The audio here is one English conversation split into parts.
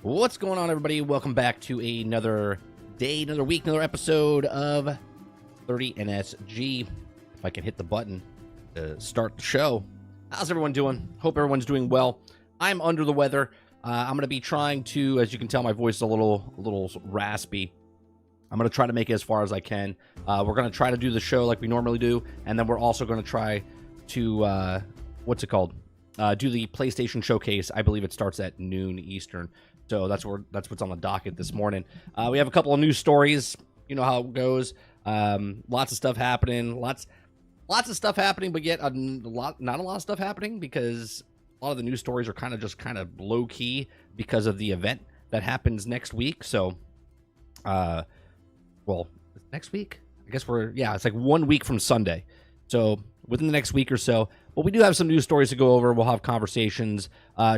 What's going on, everybody? Welcome back to another day, another week, another episode of 30NSG. If I can hit the button to start the show. How's everyone doing? Hope everyone's doing well. I'm under the weather. I'm going to be trying to, as you can tell, my voice is a little raspy. I'm going to try to make it as far as I can. We're going to try to do the show like we normally do, and then we're also going to try to, do the PlayStation Showcase. I believe it starts at noon Eastern. So that's what's on the docket this morning. We have a couple of news stories. You know how it goes. Lots of stuff happening. Lots of stuff happening, but yet not a lot of stuff happening because a lot of the news stories are kind of low key because of the event that happens next week. So, next week? I guess it's like 1 week from Sunday. So within the next week or so. But we do have some news stories to go over. We'll have conversations.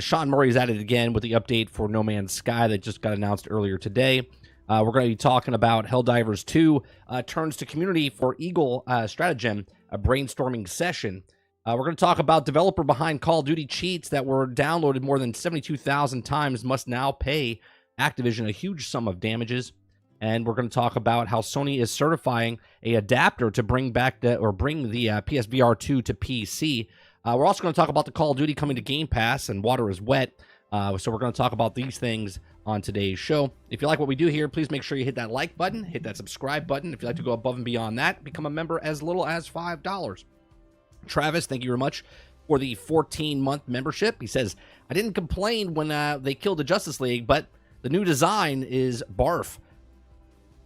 Sean Murray's at it again with the update for No Man's Sky that just got announced earlier today. We're going to be talking about Helldivers 2 turns to community for Eagle Stratagem, a brainstorming session. We're going to talk about developer behind Call of Duty cheats that were downloaded more than 72,000 times must now pay Activision a huge sum of damages. And we're going to talk about how Sony is certifying a adapter to bring the PSVR 2 to PC. We're also going to talk about the Call of Duty coming to Game Pass and Water is Wet. So we're going to talk about these things on today's show. If you like what we do here, please make sure you hit that like button, hit that subscribe button. If you'd like to go above and beyond that, become a member as little as $5. Travis, thank you very much for the 14-month membership. He says, I didn't complain when they killed the Justice League, but the new design is barf.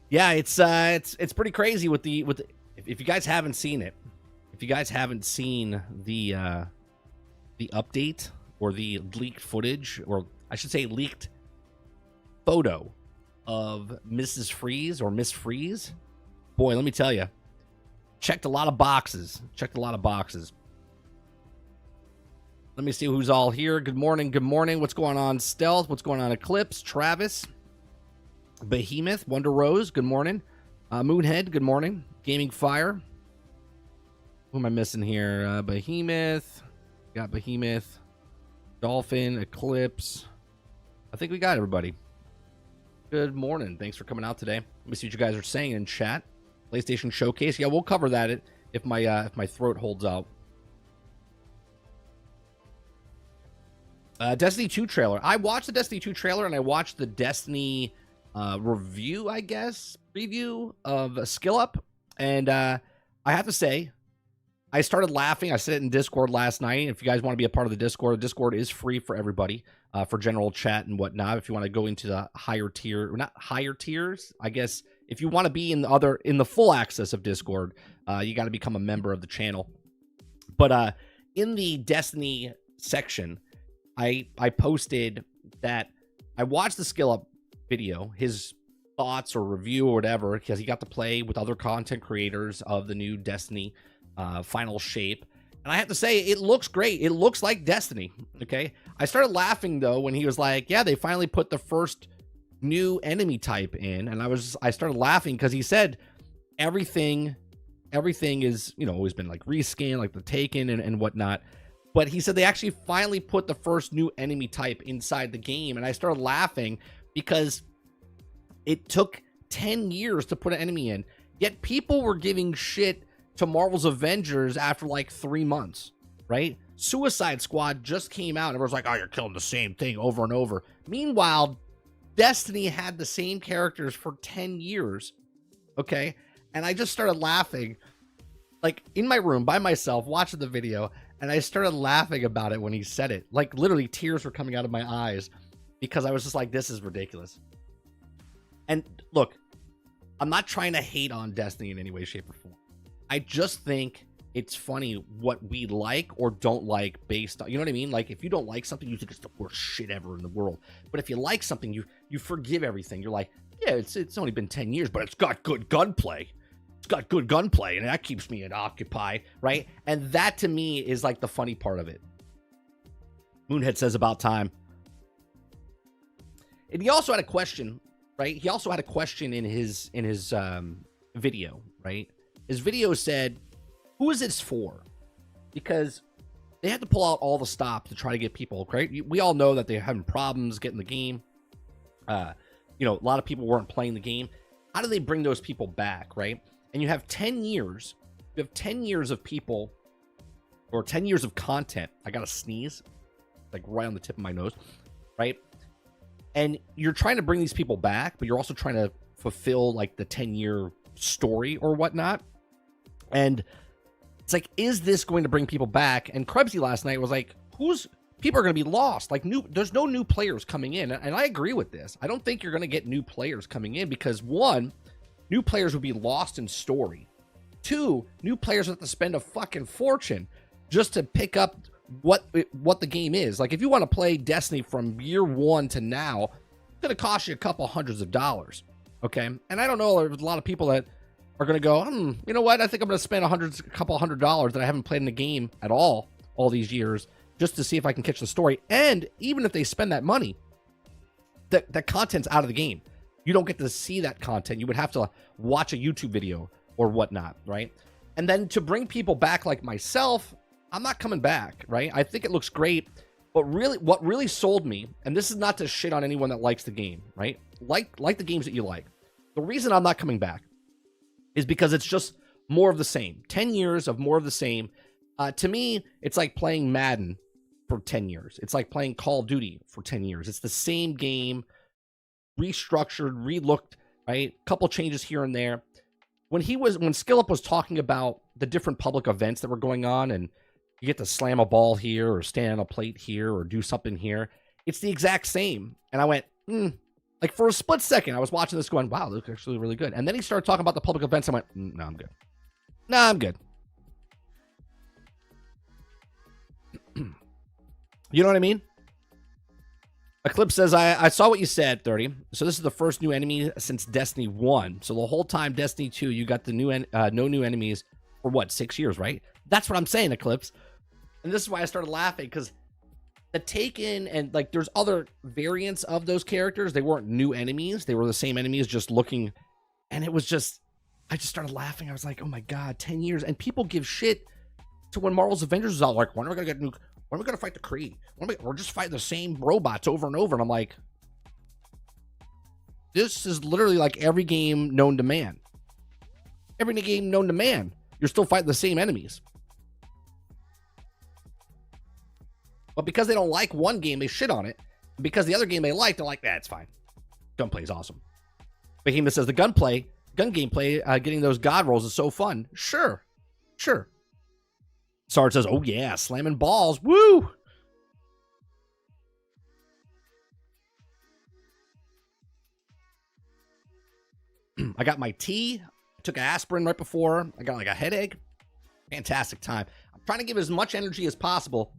Yeah, it's pretty crazy with the if you guys haven't seen it, if you guys haven't seen the update or the leaked footage, or I should say leaked photo of Mrs. Freeze or Miss Freeze, boy, let me tell you, checked a lot of boxes. Let me see who's all here. Good morning. What's going on, Stealth? What's going on, Eclipse? Travis? Behemoth, Wonder Rose, good morning. Moonhead, good morning. Gaming Fire. Who am I missing here? Behemoth. Got Behemoth. Dolphin, Eclipse. I think we got everybody. Good morning. Thanks for coming out today. Let me see what you guys are saying in chat. PlayStation Showcase. Yeah, we'll cover that if my throat holds out. Destiny 2 trailer. I watched the Destiny 2 trailer and I watched the Destiny review, I guess, preview of Skill Up, and I have to say, I started laughing. I said it in Discord last night. If you guys want to be a part of the Discord is free for everybody, for general chat and whatnot. If you want to go into the higher tier, or not higher tiers, I guess, if you want to be in the full access of Discord, you got to become a member of the channel. But in the Destiny section, I posted that I watched the Skill Up video, his thoughts or review or whatever, because he got to play with other content creators of the new Destiny final shape, and I have to say, it looks great. It looks like Destiny. Okay, I started laughing though when he was like, yeah, they finally put the first new enemy type in, and I started laughing because he said everything is, always been like reskin, like the Taken and whatnot, but he said they actually finally put the first new enemy type inside the game, and I started laughing because it took 10 years to put an enemy in, yet people were giving shit to Marvel's Avengers after like 3 months, right? Suicide Squad just came out and everyone's like, oh, you're killing the same thing over and over. Meanwhile, Destiny had the same characters for 10 years, okay? And I just started laughing, like in my room by myself watching the video, and I started laughing about it when he said it. Like literally tears were coming out of my eyes, because I was just like, this is ridiculous. And look, I'm not trying to hate on Destiny in any way, shape, or form. I just think it's funny what we like or don't like based on, you know what I mean? Like, if you don't like something, you think it's the worst shit ever in the world. But if you like something, you forgive everything. You're like, yeah, it's only been 10 years, but it's got good gunplay. It's got good gunplay, and that keeps me at Occupy, right? And that, to me, is like the funny part of it. Moonhead says about time. And he also had a question, right? He also had a question in his video, right? His video said, who is this for? Because they had to pull out all the stops to try to get people, right? We all know that they're having problems getting the game. You know, a lot of people weren't playing the game. How do they bring those people back, right? And you have 10 years. You have 10 years of people, or 10 years of content. I got to sneeze, like right on the tip of my nose, right? And you're trying to bring these people back, but you're also trying to fulfill like the 10-year story or whatnot. And it's like, is this going to bring people back? And Krebsy last night was like, people are going to be lost. Like, there's no new players coming in. And I agree with this. I don't think you're going to get new players coming in because, one, new players would be lost in story. Two, new players have to spend a fucking fortune just to pick up what the game is. Like, if you want to play Destiny from year one to now, it's going to cost you a couple hundreds of dollars. Okay. And I don't know, there's a lot of people that are going to go, you know what? I think I'm going to spend a couple $100 that I haven't played in the game at all these years just to see if I can catch the story. And even if they spend that money, the content's out of the game. You don't get to see that content. You would have to watch a YouTube video or whatnot, right? And then to bring people back like myself, I'm not coming back, right? I think it looks great, but really, what really sold me, and this is not to shit on anyone that likes the game, right? Like the games that you like. The reason I'm not coming back is because it's just more of the same. 10 years of more of the same. To me, it's like playing Madden for 10 years. It's like playing Call of Duty for 10 years. It's the same game, restructured, relooked, right? Couple changes here and there. When Skillup was talking about the different public events that were going on, and you get to slam a ball here or stand on a plate here or do something here, it's the exact same. And I went, like for a split second, I was watching this going, wow, this looks actually really good. And then he started talking about the public events. I went, no, I'm good. No, I'm good. You know what I mean? Eclipse says, I saw what you said, 30. So this is the first new enemy since Destiny 1. So the whole time Destiny 2, you got the no new enemies for what, 6 years, right? That's what I'm saying, Eclipse. And this is why I started laughing, because the Taken and like there's other variants of those characters. They weren't new enemies. They were the same enemies just looking. And it was just, I just started laughing. I was like, oh my God, 10 years. And people give shit to when Marvel's Avengers is out. Like, when are we going to get new? When are we going to fight the Kree? We're just fighting the same robots over and over. And I'm like, this is literally like every game known to man. Every game known to man, you're still fighting the same enemies. But because they don't like one game, they shit on it. And because the other game they like, they're like, it's fine. Gunplay is awesome. Behemoth says the gun gameplay, getting those god rolls is so fun. Sure. Sarge says, oh yeah, slamming balls. Woo! I got my tea. I took an aspirin right before. I got like a headache. Fantastic time. I'm trying to give as much energy as possible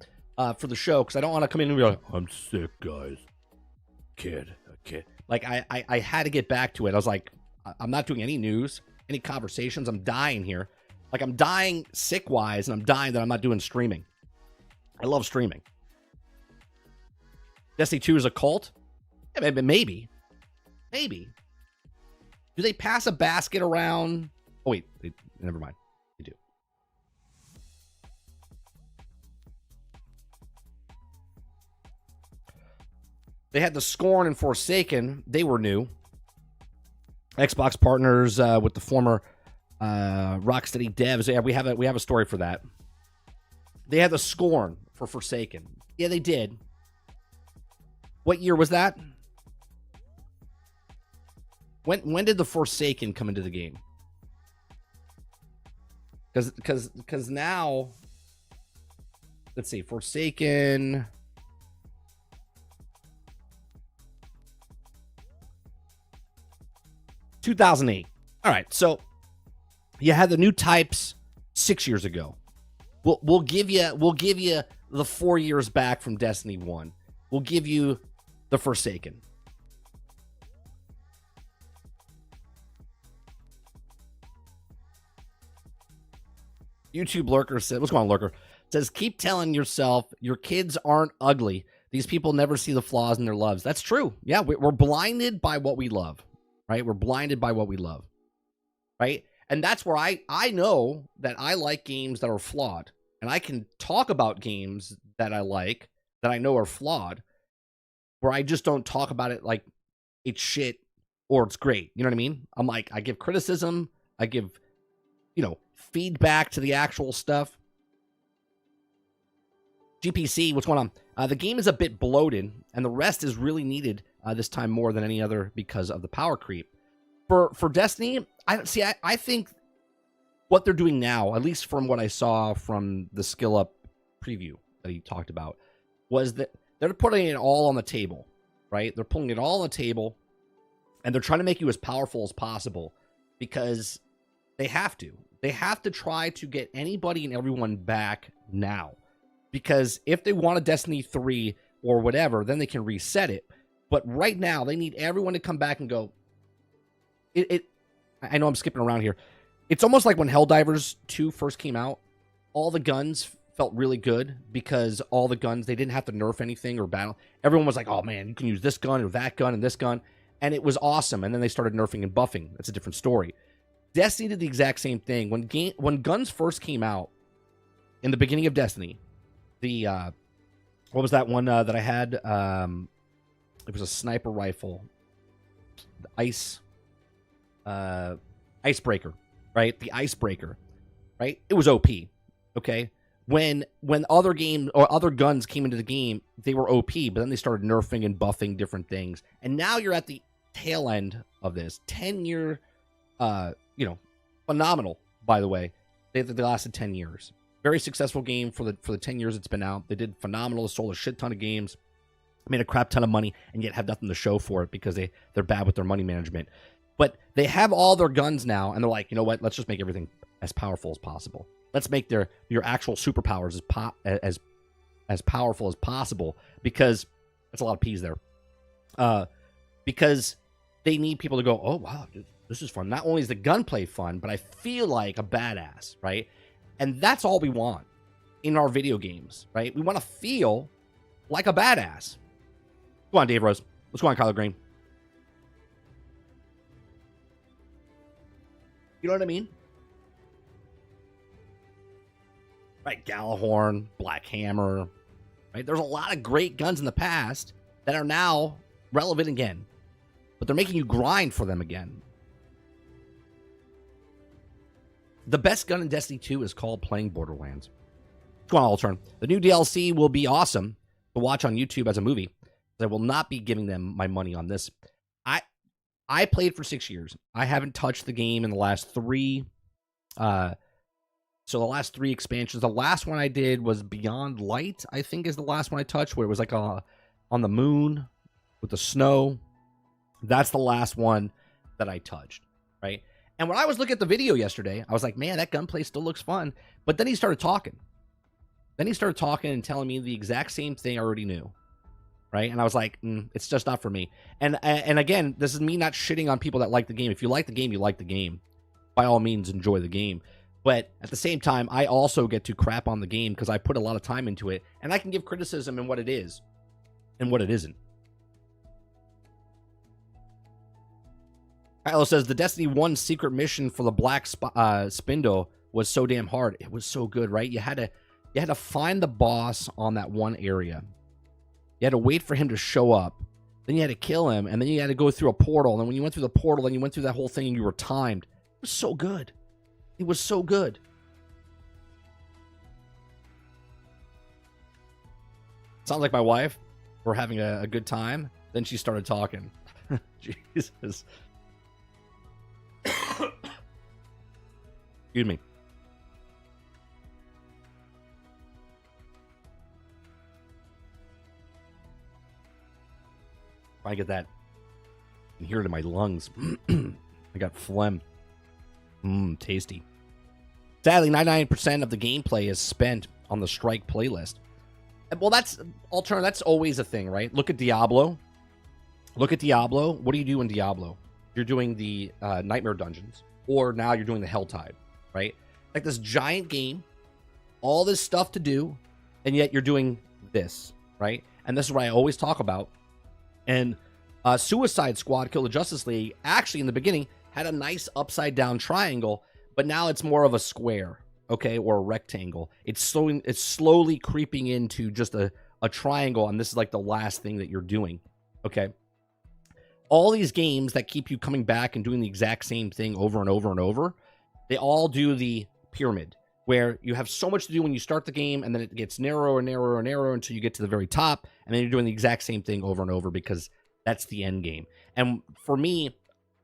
for the show, because I don't want to come in and be like, I'm sick, guys. Kid. Like, I had to get back to it. I was like, I'm not doing any news, any conversations. I'm dying here. Like, I'm dying sick-wise, and I'm dying that I'm not doing streaming. I love streaming. Destiny 2 is a cult? Yeah, maybe. Do they pass a basket around? Oh, wait. Never mind. They do. They had the Scorn and Forsaken. They were new. Xbox partners with the former Rocksteady devs. Yeah, we have a story for that. They had the Scorn for Forsaken. Yeah, they did. What year was that? When did the Forsaken come into the game? Because now, let's see, Forsaken. $2008. All right, so you had the new types 6 years ago. We'll give you the 4 years back from Destiny 1. We'll give you the Forsaken. YouTube Lurker said, what's going on, Lurker? Says, keep telling yourself your kids aren't ugly. These people never see the flaws in their loves. That's true. Yeah, we're blinded by what we love, right? We're blinded by what we love, right? And that's where I know that I like games that are flawed. And I can talk about games that I like, that I know are flawed, where I just don't talk about it like it's shit or it's great. You know what I mean? I'm like, I give criticism, I give, feedback to the actual stuff. GPC, what's going on? The game is a bit bloated, and the rest is really needed this time more than any other because of the power creep. For Destiny, I think what they're doing now, at least from what I saw from the skill up preview that he talked about, was that they're putting it all on the table, right? They're pulling it all on the table, and they're trying to make you as powerful as possible because they have to. They have to try to get anybody and everyone back now. Because if they want a Destiny 3 or whatever, then they can reset it. But right now, they need everyone to come back and go. I know I'm skipping around here. It's almost like when Helldivers 2 first came out, all the guns felt really good because all the guns, they didn't have to nerf anything or battle. Everyone was like, oh man, you can use this gun or that gun and this gun. And it was awesome. And then they started nerfing and buffing. That's a different story. Destiny did the exact same thing. When guns first came out in the beginning of Destiny, what was that one that I had? It was a sniper rifle. The icebreaker, right? The icebreaker, right? It was OP. Okay. When other games or other guns came into the game, they were OP, but then they started nerfing and buffing different things. And now you're at the tail end of this 10-year, phenomenal, by the way. They lasted 10 years. Very successful game for the 10 years it's been out. They did phenomenal. They sold a shit ton of games, made a crap ton of money, and yet have nothing to show for it because they're bad with their money management. But they have all their guns now, and they're like, you know what? Let's just make everything as powerful as possible. Let's make your actual superpowers as powerful as possible, because that's a lot of P's there. Because they need people to go, oh wow, this is fun. Not only is the gunplay fun, but I feel like a badass, right? And that's all we want in our video games, right? We want to feel like a badass. Go on, Dave Rose. What's going on, Kyler Green? You know what I mean? Right, Gallahorn, Black Hammer, right? There's a lot of great guns in the past that are now relevant again, but they're making you grind for them again. The best gun in Destiny 2 is called playing Borderlands. What's going on, Ultron? The new DLC will be awesome to watch on YouTube as a movie. I will not be giving them my money on this. I played for 6 years. I haven't touched the game in the last 3. So the last 3 expansions. The last one I did was Beyond Light, I think is the last one I touched, where it was like on the moon with the snow. That's the last one that I touched, right? And when I was looking at the video yesterday, I was like, man, that gunplay still looks fun. But then he started talking. And telling me the exact same thing I already knew, right? And I was like, it's just not for me. And again, this is me not shitting on people that like the game. If you like the game, you like the game. By all means, enjoy the game. But at the same time, I also get to crap on the game because I put a lot of time into it. And I can give criticism in what it is and what it isn't. Kylo says, the Destiny 1 secret mission for the Black Spindle was so damn hard. It was so good, right? You had to find the boss on that one area. You had to wait for him to show up. Then you had to kill him, and then you had to go through a portal. And when you went through the portal, then you went through that whole thing and you were timed. It was so good. It was so good. Sounds like my wife. We're having a good time. Then she started talking. Jesus. Excuse me. I get that. I can hear it in my lungs. I got phlegm. Tasty. Sadly, 99% of the gameplay is spent on the Strike playlist. Well, that's alternative. That's always a thing, right? Look at Diablo. What do you do in Diablo? You're doing the Nightmare Dungeons, or now you're doing the Helltide, right? Like this giant game, all this stuff to do, and yet you're doing this, right? And this is what I always talk about. And Suicide Squad Kill the Justice League actually in the beginning had a nice upside down triangle, but now it's more of a square, okay, or a rectangle. It's slowly creeping into just a triangle, and this is like the last thing that you're doing, okay? all these games that keep you coming back and doing the exact same thing over and over and over, they all do the pyramid, where you have so much to do when you start the game, and then it gets narrower and narrower and narrower until you get to the very top, and then you're doing the exact same thing over and over because that's the end game. And for me,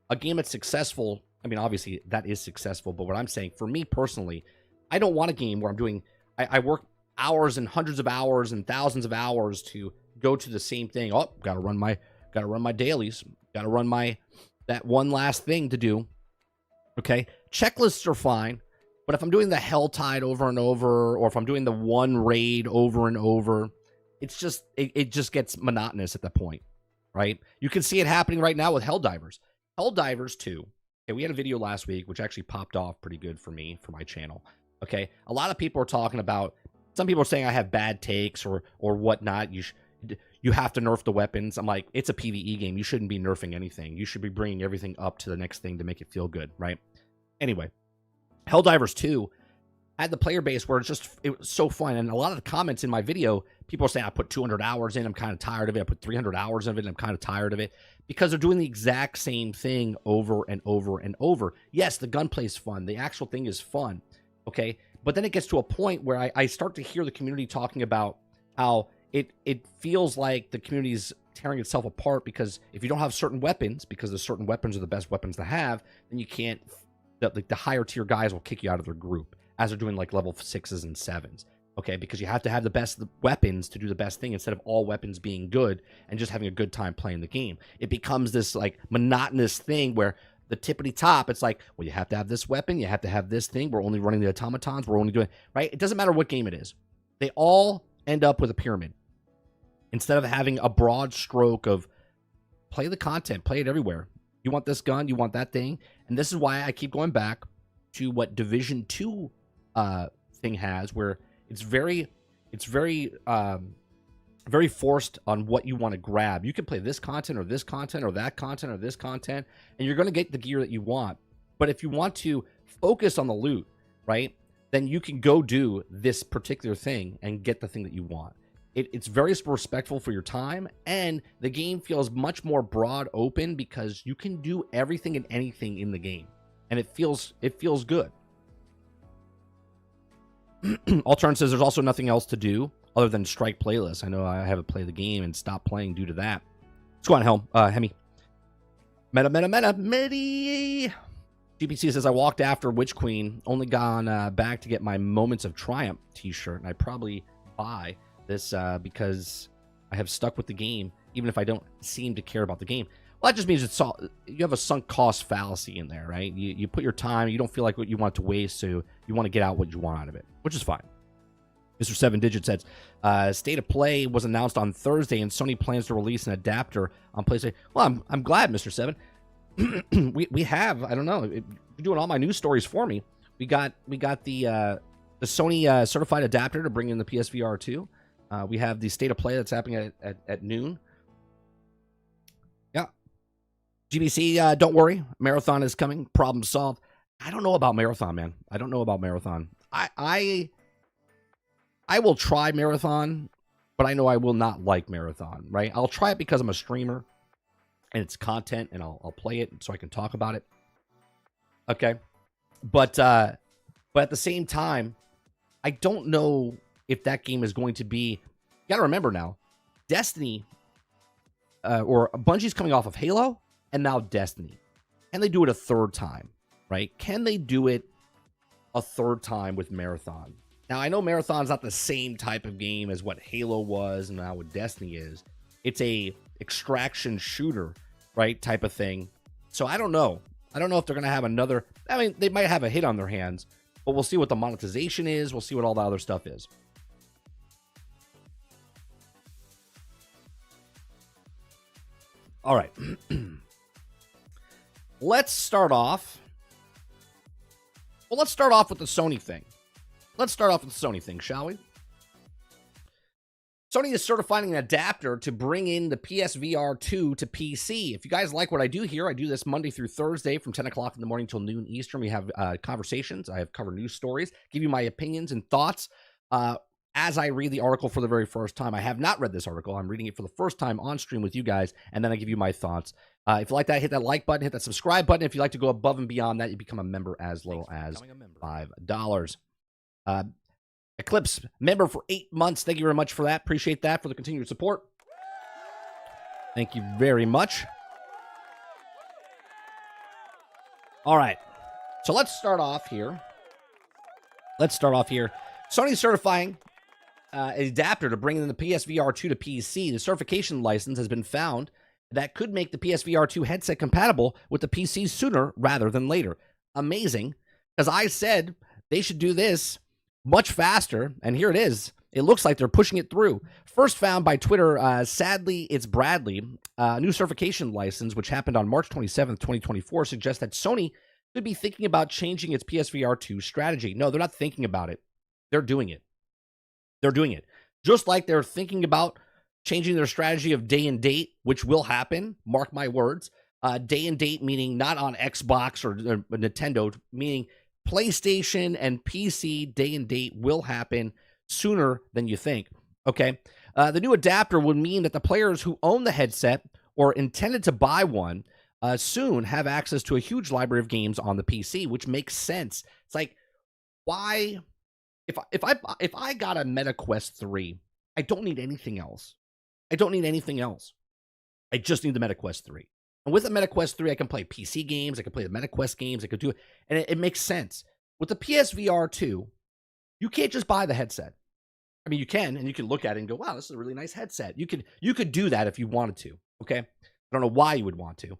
a game that's successful, I mean, obviously that is successful, but what I'm saying, for me personally, I don't want a game where I'm doing, I work hours and hundreds of hours and thousands of hours to go to the same thing. Oh, gotta run my dailies, gotta run that one last thing to do. Okay, checklists are fine, but if I'm doing the Helltide over and over, or if I'm doing the one raid over and over, it's just it just gets monotonous at that point, right? You can see it happening right now with Helldivers. Helldivers 2. Okay, we had a video last week which actually popped off pretty good for me, for my channel. Okay, a lot of people are talking about, some people are saying I have bad takes or whatnot. You have to nerf the weapons. I'm like, it's a PvE game. You shouldn't be nerfing anything. You should be bringing everything up to the next thing to make it feel good, right? Anyway, Helldivers 2 had the player base where it was so fun. And a lot of the comments in my video, people are saying, I put 200 hours in, I'm kind of tired of it. I put 300 hours of it, and I'm kind of tired of it. Because they're doing the exact same thing over and over and over. Yes, the gunplay is fun. The actual thing is fun, okay? But then it gets to a point where I start to hear the community talking about how it feels like the community's tearing itself apart because if you don't have certain weapons, because the certain weapons are the best weapons to have, then you can't, like the higher tier guys will kick you out of their group as they're doing like level 6s and 7s, okay? Because you have to have the best weapons to do the best thing instead of all weapons being good and just having a good time playing the game. It becomes this like monotonous thing where the tippity top, it's like, well, you have to have this weapon, you have to have this thing, we're only running the automatons, we're only doing, right? It doesn't matter what game it is. They all end up with a pyramid. Instead of having a broad stroke of play the content, play it everywhere. You want this gun, you want that thing. And this is why I keep going back to what Division 2 thing has, where it's very forced on what you want to grab. You can play this content or this content or that content or this content, and you're going to get the gear that you want. But if you want to focus on the loot, right, then you can go do this particular thing and get the thing that you want. It's very respectful for your time, and the game feels much more broad open because you can do everything and anything in the game, and it feels good. Altern says there's also nothing else to do other than strike playlists. I know I haven't played the game and stopped playing due to that. Let's go on, Hemi. Medi. GPC says I walked after Witch Queen, only gone back to get my Moments of Triumph t-shirt, and I probably buy this because I have stuck with the game, even if I don't seem to care about the game. Well, that just means you have a sunk cost fallacy in there, right? You put your time, you don't feel like what you want to waste, so you want to get out what you want out of it, which is fine. Mr. 7 Digit says, State of Play was announced on Thursday, and Sony plans to release an adapter on PlayStation. Well, I'm glad, Mr. 7. we have, I don't know, you're doing all my news stories for me. We got the Sony certified adapter to bring in the PSVR 2. We have the State of Play that's happening at noon. Yeah. GBC, don't worry. Marathon is coming. Problem solved. I don't know about Marathon, man. I don't know about Marathon. I will try Marathon, but I know I will not like Marathon, right? I'll try it because I'm a streamer, and it's content, and I'll play it so I can talk about it. Okay. But at the same time, I don't know if that game is going to be, you got to remember now, Destiny, or Bungie's coming off of Halo, and now Destiny. Can they do it a third time, right? Can they do it a third time with Marathon? Now, I know Marathon's not the same type of game as what Halo was and now what Destiny is. It's a extraction shooter, right, type of thing. So I don't know. I don't know if they're going to have another, I mean, they might have a hit on their hands, but we'll see what the monetization is. We'll see what all the other stuff is. All right. Let's start off. Well, let's start off with the Sony thing. Let's start off with the Sony thing, shall we? Sony is certifying an adapter to bring in the PSVR 2 to PC. If you guys like what I do here, I do this Monday through Thursday from 10 o'clock in the morning till noon Eastern. We have conversations. I have covered news stories, give you my opinions and thoughts as I read the article for the very first time. I have not read this article. I'm reading it for the first time on stream with you guys, and then I give you my thoughts. If you like that, hit that like button, hit that subscribe button. If you'd like to go above and beyond that, you become a member as little as $5. Eclipse member for 8 months. Thank you very much for that. Appreciate that, for the continued support. Thank you very much. All right. So let's start off here. Sony's certifying an adapter to bring in the PSVR 2 to PC. The certification license has been found that could make the PSVR 2 headset compatible with the PC sooner rather than later. Amazing, because I said they should do this much faster, and here it is. It looks like they're pushing it through. First found by Twitter, sadly, it's Bradley. A new certification license, which happened on March 27th, 2024, suggests that Sony could be thinking about changing its PSVR 2 strategy. No, they're not thinking about it. They're doing it. Just like they're thinking about changing their strategy of day and date, which will happen, mark my words. Day and date meaning not on Xbox or Nintendo, meaning PlayStation and PC day and date will happen sooner than you think, okay? The new adapter would mean that the players who own the headset or intended to buy one soon have access to a huge library of games on the PC, which makes sense. It's like, why? If I got a Meta Quest 3, I don't need anything else. I just need the Meta Quest 3. And with the Meta Quest 3, I can play PC games, I can play the Meta Quest games, I could do it, and it makes sense. With the PSVR 2, you can't just buy the headset. I mean, you can, and you can look at it and go, wow, this is a really nice headset. You could do that if you wanted to, okay? I don't know why you would want to.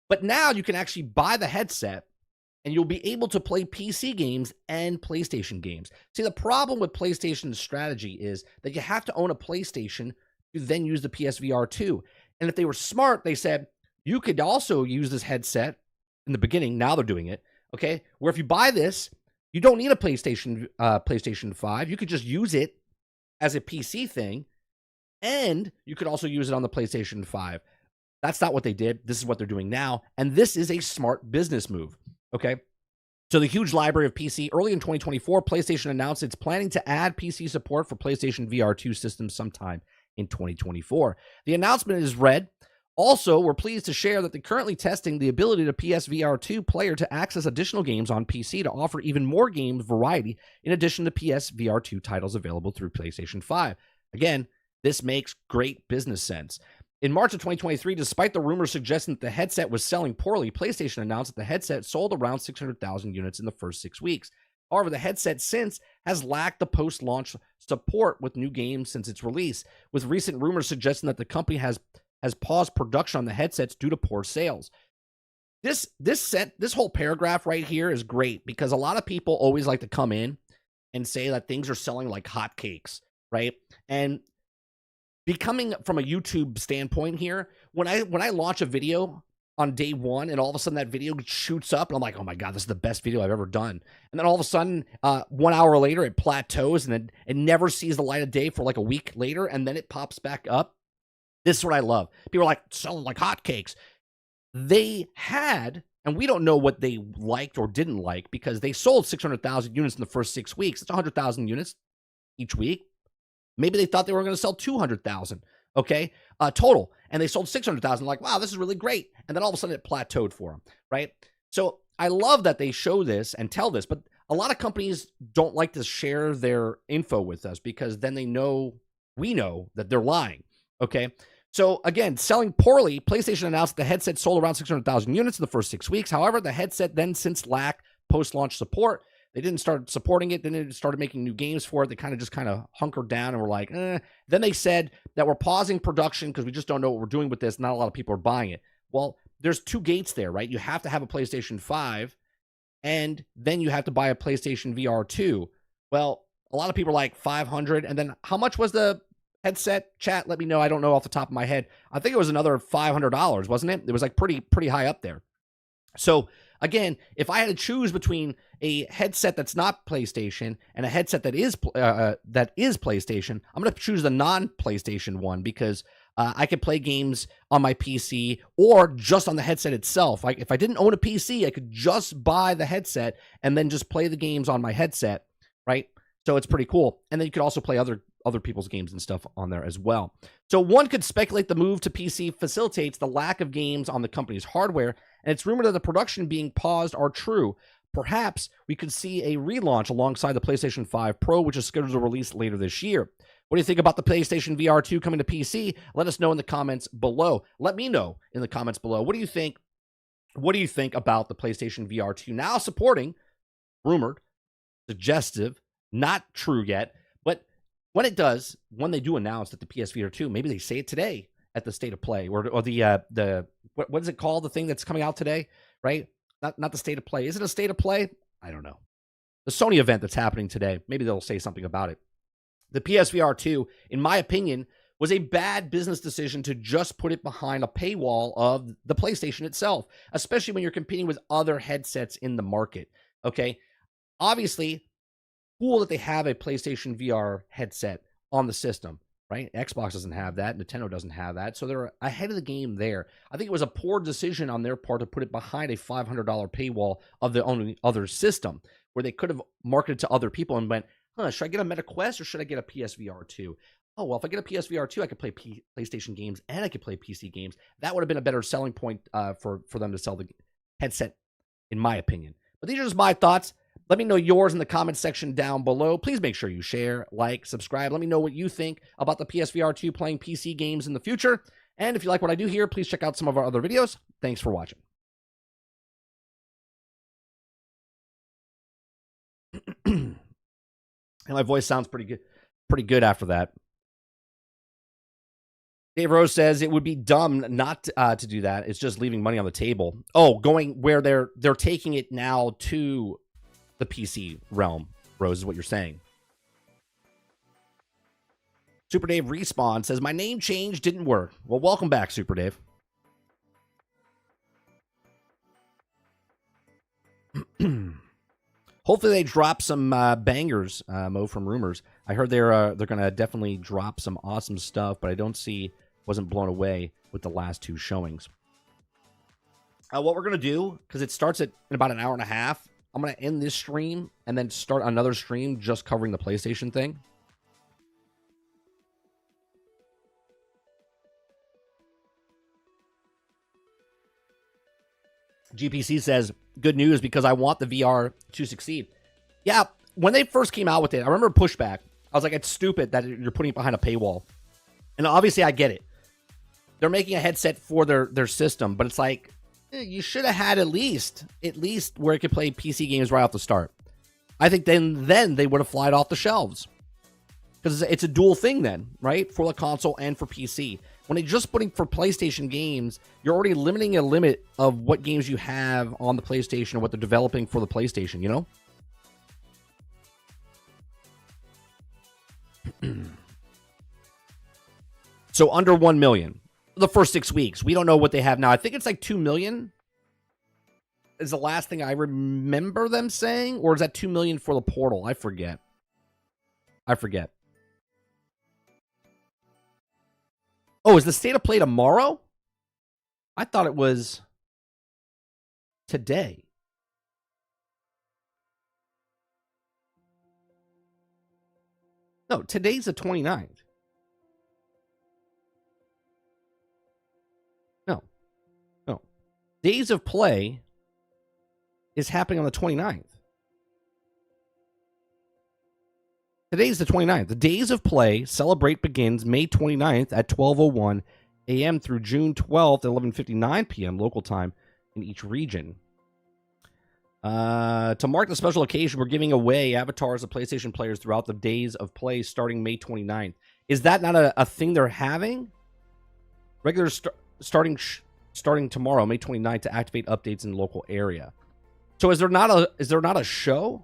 But now you can actually buy the headset, and you'll be able to play PC games and PlayStation games. See, the problem with PlayStation's strategy is that you have to own a PlayStation to then use the PSVR 2. And if they were smart, they said, you could also use this headset in the beginning. Now they're doing it, okay? Where if you buy this, you don't need a PlayStation 5. You could just use it as a PC thing, and you could also use it on the PlayStation 5. That's not what they did. This is what they're doing now, and this is a smart business move, okay? So the huge library of PC, early in 2024, PlayStation announced it's planning to add PC support for PlayStation VR 2 systems sometime in 2024. The announcement is read. Also, we're pleased to share that they're currently testing the ability to PSVR 2 player to access additional games on PC to offer even more game variety in addition to PSVR 2 titles available through PlayStation 5. Again, this makes great business sense. In March of 2023, despite the rumors suggesting that the headset was selling poorly, PlayStation announced that the headset sold around 600,000 units in the first 6 weeks. However, the headset since has lacked the post-launch support with new games since its release, with recent rumors suggesting that the company has paused production on the headsets due to poor sales. This whole paragraph right here is great because a lot of people always like to come in and say that things are selling like hotcakes, right? And becoming from a YouTube standpoint here, when I launch a video on day one and all of a sudden that video shoots up and I'm like, oh my God, this is the best video I've ever done. And then all of a sudden, 1 hour later, it plateaus and then it never sees the light of day for like a week later, and then it pops back up. This is what I love. People are like, selling like hotcakes. They had, and we don't know what they liked or didn't like because they sold 600,000 units in the first 6 weeks. It's 100,000 units each week. Maybe they thought they were going to sell 200,000, okay, total. And they sold 600,000. Like, wow, this is really great. And then all of a sudden it plateaued for them, right? So I love that they show this and tell this, but a lot of companies don't like to share their info with us because then we know that they're lying, okay? So again, selling poorly, PlayStation announced the headset sold around 600,000 units in the first 6 weeks. However, the headset then since lacked post-launch support. They didn't start supporting it. Then they started making new games for it. They kind of hunkered down and were like, eh. Then they said that we're pausing production because we just don't know what we're doing with this. Not a lot of people are buying it. Well, there's two gates there, right? You have to have a PlayStation 5 and then you have to buy a PlayStation VR 2. Well, a lot of people are like 500. And then how much was the headset? Chat, let me know. I don't know off the top of my head. I think it was another $500, wasn't it? It was like pretty high up there. So again, if I had to choose between a headset that's not PlayStation and a headset that is PlayStation, I'm going to choose the non-PlayStation one because I could play games on my PC or just on the headset itself. Like if I didn't own a PC, I could just buy the headset and then just play the games on my headset, right? So it's pretty cool. And then you could also play other other people's games and stuff on there as well. So one could speculate the move to PC facilitates the lack of games on the company's hardware, and it's rumored that the production being paused are true. Perhaps we could see a relaunch alongside the PlayStation 5 Pro, which is scheduled to release later this year. What do you think about the PlayStation VR 2 coming to PC? Let us know in the comments below. Let me know in the comments below. What do you think? What do you think about the PlayStation VR 2 now supporting, rumored, suggestive, not true yet, but when they do announce that the PSVR 2, maybe they say it today at the State of Play or the what is it called? The thing that's coming out today, right? Not the State of Play. Is it a State of Play? I don't know. The Sony event that's happening today. Maybe they'll say something about it. The PSVR 2, in my opinion, was a bad business decision to just put it behind a paywall of the PlayStation itself, especially when you're competing with other headsets in the market. Okay, obviously, cool that they have a PlayStation VR headset on the system, right? Xbox doesn't have that. Nintendo doesn't have that. So they're ahead of the game there. I think it was a poor decision on their part to put it behind a $500 paywall of the only other system, where they could have marketed to other people and went, should I get a Meta Quest or should I get a PSVR 2? Oh, well, if I get a PSVR 2, I could play PlayStation games and I could play PC games. That would have been a better selling point for them to sell the headset, in my opinion. But these are just my thoughts. Let me know yours in the comments section down below. Please make sure you share, like, subscribe. Let me know what you think about the PSVR 2 playing PC games in the future. And if you like what I do here, please check out some of our other videos. Thanks for watching. And my voice sounds pretty good after that. Dave Rose says it would be dumb not to do that. It's just leaving money on the table. Oh, going where they're taking it now to the PC realm, Rose, is what you're saying. Super Dave Respawn says, my name change didn't work. Well, welcome back, Super Dave. Hopefully they drop some bangers, Mo, from rumors. I heard they're going to definitely drop some awesome stuff, but I wasn't blown away with the last two showings. What we're going to do, because it starts in about an hour and a half, I'm going to end this stream and then start another stream just covering the PlayStation thing. GPC says, good news because I want the VR to succeed. Yeah, when they first came out with it, I remember pushback. I was like, it's stupid that you're putting it behind a paywall. And obviously I get it. They're making a headset for their system, but it's like, you should have had at least where it could play PC games right off the start. I think then they would have flied off the shelves. Because it's a dual thing then, right? For the console and for PC. When they're just putting for PlayStation games, you're already limiting a limit of what games you have on the PlayStation and what they're developing for the PlayStation, you know? So under 1 million. The first 6 weeks. We don't know what they have now. I think it's like 2 million is the last thing I remember them saying. Or is that 2 million for the portal? I forget. Oh, is the State of Play tomorrow? I thought it was today. No, today's the 29th. No. Days of Play is happening on the 29th. Today's the 29th. The Days of Play Celebrate begins May 29th at 12:01 a.m. through June 12th at 11:59 p.m. local time in each region. To mark the special occasion, we're giving away avatars of PlayStation players throughout the Days of Play starting May 29th. Is that not a thing they're having? Regular starting tomorrow, May 29th, to activate updates in the local area. So is there not a show?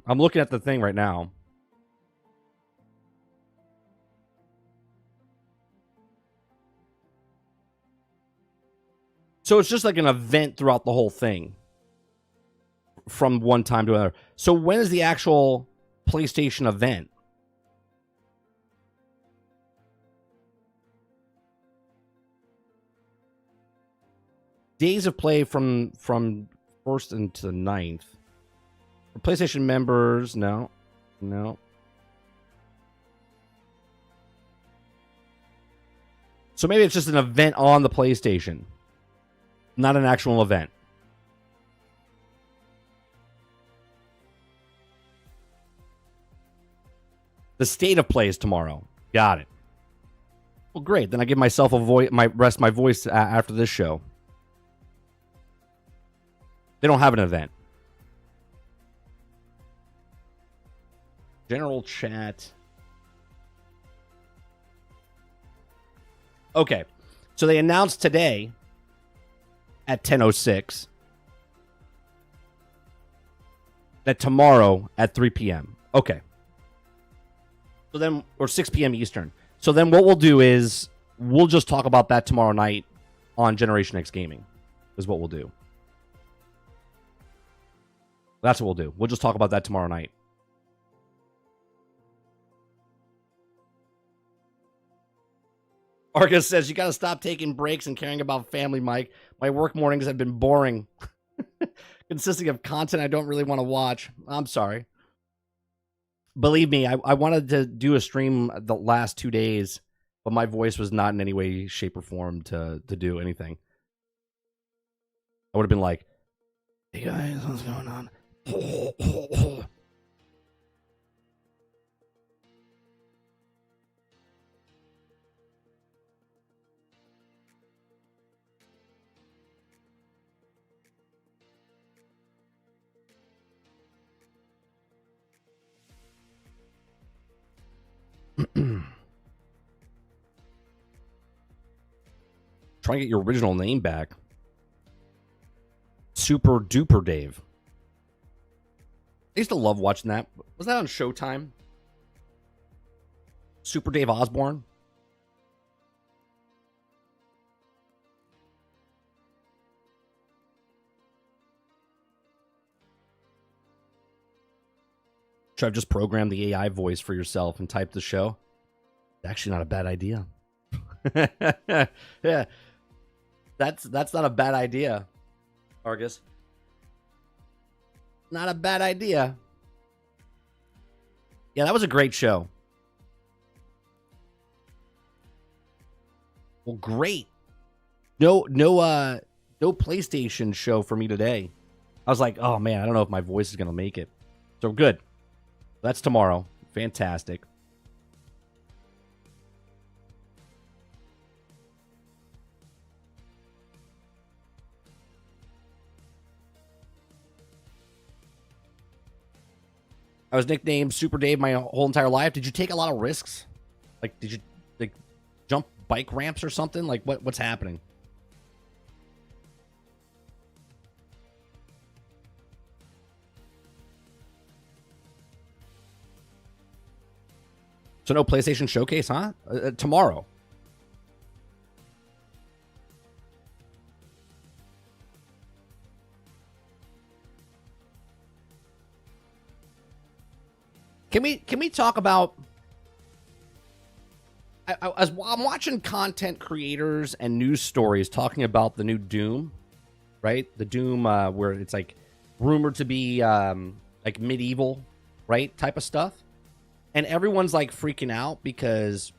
I'm looking at the thing right now. So it's just like an event throughout the whole thing. From one time to another. So when is the actual PlayStation event? days of play from 1st into the 9th. For PlayStation members, no. So maybe it's just an event on the PlayStation, not an actual event. The state of play is tomorrow. Got it. Well, great. Then I give myself my voice after this show. They don't have an event. General chat. Okay. So they announced today at 10:06 that tomorrow at 3 p.m. Okay. So then, or 6 p.m. Eastern. So then what we'll do is we'll just talk about that tomorrow night on Generation X Gaming is what we'll do. That's what we'll do. We'll just talk about that tomorrow night. Argus says, you got to stop taking breaks and caring about family, Mike. My work mornings have been boring, consisting of content I don't really want to watch. I'm sorry. Believe me, I wanted to do a stream the last 2 days, but my voice was not in any way, shape, or form to do anything. I would have been like, hey guys, what's going on? Try and get your original name back. Super Duper Dave. I used to love watching that. Was that on Showtime? Super Dave Osborne? Should I just program the AI voice for yourself and type the show? It's actually not a bad idea. Yeah. That's not a bad idea, Argus. Not a bad idea. Yeah, that was a great show. Well, great. No PlayStation show for me today. I was like, oh man, I don't know if my voice is gonna make it. So good. That's tomorrow. Fantastic. I was nicknamed Super Dave my whole entire life. Did you take a lot of risks? Like, did you like jump bike ramps or something? Like, what's happening? So no PlayStation Showcase, huh? Tomorrow. Can we talk about? I'm watching content creators and news stories talking about the new Doom, right? The Doom where it's like rumored to be like medieval, right? Type of stuff, and everyone's like freaking out because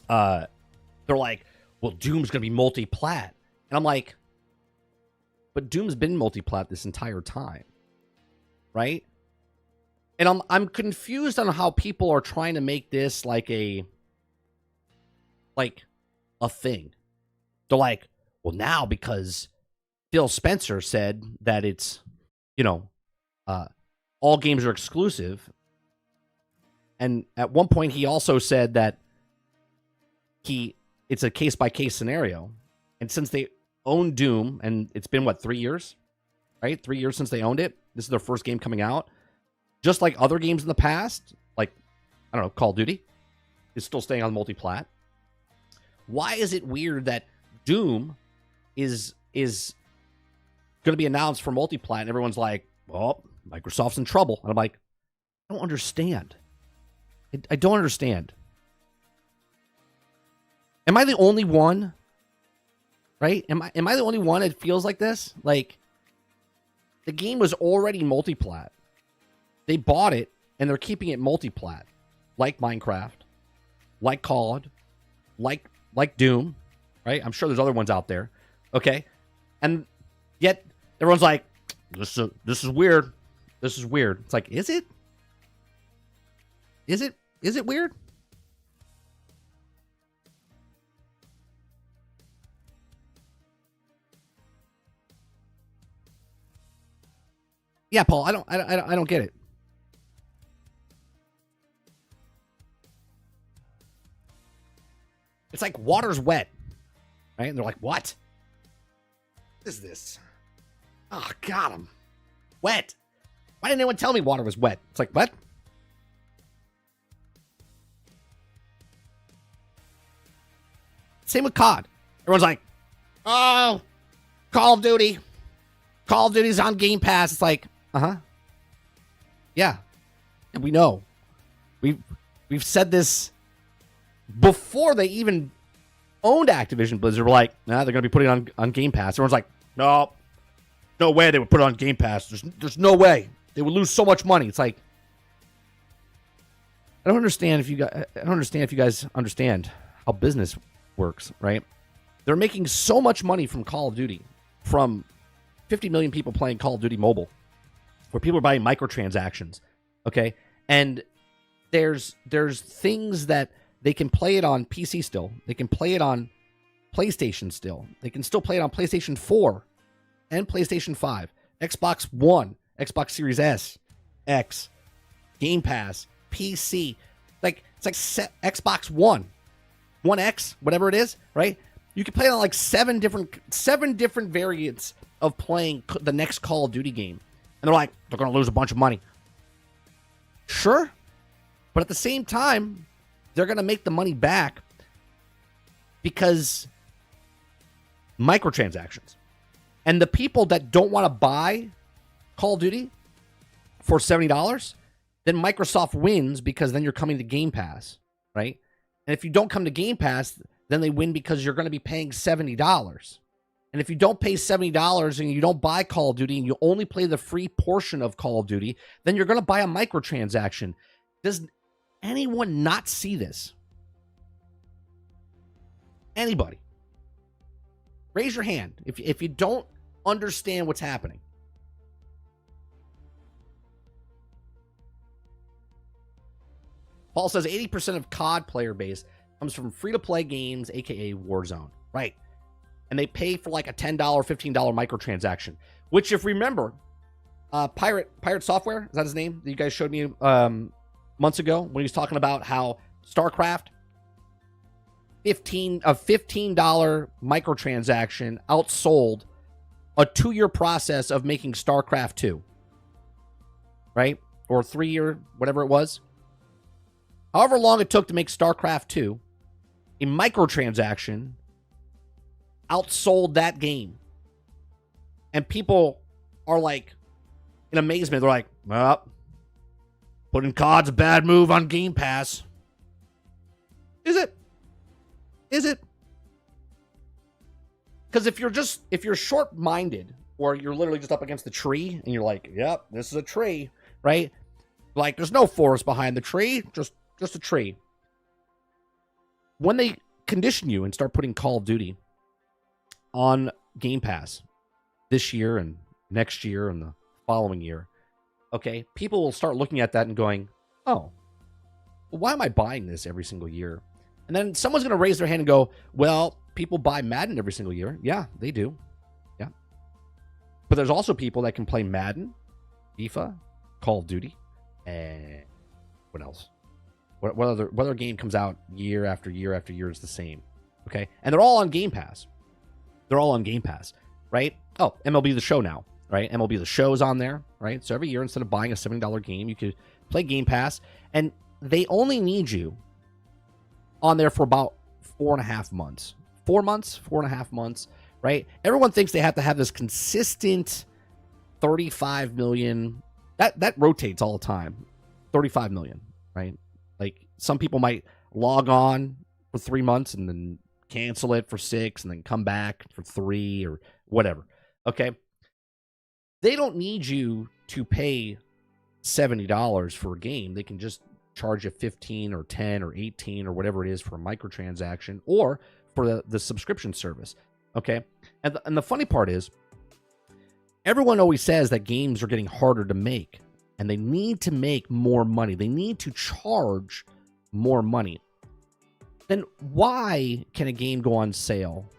they're like, well, Doom's gonna be multi-plat, and I'm like, but Doom's been multi-plat this entire time, right? And I'm confused on how people are trying to make this like a thing. They're like, well, now because Phil Spencer said that it's, all games are exclusive. And at one point he also said that it's a case-by-case scenario. And since they own Doom, and it's been, 3 years? Right? 3 years since they owned it. This is their first game coming out. Just like other games in the past, like, I don't know, Call of Duty is still staying on multi-plat. Why is it weird that Doom is going to be announced for multi-plat and everyone's like, well, Microsoft's in trouble. And I'm like, I don't understand. I don't understand. Am I the only one? right? Am I the only one that feels like this? Like, the game was already multiplat. They bought it, and they're keeping it multiplat. Like Minecraft, like COD, like Doom, right? I'm sure there's other ones out there, okay? And yet, everyone's like, this is weird. This is weird. It's like, is it? Is it weird? Yeah, Paul, I don't get it. It's like water's wet, right? And they're like, what? What is this? Oh, got him. Wet. Why didn't anyone tell me water was wet? It's like, what? Same with COD. Everyone's like, oh, Call of Duty. Call of Duty's on Game Pass. It's like, yeah. And we know. We've said this before they even owned Activision Blizzard. We're like, nah, they're going to be putting it on Game Pass. Everyone's like, no way they would put it on Game Pass. There's no way. They would lose so much money. It's like, I don't understand if you guys understand how business works, right? They're making so much money from Call of Duty, from 50 million people playing Call of Duty Mobile, where people are buying microtransactions, okay? And there's things that they can play it on PC still. They can play it on PlayStation still. They can still play it on PlayStation 4 and PlayStation 5, Xbox One, Xbox Series S, X, Game Pass, PC. Like, it's like Xbox One, One X, whatever it is, right? You can play it on like seven different variants of playing the next Call of Duty game. And they're like, they're going to lose a bunch of money. Sure. But at the same time, they're going to make the money back because microtransactions. And the people that don't want to buy Call of Duty for $70, then Microsoft wins because then you're coming to Game Pass, right? And if you don't come to Game Pass, then they win because you're going to be paying $70. And if you don't pay $70 and you don't buy Call of Duty and you only play the free portion of Call of Duty, then you're going to buy a microtransaction. Does anyone not see this? Anybody? Raise your hand if you don't understand what's happening. Paul says 80% of COD player base comes from free-to-play games, aka Warzone. Right. And they pay for like a $10, $15 microtransaction. Which, if you remember, Pirate Software, is that his name? That you guys showed me months ago when he was talking about how StarCraft, a $15 microtransaction outsold a 2-year process of making StarCraft 2. Right? Or 3-year, whatever it was. However long it took to make StarCraft 2, a microtransaction outsold that game. And people are like, in amazement, they're like, well, putting COD's a bad move on Game Pass. Is it? Is it? Because if you're short-minded, or you're literally just up against the tree, and you're like, yep, this is a tree, right? Like, there's no forest behind the tree, just a tree. When they condition you and start putting Call of Duty on Game Pass this year and next year and the following year, okay, people will start looking at that and going, oh, well, why am I buying this every single year? And then someone's going to raise their hand and go, well, people buy Madden every single year. Yeah, they do. Yeah. But there's also people that can play Madden, FIFA, Call of Duty, and what else? What other game comes out year after year after year is the same, okay? And they're all on Game Pass. They're all on Game Pass, right? Oh, MLB The Show now, right? MLB The Show's on there, right? So every year, instead of buying a $70 game, you could play Game Pass, and they only need you on there for about 4.5 months. 4 months, 4.5 months, right? Everyone thinks they have to have this consistent 35 million. That rotates all the time. 35 million, right? Like, some people might log on for 3 months and then cancel it for 6 and then come back for 3 or whatever. Okay. They don't need you to pay $70 for a game. They can just charge you 15 or 10 or 18 or whatever it is for a microtransaction or for the subscription service. Okay. And the funny part is, everyone always says that games are getting harder to make and they need to make more money. They need to charge more money. Then why can a game go on sale,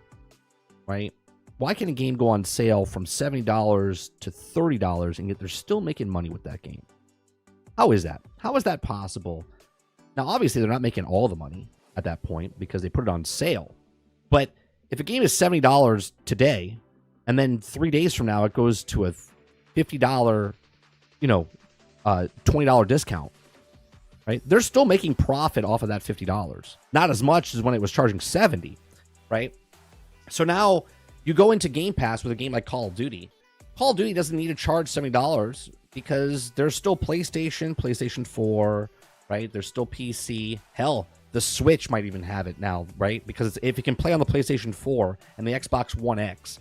right? Why can a game go on sale from $70 to $30 and yet they're still making money with that game? How is that? How is that possible? Now, obviously, they're not making all the money at that point because they put it on sale. But if a game is $70 today, and then 3 days from now it goes to a $50, $20 discount, right? They're still making profit off of that $50. Not as much as when it was charging $70, right? So now you go into Game Pass with a game like Call of Duty. Call of Duty doesn't need to charge $70 because there's still PlayStation 4, right? There's still PC. Hell, the Switch might even have it now, right? Because if it can play on the PlayStation 4 and the Xbox One X,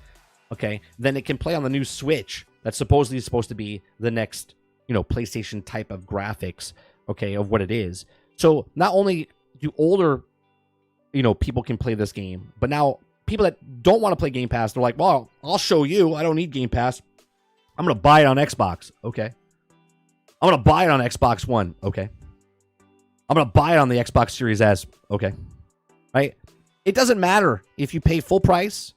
okay, then it can play on the new Switch that's supposedly supposed to be the next, PlayStation type of graphics, okay, of what it is. So not only do older, people can play this game, but now people that don't want to play Game Pass, they're like, well, I'll show you. I don't need Game Pass. I'm going to buy it on Xbox. Okay. I'm going to buy it on Xbox One. Okay. I'm going to buy it on the Xbox Series S. Okay. Right? It doesn't matter if you pay full price,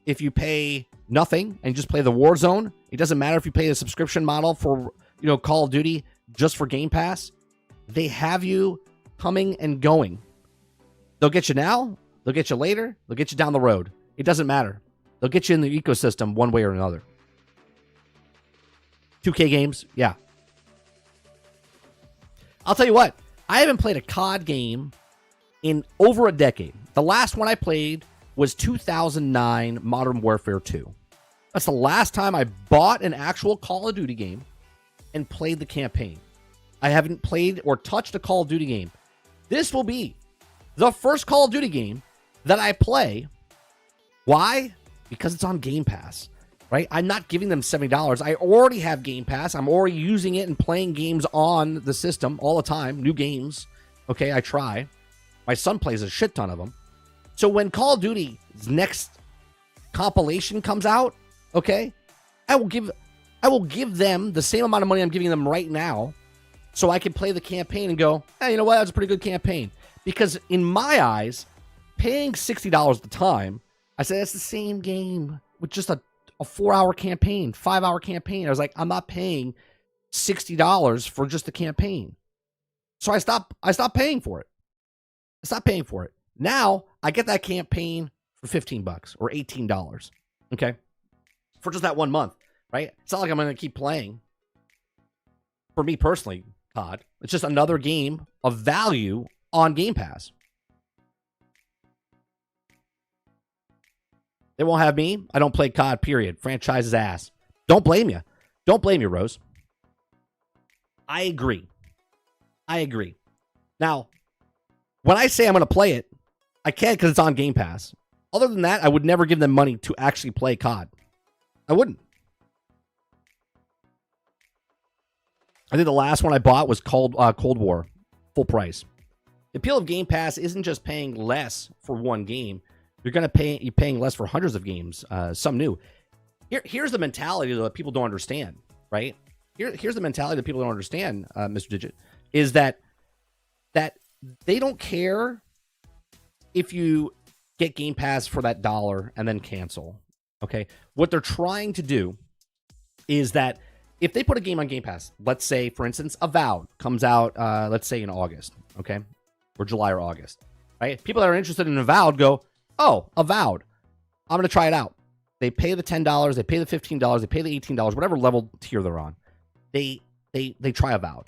if you pay nothing and just play the Warzone. It doesn't matter if you pay the subscription model for, Call of Duty just for Game Pass. They have you coming and going. They'll get you now. They'll get you later. They'll get you down the road. It doesn't matter. They'll get you in the ecosystem one way or another. 2K games, yeah. I'll tell you what. I haven't played a COD game in over a decade. The last one I played was 2009 Modern Warfare 2. That's the last time I bought an actual Call of Duty game and played the campaign. I haven't played or touched a Call of Duty game. This will be the first Call of Duty game that I play. Why? Because it's on Game Pass, right? I'm not giving them $70. I already have Game Pass. I'm already using it and playing games on the system all the time. New games. Okay, I try. My son plays a shit ton of them. So when Call of Duty's next compilation comes out, okay, I will give them the same amount of money I'm giving them right now so I can play the campaign and go, hey, you know what? That's a pretty good campaign. Because in my eyes, paying $60 at the time, I said, that's the same game with just a 4-hour campaign, 5-hour campaign. I was like, I'm not paying $60 for just the campaign. So I stopped paying for it. I stopped paying for it. Now I get that campaign for $15 or $18. Okay. For just that 1 month, right? It's not like I'm going to keep playing. For me personally, COD, it's just another game of value on Game Pass. They won't have me. I don't play COD, period. Franchise's ass. Don't blame you. Don't blame you, Rose. I agree. Now, when I say I'm going to play it, I can't because it's on Game Pass. Other than that, I would never give them money to actually play COD. I wouldn't. I think the last one I bought was Cold War, full price. The appeal of Game Pass isn't just paying less for one game. You're paying less for hundreds of games, some new. Here's the mentality that people don't understand, right? Here's the mentality that people don't understand, Mr. Digit, is that they don't care if you get Game Pass for that $1 and then cancel. Okay, what they're trying to do is that if they put a game on Game Pass, let's say, for instance, Avowed comes out, let's say in August, okay, or July or August, right? People that are interested in Avowed go, oh, Avowed, I'm going to try it out. They pay the $10, they pay the $15, they pay the $18, whatever level tier they're on. They try Avowed.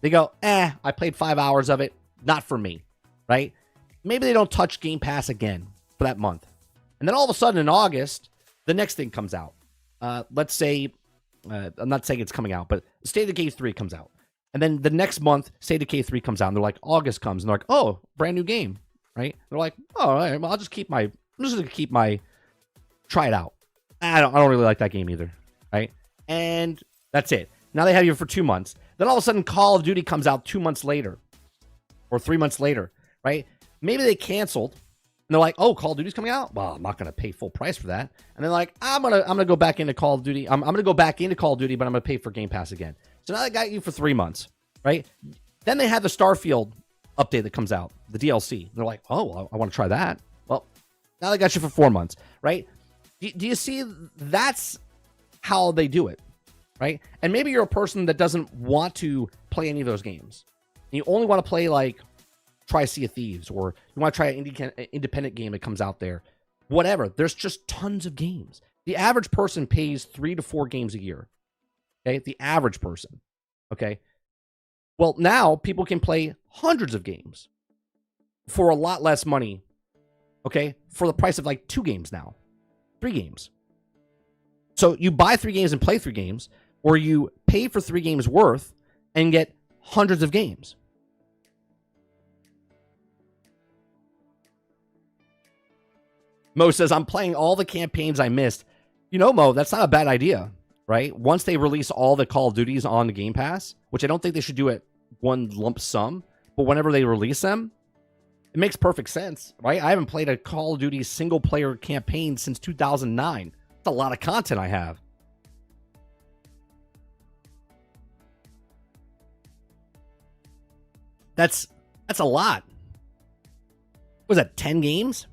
They go, I played 5 hours of it, not for me, right? Maybe they don't touch Game Pass again for that month. And then all of a sudden in August, the next thing comes out. Let's say, I'm not saying it's coming out, but State of Decay 3 comes out. And then the next month, State of Decay 3 comes out. And they're like, August comes. And they're like, oh, brand new game, right? They're like, oh, all right, well, I'm just gonna keep my try it out. I don't really like that game either, right? And that's it. Now they have you for 2 months. Then all of a sudden, Call of Duty comes out 2 months later, or 3 months later, right? Maybe they canceled, and they're like, "Oh, Call of Duty's coming out. Well, I'm not gonna pay full price for that." And they're like, "I'm gonna go back into Call of Duty. I'm gonna go back into Call of Duty, but I'm gonna pay for Game Pass again." So now they got you for 3 months, right? Then they have the Starfield update that comes out, the DLC. And they're like, "Oh, well, I want to try that." Well, now they got you for 4 months, right? Do you see? That's how they do it, right? And maybe you're a person that doesn't want to play any of those games. You only want to play, like, try Sea of Thieves, or you want to try an independent game that comes out there. Whatever. There's just tons of games. The average person pays 3 to 4 games a year. Okay? The average person. Okay? Well, now people can play hundreds of games for a lot less money. Okay? For the price of like 2 games now. 3 games. So you buy 3 games and play 3 games, or you pay for 3 games worth and get hundreds of games. Mo says, I'm playing all the campaigns I missed. You know, Mo, that's not a bad idea, right? Once they release all the Call of Duties on the Game Pass, which I don't think they should do it one lump sum, but whenever they release them, it makes perfect sense, right? I haven't played a Call of Duty single-player campaign since 2009. That's a lot of content I have. That's a lot. What was that, 10 games?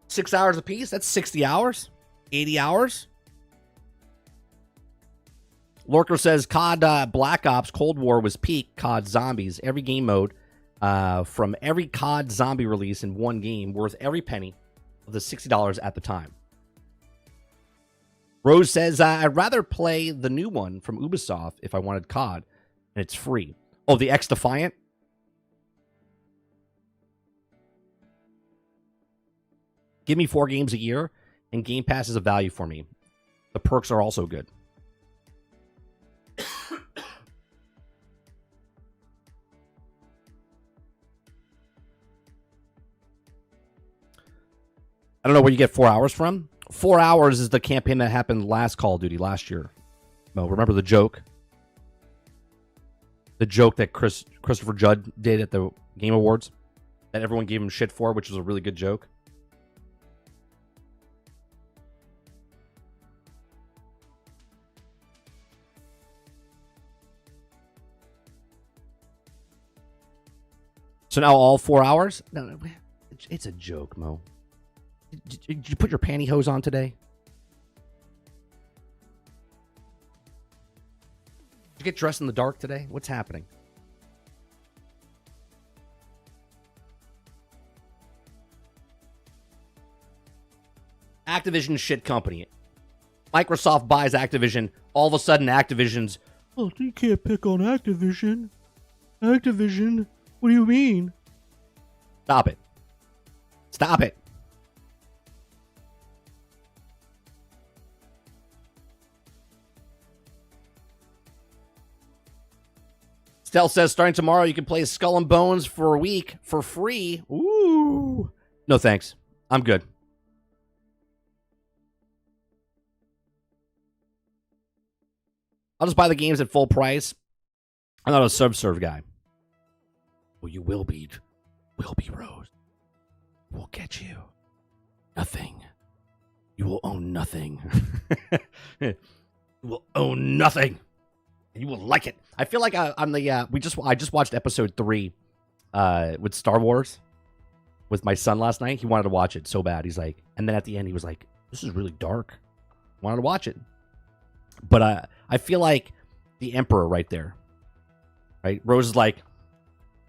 6 hours a piece? That's 60 hours? 80 hours? Lorker says, COD Black Ops Cold War was peak COD Zombies. Every game mode from every COD zombie release in one game worth every penny of the $60 at the time. Rose says, I'd rather play the new one from Ubisoft if I wanted COD, and it's free. Oh, the X Defiant? Give me 4 games a year, and Game Pass is a value for me. The perks are also good. I don't know where you get 4 hours from. 4 hours is the campaign that happened last Call of Duty last year. No, remember the joke? The joke that Christopher Judd did at the Game Awards that everyone gave him shit for, which was a really good joke. So now all 4 hours? No, it's a joke, Mo. Did you put your pantyhose on today? Did you get dressed in the dark today? What's happening? Activision shit company. Microsoft buys Activision. All of a sudden, Activision's, oh, you can't pick on Activision. Activision? What do you mean? Stop it. Stop it. Stell says, starting tomorrow, you can play Skull and Bones for a week for free. Ooh. No, thanks. I'm good. I'll just buy the games at full price. I'm not a subserve guy. Well, you will be. Will be, Rose. We'll get you. Nothing. You will own nothing. You will own nothing. You will like it. I feel like I'm the. I just watched episode 3 with Star Wars with my son last night. He wanted to watch it so bad. He's like, and then at the end he was like, "This is really dark." Wanted to watch it, but I feel like the Emperor right there. Right, Rose is like,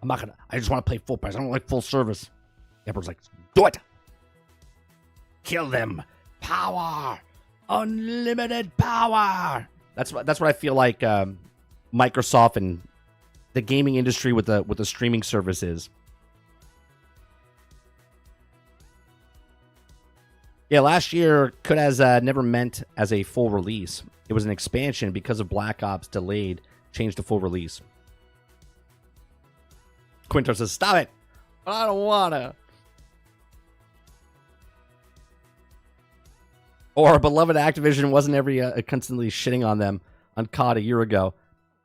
I'm not gonna. I just want to play full price. I don't like full service. The Emperor's like, do it. Kill them. Power. Unlimited power. That's what I feel like Microsoft and the gaming industry with the streaming service is. Yeah, last year could has never meant as a full release. It was an expansion because of Black Ops delayed, changed to full release. Quinto says, stop it. I don't wanna. Or beloved Activision wasn't constantly shitting on them on COD a year ago.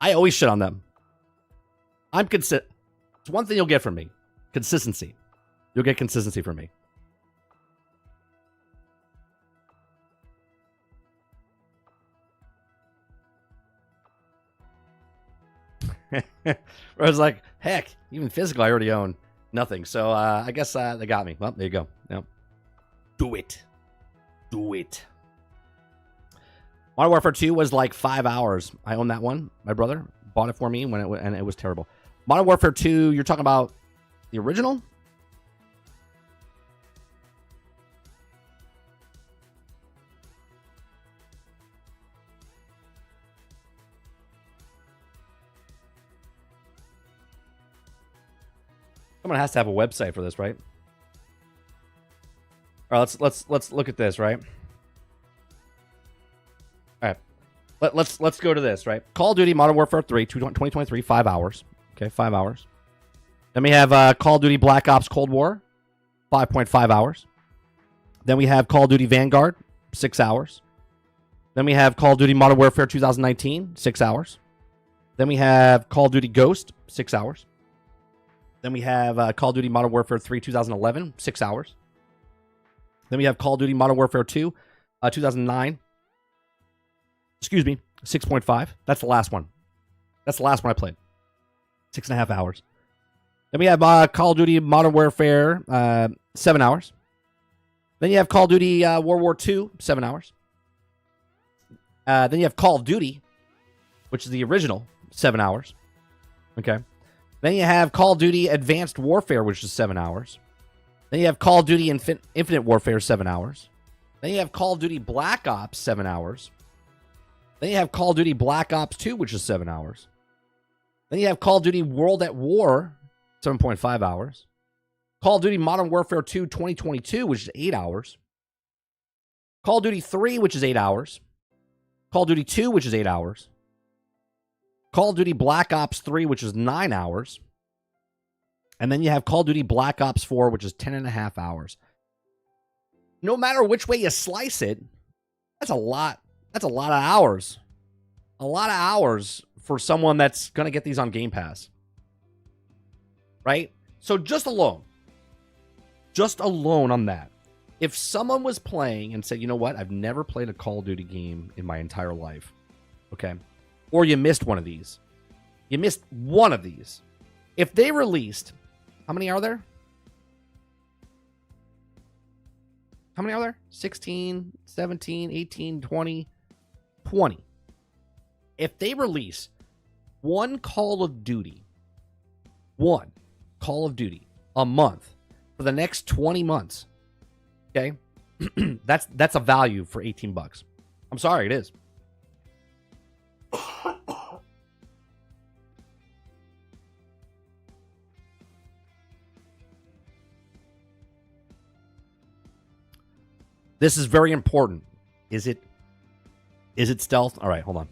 I always shit on them. It's one thing you'll get from me. Consistency. You'll get consistency from me. I was like, heck, even physical I already own nothing. So I guess they got me. Well, there you go. Yep. Do it. Do it. Modern Warfare 2 was like 5 hours. I own that one. My brother bought it for me and it was terrible. Modern Warfare 2, you're talking about the original? Someone has to have a website for this, right? All right, let's look at this, right? All right. Let's go to this, right? Call of Duty Modern Warfare 3 2023 5 hours. Okay, 5 hours. Then we have Call of Duty Black Ops Cold War 5.5 hours. Then we have Call of Duty Vanguard 6 hours. Then we have Call of Duty Modern Warfare 2019 6 hours. Then we have Call of Duty Ghost 6 hours. Then we have Call of Duty Modern Warfare 3 2011 6 hours. Then we have Call of Duty Modern Warfare 2 2009. Excuse me, 6.5. That's the last one. That's the last one I played. 6.5 hours. Then we have Call of Duty Modern Warfare 7 hours. Then you have Call of Duty World War II 7 hours. Then you have Call of Duty, which is the original, 7 hours. Okay. Then you have Call of Duty Advanced Warfare, which is 7 hours. Then you have Call of Duty Infinite Warfare, 7 hours. Then you have Call of Duty Black Ops, 7 hours. Then you have Call of Duty Black Ops 2, which is 7 hours. Then you have Call of Duty World at War, 7.5 hours. Call of Duty Modern Warfare 2 2022, which is 8 hours. Call of Duty 3, which is 8 hours. Call of Duty 2, which is 8 hours. Call of Duty Black Ops 3, which is 9 hours. And then you have Call of Duty Black Ops 4, which is 10.5 hours. No matter which way you slice it, that's a lot. That's a lot of hours. A lot of hours for someone that's going to get these on Game Pass. Right? So just alone on that, if someone was playing and said, you know what, I've never played a Call of Duty game in my entire life, okay, or you missed one of these, if they released, how many are there? 16, 17, 18, 20. If they release one Call of Duty a month for the next 20 months, okay, that's a value for $18. I'm sorry, it is. This is very important. Is it stealth? All right, hold on.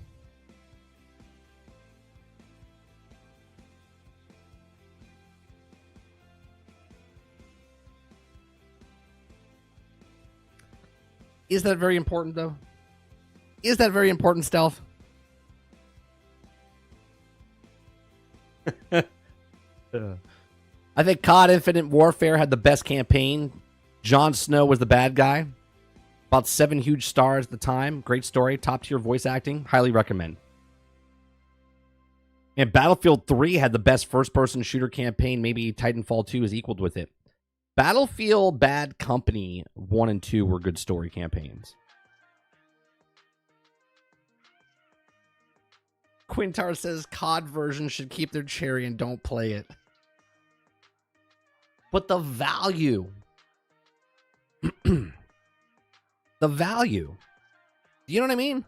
Is that very important, though? Is that very important, stealth? I think COD Infinite Warfare had the best campaign. Jon Snow was the bad guy. About 7 huge stars at the time. Great story. Top tier voice acting. Highly recommend. And Battlefield 3 had the best first-person shooter campaign. Maybe Titanfall 2 is equaled with it. Battlefield Bad Company 1 and 2 were good story campaigns. Quintar says COD version should keep their cherry and don't play it. But the value. The value. You know what I mean?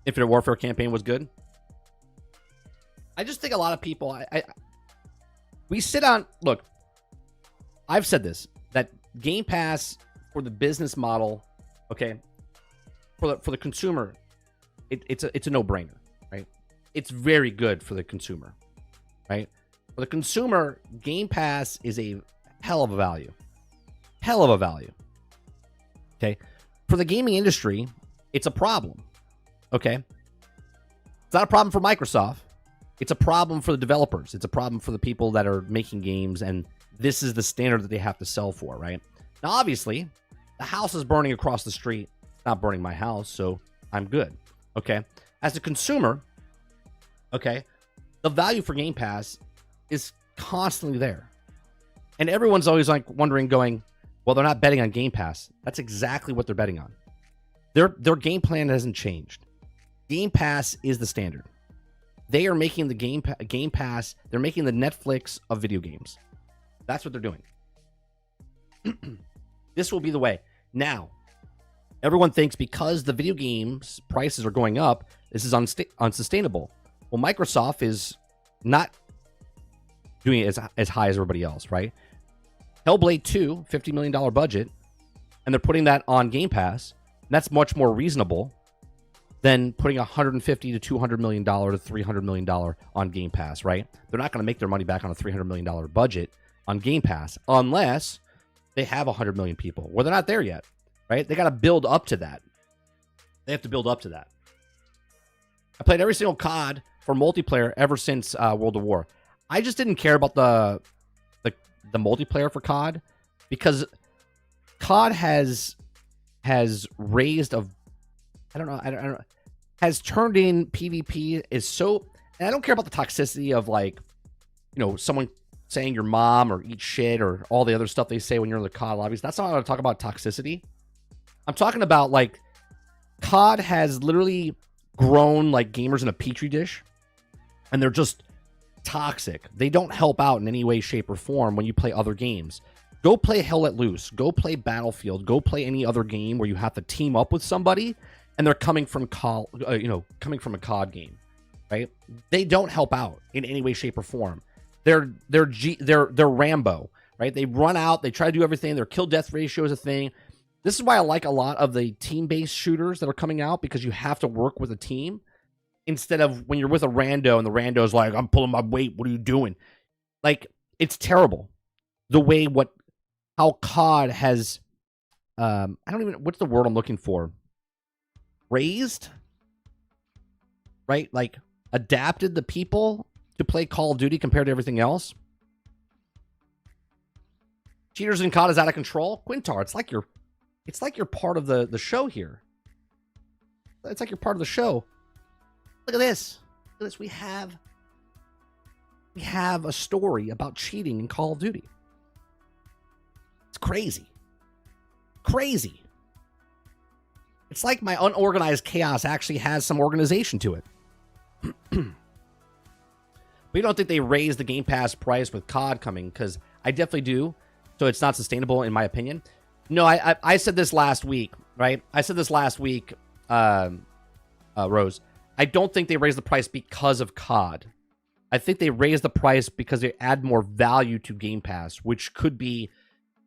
Infinite Warfare campaign was good. I just think a lot of people, we sit on, look, I've said this, that Game Pass for the business model, okay, for the consumer, it's a no-brainer, right? It's very good for the consumer. right? For the consumer, Game Pass is a hell of a value. Hell of a value. Okay? For the gaming industry, it's a problem. Okay? It's not a problem for Microsoft. It's a problem for the developers. It's a problem for the people that are making games, and this is the standard that they have to sell for, right? Now, obviously, the house is burning across the street. It's not burning my house, so I'm good. Okay? As a consumer, okay, the value for Game Pass is constantly there. And everyone's always like wondering, going, well, they're not betting on Game Pass. That's exactly what they're betting on. Their game plan hasn't changed. Game Pass is the standard. They are making the Game Pass, they're making the Netflix of video games. That's what they're doing. This will be the way. Now, everyone thinks because the video games prices are going up, this is unsustainable. Well, Microsoft is not doing it as high as everybody else, right? Hellblade 2, $50 million budget, and they're putting that on Game Pass. That's much more reasonable than putting $150 to $200 million to $300 million on Game Pass, right? They're not going to make their money back on a $300 million budget on Game Pass unless they have 100 million people. Well, they're not there yet, right? They got to build up to that. They have to build up to that. I played every single COD for multiplayer ever since World of War. I just didn't care about the multiplayer for COD because COD has raised has turned in PvP is so, and I don't care about the toxicity of like, you know, someone saying your mom or eat shit or all the other stuff they say when you're in the COD lobbies. That's not what I'm talking about, toxicity. I'm talking about like COD has literally grown like gamers in a petri dish, and they're just toxic. They don't help out in any way, shape, or form when you play other games. Go play Hell Let Loose. Go play Battlefield. Go play any other game where you have to team up with somebody, and they're coming from coming from a COD game, right? They don't help out in any way, shape, or form. They're Rambo, right? They run out. They try to do everything. Their kill death ratio is a thing. This is why I like a lot of the team-based shooters that are coming out, because you have to work with a team instead of when you're with a rando and the rando's like, I'm pulling my weight. What are you doing? Like, it's terrible. The way how COD has, what's the word I'm looking for? Raised? Right? Like, adapted the people to play Call of Duty compared to everything else. Cheaters in COD is out of control. Quintar, it's like you're part of the show here. It's like you're part of the show. Look at this. Look at this. We have a story about cheating in Call of Duty. It's crazy. Crazy. It's like my unorganized chaos actually has some organization to it. But you don't think they raised the Game Pass price with COD coming? Because I definitely do. So it's not sustainable, in my opinion. No, I said this last week, right? I said this last week, Rose. I don't think they raised the price because of COD. I think they raised the price because they add more value to Game Pass, which could be,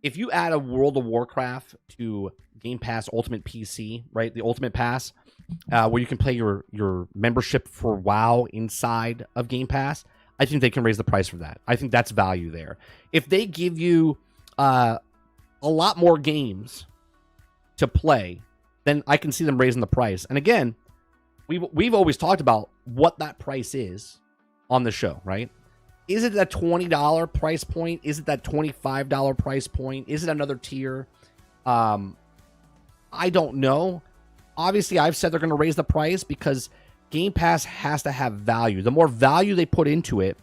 if you add a World of Warcraft to Game Pass Ultimate PC, right? The Ultimate Pass, where you can play your membership for WoW inside of Game Pass, I think they can raise the price for that. I think that's value there. If they give you a lot more games to play, then I can see them raising the price. And again, we've always talked about what that price is on the show, right? Is it that $20 price point? Is it that $25 price point? Is it another tier? I don't know. Obviously, I've said they're going to raise the price because Game Pass has to have value. The more value they put into it,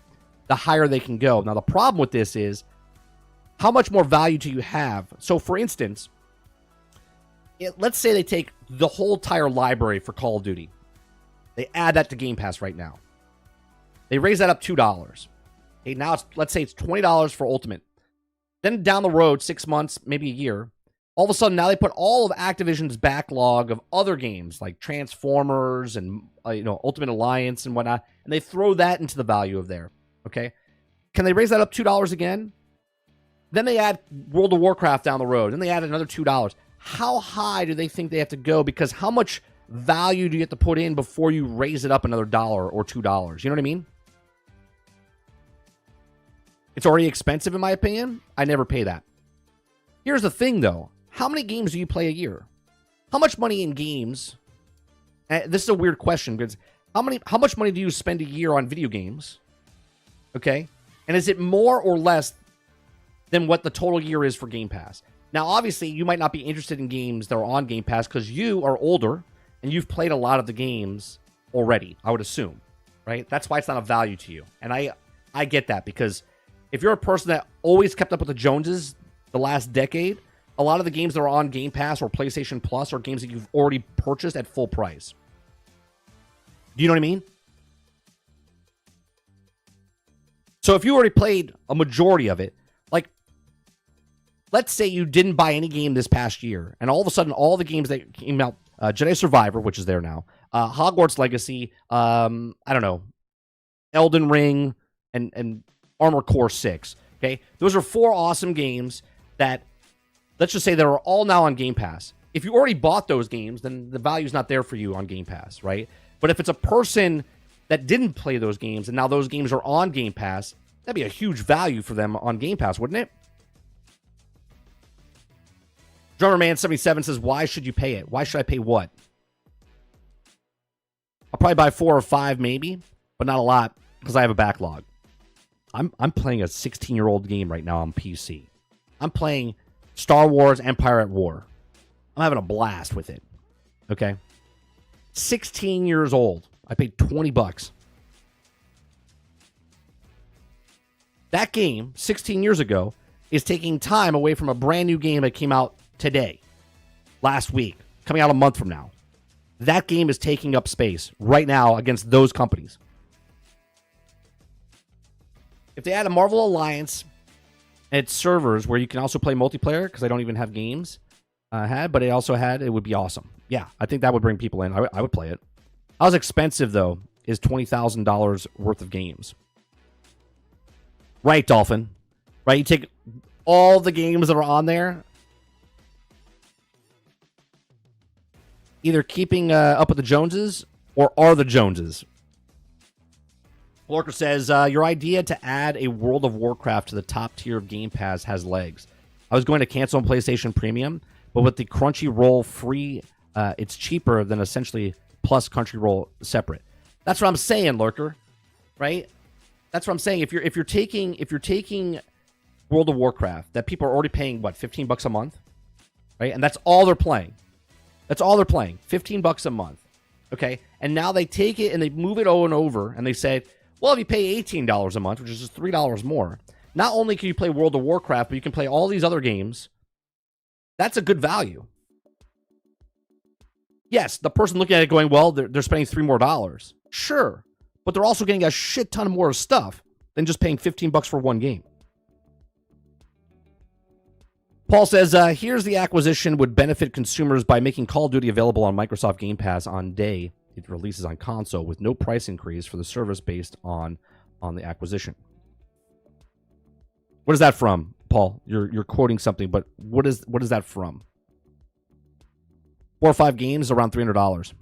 the higher they can go. Now, the problem with this is, how much more value do you have? So, for instance, let's say they take the whole entire library for Call of Duty. They add that to Game Pass right now. They raise that up $2. Okay, now let's say it's $20 for Ultimate. Then down the road, 6 months, maybe a year, all of a sudden now they put all of Activision's backlog of other games like Transformers and Ultimate Alliance and whatnot, and they throw that into the value of there. Okay, can they raise that up $2 again? Then they add World of Warcraft down the road, and they add another $2. How high do they think they have to go? Because how much value do you have to put in before you raise it up another $1 or $2? You know what I mean? It's already expensive in my opinion. I never pay that. Here's the thing though. How many games do you play a year? How much money in games? This is a weird question because how much money do you spend a year on video games? Okay. And is it more or less than what the total year is for Game Pass? Now, obviously, you might not be interested in games that are on Game Pass because you are older and you've played a lot of the games already, I would assume, right? That's why it's not of value to you. And I get that because if you're a person that always kept up with the Joneses the last decade, a lot of the games that are on Game Pass or PlayStation Plus are games that you've already purchased at full price. Do you know what I mean? So if you already played a majority of it, like, let's say you didn't buy any game this past year, and all of a sudden, all the games that came out, Jedi Survivor, which is there now, Hogwarts Legacy, I don't know, Elden Ring, and Armored Core 6, okay? Those are 4 awesome games that, let's just say they're all now on Game Pass. If you already bought those games, then the value's not there for you on Game Pass, right? But if it's a person that didn't play those games and now those games are on Game Pass, that'd be a huge value for them on Game Pass, wouldn't it? Drummerman77 says, why should you pay it? Why should I pay what? I'll probably buy 4 or 5 maybe, but not a lot because I have a backlog. I'm playing a 16-year-old game right now on PC. I'm playing Star Wars Empire at War. I'm having a blast with it. Okay? 16 years old. I paid $20. That game, 16 years ago, is taking time away from a brand new game that came out today, last week, coming out a month from now. That game is taking up space right now against those companies. If they had a Marvel Alliance and its servers where you can also play multiplayer, because I don't even have games, but it would be awesome. Yeah, I think that would bring people in. I would play it. How's expensive, though, is $20,000 worth of games. Right, Dolphin. Right, you take all the games that are on there, either keeping up with the Joneses or are the Joneses. Lorker says, your idea to add a World of Warcraft to the top tier of Game Pass has legs. I was going to cancel on PlayStation Premium, but with the Crunchyroll free, it's cheaper than essentially plus Crunchyroll separate. That's what I'm saying, Lurker. Right? That's what I'm saying. If you're taking World of Warcraft that people are already paying what, $15 a month, right? And that's all they're playing. That's all they're playing. $15 a month. Okay? And now they take it and they move it over and they say, well, if you pay $18 a month, which is just $3 more, not only can you play World of Warcraft, but you can play all these other games. That's a good value. Yes, the person looking at it going, well, they're spending $3 more. Sure. But they're also getting a shit ton more stuff than just paying $15 for one game. Paul says, here's the acquisition would benefit consumers by making Call of Duty available on Microsoft Game Pass on day it releases on console with no price increase for the service based on the acquisition. What is that from, Paul? You're quoting something, but what is that from? 4 or 5 games, around $300.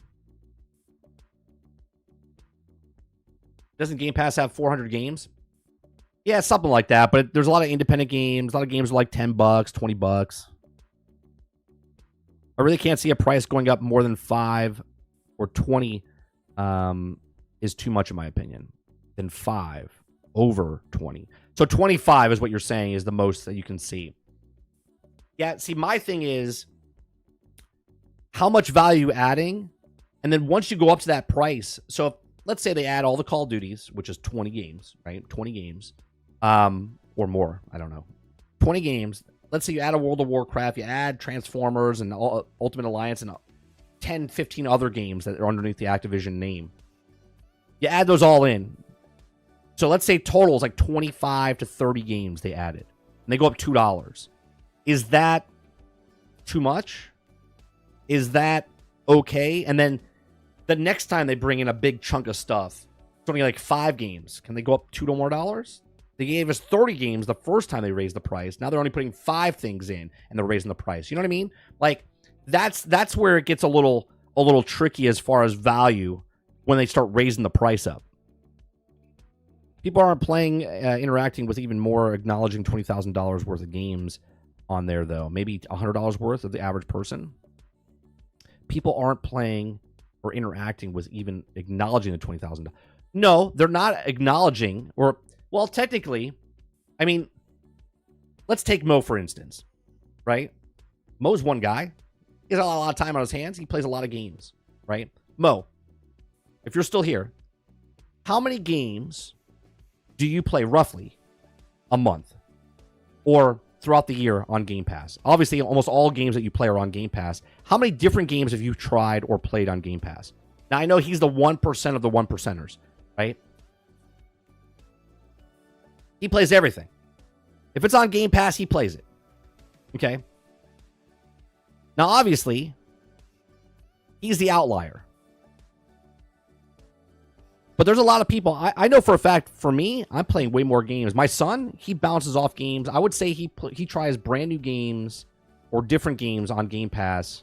Doesn't Game Pass have 400 games? Yeah, something like that. But there's a lot of independent games. A lot of games are like $10, $20. I really can't see a price going up more than 5 or 20 is too much in my opinion. Than 5 over 20. So 25 is what you're saying is the most that you can see. Yeah, see, my thing is how much value adding, and then once you go up to that price, so if, let's say they add all the Call of Duties, which is 20 games, right? 20 games, or more, I don't know. 20 games. Let's say you add a World of Warcraft, you add Transformers and Ultimate Alliance and 10, 15 other games that are underneath the Activision name. You add those all in. So let's say total is like 25 to 30 games they added. And they go up $2. Is that too much? Is that okay? And then the next time they bring in a big chunk of stuff, it's only like 5 games. Can they go up $2 more? They gave us 30 games the first time they raised the price. Now they're only putting 5 things in and they're raising the price. You know what I mean? Like that's where it gets a little tricky as far as value when they start raising the price up. People aren't playing, interacting with even more, acknowledging $20,000 worth of games on there, though. Maybe $100 worth of the average person. People aren't playing or interacting with even acknowledging the $20,000. No, they're not acknowledging, or, well, technically, I mean, let's take Mo, for instance, right? Mo's one guy. He has a lot of time on his hands. He plays a lot of games, right? Mo, if you're still here, how many games do you play roughly a month or throughout the year on Game Pass? Obviously, almost all games that you play are on Game Pass. How many different games have you tried or played on Game Pass? Now, I know he's the 1% of the 1%ers, right? He plays everything. If it's on Game Pass, he plays it. Okay? Now, obviously, he's the outlier. But there's a lot of people. I know for a fact, for me, I'm playing way more games. My son, he bounces off games. I would say he tries brand new games or different games on Game Pass.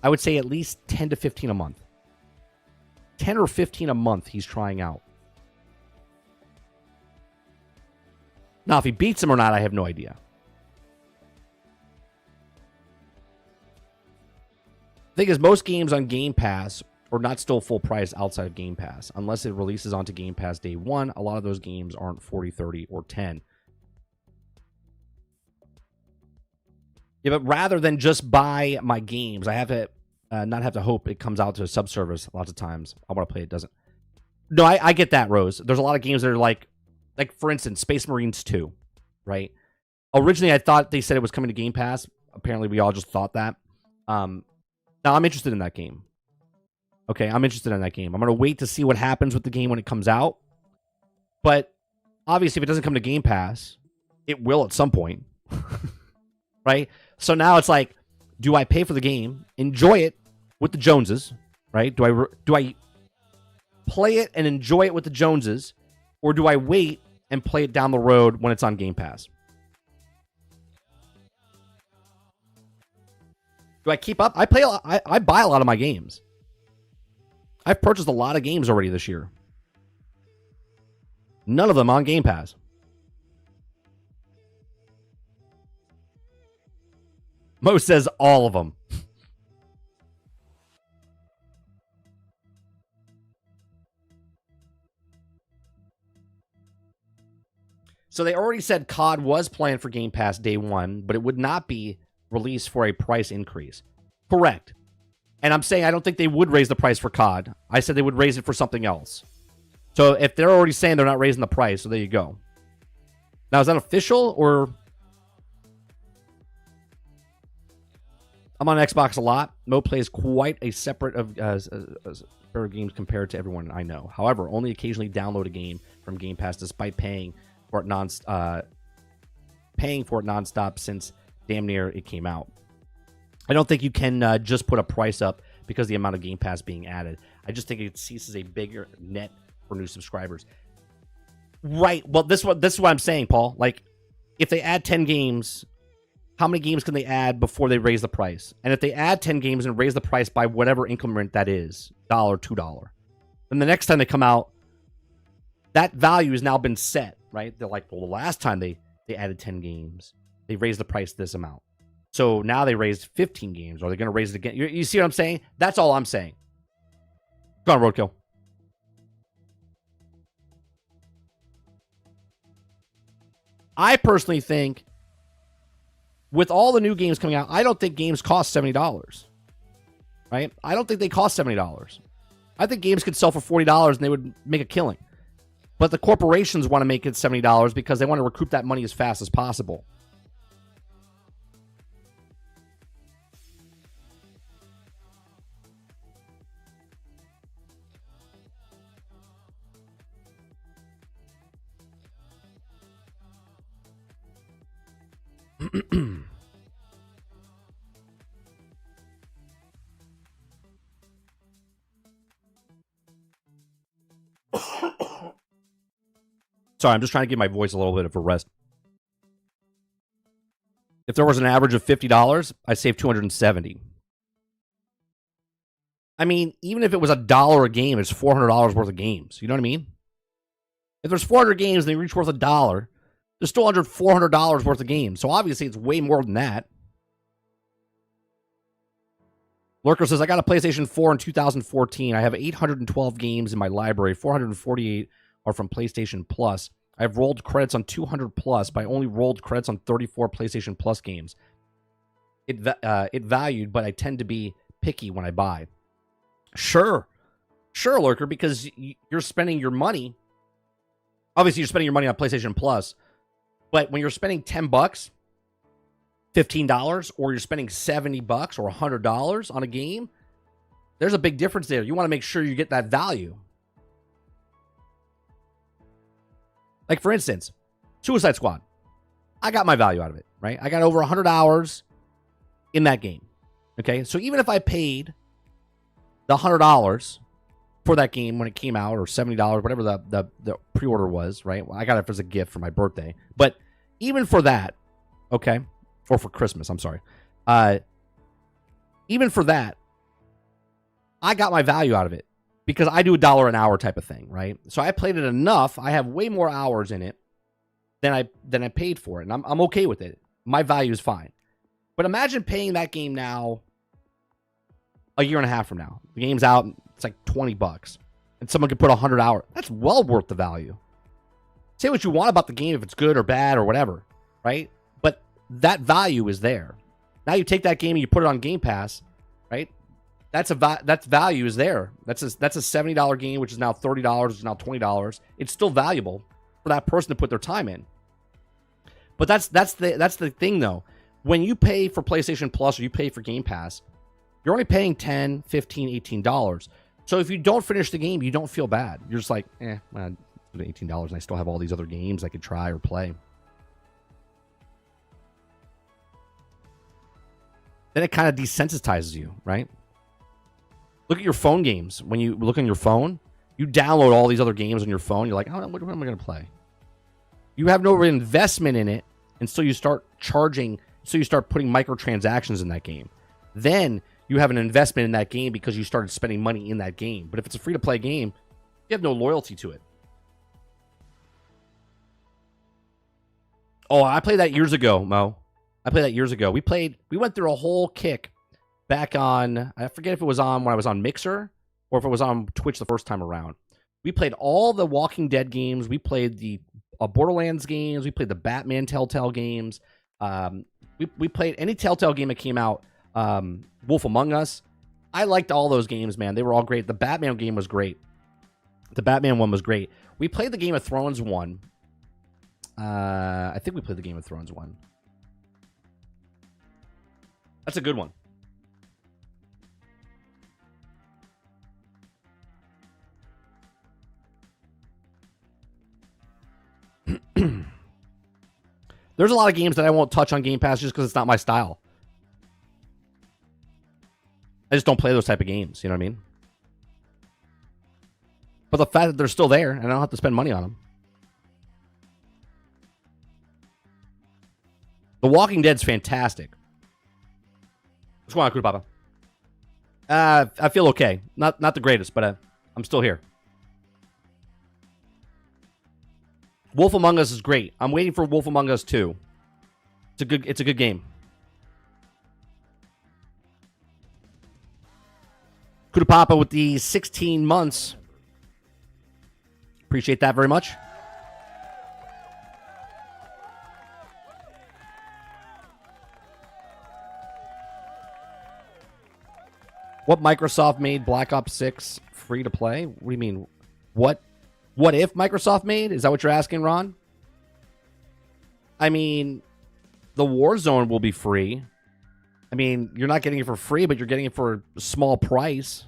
I would say at least 10 to 15 a month. 10 or 15 a month he's trying out. Now, if he beats him or not, I have no idea. The thing is, most games on Game Pass are not still full price outside of Game Pass. Unless it releases onto Game Pass day one, a lot of those games aren't 40, 30, or 10. Yeah, but rather than just buy my games, I have to not have to hope it comes out to a subservice lots of times. I want to play it, doesn't. No, I get that, Rose. There's a lot of games that are like for instance, Space Marines 2, right? Originally, I thought they said it was coming to Game Pass. Apparently, we all just thought that. Now, I'm interested in that game. Okay, I'm interested in that game. I'm going to wait to see what happens with the game when it comes out. But, obviously, if it doesn't come to Game Pass, it will at some point. Right? So now it's like, do I pay for the game, enjoy it with the Joneses, right? Do I play it and enjoy it with the Joneses, or do I wait and play it down the road when it's on Game Pass? Do I keep up? I buy a lot of my games. I've purchased a lot of games already this year. None of them on Game Pass. Mo says all of them. So they already said COD was planned for Game Pass day one, but it would not be released for a price increase. Correct. And I'm saying I don't think they would raise the price for COD. I said they would raise it for something else. So if they're already saying they're not raising the price, so there you go. Now, is that official or... I'm on Xbox a lot. Mo plays quite a separate of games compared to everyone I know. However, only occasionally download a game from Game Pass despite paying for it nonstop since damn near it came out. I don't think you can just put a price up because of the amount of Game Pass being added. I just think it ceases a bigger net for new subscribers. Right. Well, this is what I'm saying, Paul. Like, if they add 10 games, how many games can they add before they raise the price? And if they add 10 games and raise the price by whatever increment that is, $1, $2, then the next time they come out, that value has now been set, right? They're like, well, the last time they added 10 games, they raised the price this amount. So now they raised 15 games. Are they going to raise it again? You see what I'm saying? That's all I'm saying. Go on, Roadkill. I personally think with all the new games coming out, I don't think games cost $70. Right? I don't think they cost $70. I think games could sell for $40 and they would make a killing. But the corporations want to make it $70 because they want to recoup that money as fast as possible. Sorry, I'm just trying to give my voice a little bit of a rest. If there was an average of $50, I saved $270. I mean, even if it was $1 a game, it's $400 worth of games. You know what I mean? If there's 400 games and they reach worth $1, there's still $400 worth of games. So obviously it's way more than that. Lurker says, I got a PlayStation 4 in 2014. I have 812 games in my library. 448 are from PlayStation Plus. I've rolled credits on 200 plus, but I only rolled credits on 34 PlayStation Plus games. It valued, but I tend to be picky when I buy. Sure, Lurker, because you're spending your money. Obviously, you're spending your money on PlayStation Plus, but when you're spending $10, $15, or you're spending $70 or $100 on a game, there's a big difference there. You want to make sure you get that value. Like, for instance, Suicide Squad. I got my value out of it, right? I got over 100 hours in that game. Okay, so even if I paid the $100 for that game when it came out, or $70, whatever the pre-order was, right? Well, I got it as a gift for my birthday. But even for that, okay, or for Christmas, I'm sorry. Even for that, I got my value out of it because I do $1 an hour type of thing, right? So I played it enough. I have way more hours in it than I paid for it, and I'm okay with it. My value is fine. But imagine paying that game now a year and a half from now. The game's out, it's like $20, and someone could put 100 hours. That's well worth the value. Say what you want about the game, if it's good or bad or whatever, right? But that value is there. Now you take that game and you put it on Game Pass, right? That's value is there. That's a $70 game, which is now $30, which is now $20. It's still valuable for that person to put their time in. But that's the thing though. When you pay for PlayStation Plus or you pay for Game Pass, you're only paying $10, $15, $18. So if you don't finish the game, you don't feel bad. You're just like, well, $18 and I still have all these other games I could try or play. Then it kind of desensitizes you, right? Look at your phone games. When you look on your phone, you download all these other games on your phone. You're like, what am I going to play? You have no investment in it until you start charging, so you start putting microtransactions in that game. Then you have an investment in that game because you started spending money in that game. But if it's a free-to-play game, you have no loyalty to it. Oh, I played that years ago, Mo. I played that years ago. We went through a whole kick back on, I forget if it was on when I was on Mixer or if it was on Twitch the first time around. We played all the Walking Dead games. We played the Borderlands games. We played the Batman Telltale games. We played any Telltale game that came out. Wolf Among Us. I liked all those games, man. They were all great. The Batman game was great. The Batman one was great. We played the Game of Thrones one. I think we played the Game of Thrones one. That's a good one. There's a lot of games that I won't touch on Game Pass just because it's not my style. I just don't play those type of games, you know what I mean? But the fact that they're still there and I don't have to spend money on them. The Walking Dead's fantastic. What's going on, Kuda Papa? I feel okay. Not the greatest, but I'm still here. Wolf Among Us is great. I'm waiting for Wolf Among Us 2. It's a good game. Kuda Papa with the 16 months. Appreciate that very much. What Microsoft made Black Ops 6 free to play? What do you mean? What if Microsoft made? Is that what you're asking, Ron? I mean, the Warzone will be free. I mean, you're not getting it for free, but you're getting it for a small price.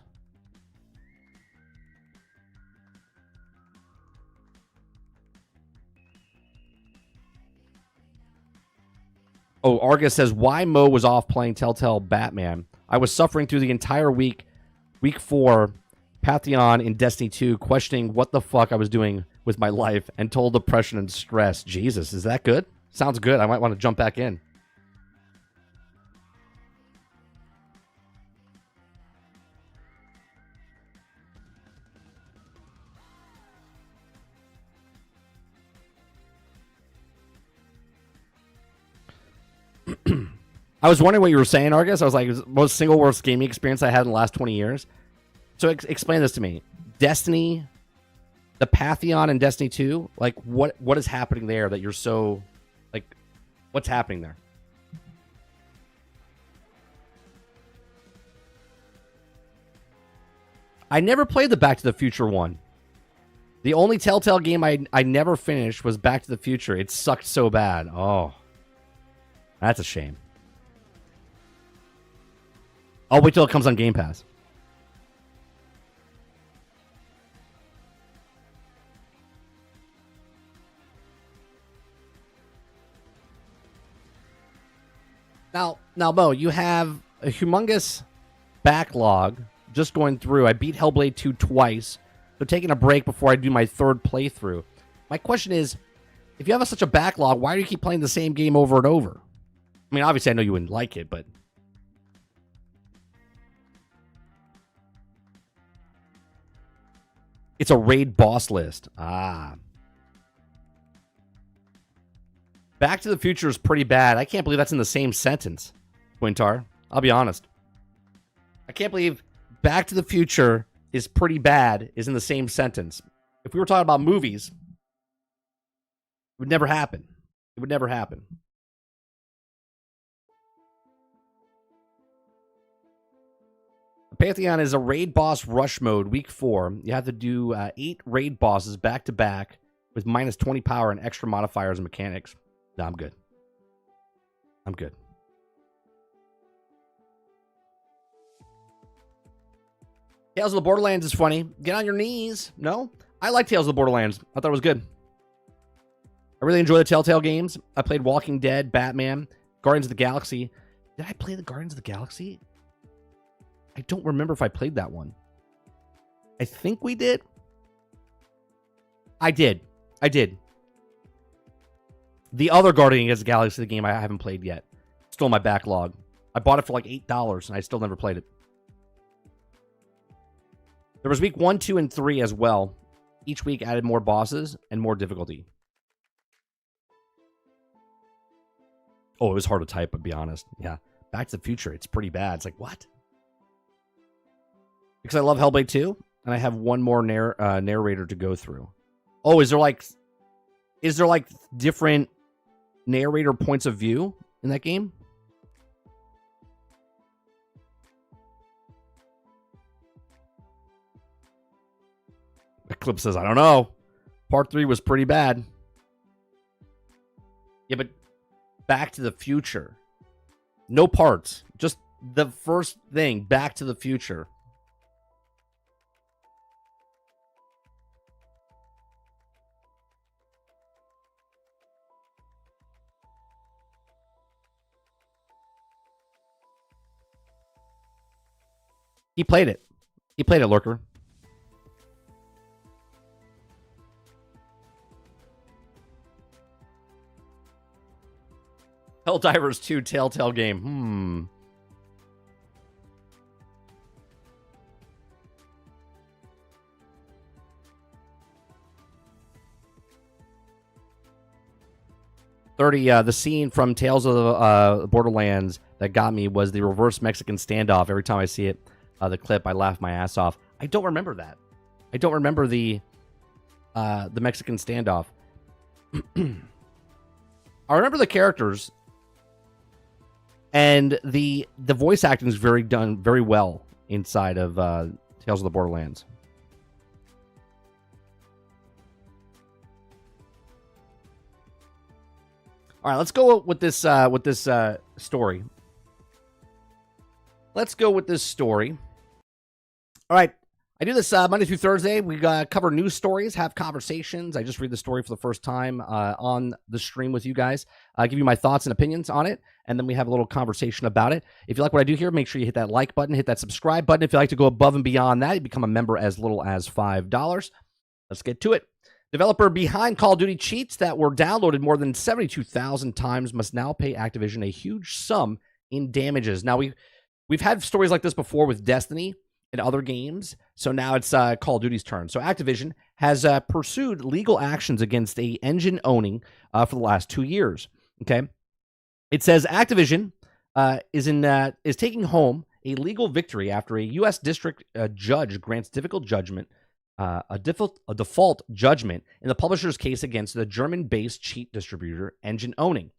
Oh, Argus says, why Mo was off playing Telltale Batman? I was suffering through the entire week 4, Pantheon in Destiny 2, questioning what the fuck I was doing with my life and total depression and stress. Jesus, is that good? Sounds good. I might want to jump back in. I was wondering what you were saying, Argus. I was like, it was the most single worst gaming experience I had in the last 20 years. So explain this to me. Destiny, the Pantheon in Destiny 2, like what is happening there that you're so, like, what's happening there? I never played the Back to the Future one. The only Telltale game I never finished was Back to the Future. It sucked so bad. Oh, that's a shame. I'll wait till it comes on Game Pass. Now, Mo, you have a humongous backlog just going through. I beat Hellblade 2 twice, so taking a break before I do my third playthrough. My question is, if you have such a backlog, why do you keep playing the same game over and over? I mean, obviously, I know you wouldn't like it, but... It's a raid boss list. Ah. Back to the Future is pretty bad. I can't believe that's in the same sentence, Quintar. I'll be honest. I can't believe Back to the Future is pretty bad is in the same sentence. If we were talking about movies, it would never happen. It would never happen. Pantheon is a raid boss rush mode, week 4. You have to do 8 raid bosses back to back with minus 20 power and extra modifiers and mechanics. No, I'm good. I'm good. Tales of the Borderlands is funny. Get on your knees. No? I like Tales of the Borderlands. I thought it was good. I really enjoy the Telltale games. I played Walking Dead, Batman, Guardians of the Galaxy. Did I play the Guardians of the Galaxy? I don't remember if I played that one. I think we did. I did. The other Guardians of the Galaxy, the game I haven't played yet. Still in my backlog. I bought it for like $8 and I still never played it. There was week 1, 2, and 3 as well. Each week added more bosses and more difficulty. Oh, it was hard to type, but be honest. Yeah. Back to the Future, it's pretty bad. It's like, what? Because I love Hellblade 2, and I have one more narrator to go through. Oh, is there like different narrator points of view in that game? Eclipse says, I don't know. Part 3 was pretty bad. Yeah, but Back to the Future. No parts. Just the first thing, Back to the Future. He played it. Lurker. Helldivers 2 Telltale game. The scene from Tales of the Borderlands that got me was the reverse Mexican standoff. Every time I see it, the clip, I laugh my ass off. I don't remember that. I don't remember the Mexican standoff. I remember the characters, and the voice acting is done very well inside of Tales of the Borderlands. All right, let's go with this story. Let's go with this story. All right, I do this Monday through Thursday. We cover news stories, have conversations. I just read the story for the first time on the stream with you guys. I give you my thoughts and opinions on it, and then we have a little conversation about it. If you like what I do here, make sure you hit that like button, hit that subscribe button. If you like to go above and beyond that, you become a member as little as $5. Let's get to it. Developer behind Call of Duty cheats that were downloaded more than 72,000 times must now pay Activision a huge sum in damages. Now, we've had stories like this before with Destiny and other games, so now it's Call of Duty's turn. So Activision has pursued legal actions against a engine owning for the last 2 years. Okay, it says Activision is taking home a legal victory after a U.S. district judge grants a default judgment in the publisher's case against the German-based cheat distributor Engine Owning.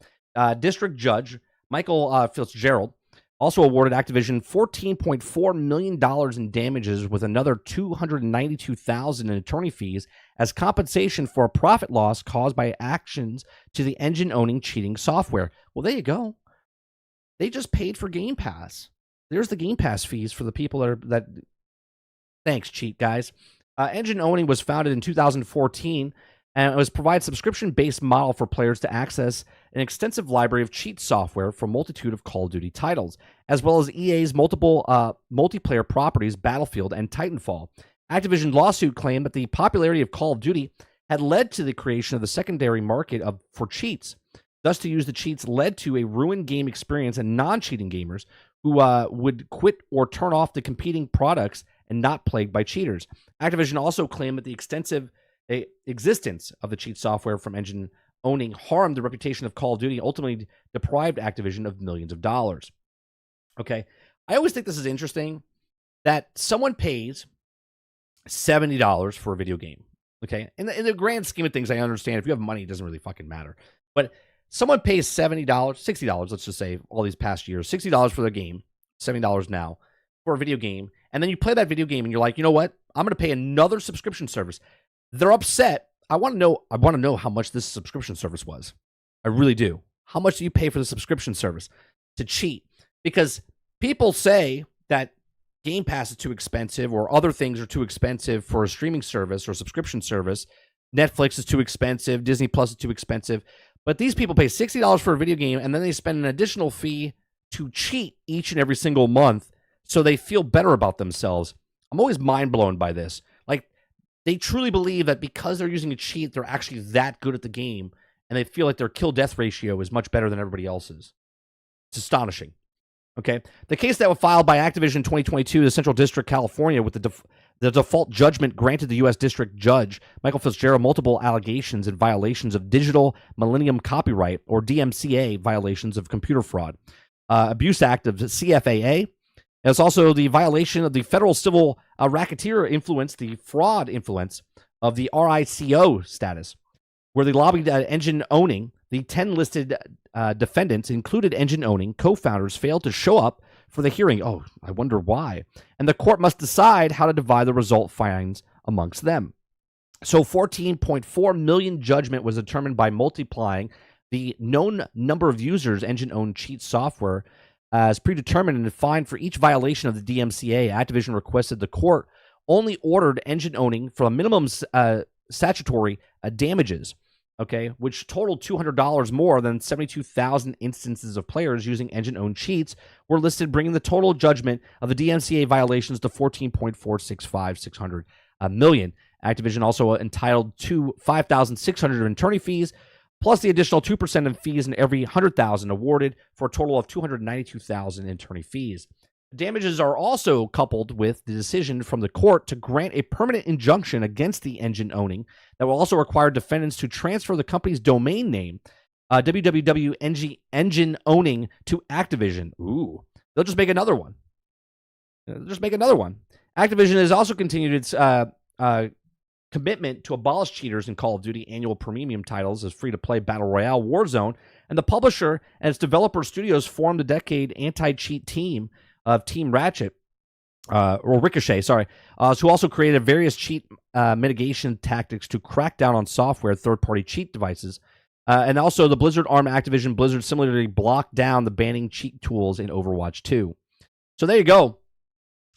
District Judge Michael Fitzgerald also awarded Activision $14.4 million in damages with another $292,000 in attorney fees as compensation for a profit loss caused by actions to the engine-owning cheating software. Well, there you go. They just paid for Game Pass. There's the Game Pass fees for the people that Thanks, cheat guys. Engine Owning was founded in 2014, and it was provide subscription-based model for players to access an extensive library of cheat software for a multitude of Call of Duty titles, as well as EA's multiple multiplayer properties, Battlefield and Titanfall. Activision's lawsuit claimed that the popularity of Call of Duty had led to the creation of the secondary market for cheats. Thus, to use the cheats led to a ruined game experience, and non-cheating gamers who would quit or turn off the competing products and not plagued by cheaters. Activision also claimed that the extensive existence of the cheat software from Engine Owning harmed the reputation of Call of Duty, ultimately deprived Activision of millions of dollars. Okay, I always think this is interesting that someone pays $70 for a video game. Okay, in the grand scheme of things, I understand if you have money, it doesn't really fucking matter. But someone pays $70, $60, let's just say, all these past years, $60 for their game, $70 now for a video game, and then you play that video game and you're like, you know what? I'm going to pay another subscription service. They're upset. I want to know how much this subscription service was. I really do. How much do you pay for the subscription service to cheat? Because people say that Game Pass is too expensive or other things are too expensive for a streaming service or subscription service. Netflix is too expensive. Disney Plus is too expensive. But these people pay $60 for a video game, and then they spend an additional fee to cheat each and every single month so they feel better about themselves. I'm always mind blown by this. Like, they truly believe that because they're using a cheat, they're actually that good at the game, and they feel like their kill-death ratio is much better than everybody else's. It's astonishing. Okay? The case that was filed by Activision in 2022 to Central District, California, with the default judgment granted the U.S. District Judge Michael Fitzgerald multiple allegations and violations of Digital Millennium Copyright, or DMCA, violations of computer fraud, Abuse Act of CFAA. It's also the violation of the Federal Civil Racketeer Influence, the fraud influence of the RICO status, where they lobbied Engine Owning. The 10 listed defendants included Engine Owning co-founders failed to show up for the hearing. Oh, I wonder why. And the court must decide how to divide the result fines amongst them. So $14.4 million judgment was determined by multiplying the known number of users Engine Own cheat software as predetermined, and fined for each violation of the DMCA. Activision requested the court only ordered Engine Owning for a minimum statutory damages, okay, which totaled $200 more than 72,000 instances of players using engine-owned cheats were listed, bringing the total judgment of the DMCA violations to $14.465 million. Activision also entitled to $5,600 in attorney fees, plus the additional 2% in fees in every $100,000 awarded, for a total of $292,000 in attorney fees. Damages are also coupled with the decision from the court to grant a permanent injunction against the Engine Owning that will also require defendants to transfer the company's domain name, www Engine Owning, to Activision. Ooh, they'll just make another one. Activision has also continued its commitment to abolish cheaters in Call of Duty annual premium titles as free-to-play Battle Royale Warzone, and the publisher and its developer studios formed a decade anti-cheat team of Team Ratchet, or Ricochet, who also created various cheat mitigation tactics to crack down on software third-party cheat devices. And also the Blizzard arm Activision Blizzard similarly blocked down the banning cheat tools in Overwatch 2. So there you go.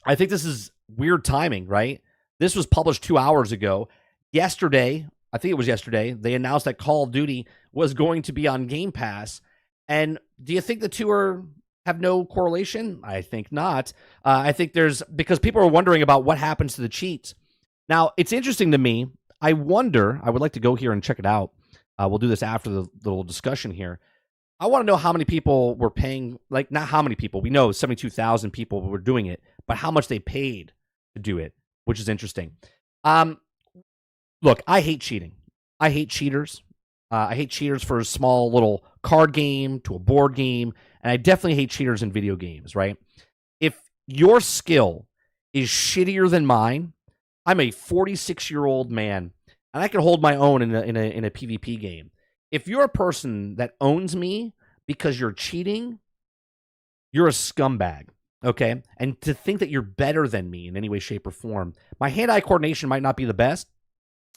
I think this is weird timing, right? This was published 2 hours ago. Yesterday, I think it was yesterday, they announced that Call of Duty was going to be on Game Pass. And do you think the two have no correlation? I think not. I think because people are wondering about what happens to the cheats. Now, it's interesting to me. I wonder, I would like to go here and check it out. We'll do this after the little discussion here. I want to know how many people were paying, like, not how many people. We know 72,000 people were doing it, but how much they paid to do it, which is interesting. Look, I hate cheating. I hate cheaters. I hate cheaters for a small little card game to a board game, and I definitely hate cheaters in video games, right? If your skill is shittier than mine, I'm a 46-year-old man, and I can hold my own in a PvP game. If you're a person that owns me because you're cheating, you're a scumbag, okay? And to think that you're better than me in any way, shape, or form, my hand-eye coordination might not be the best,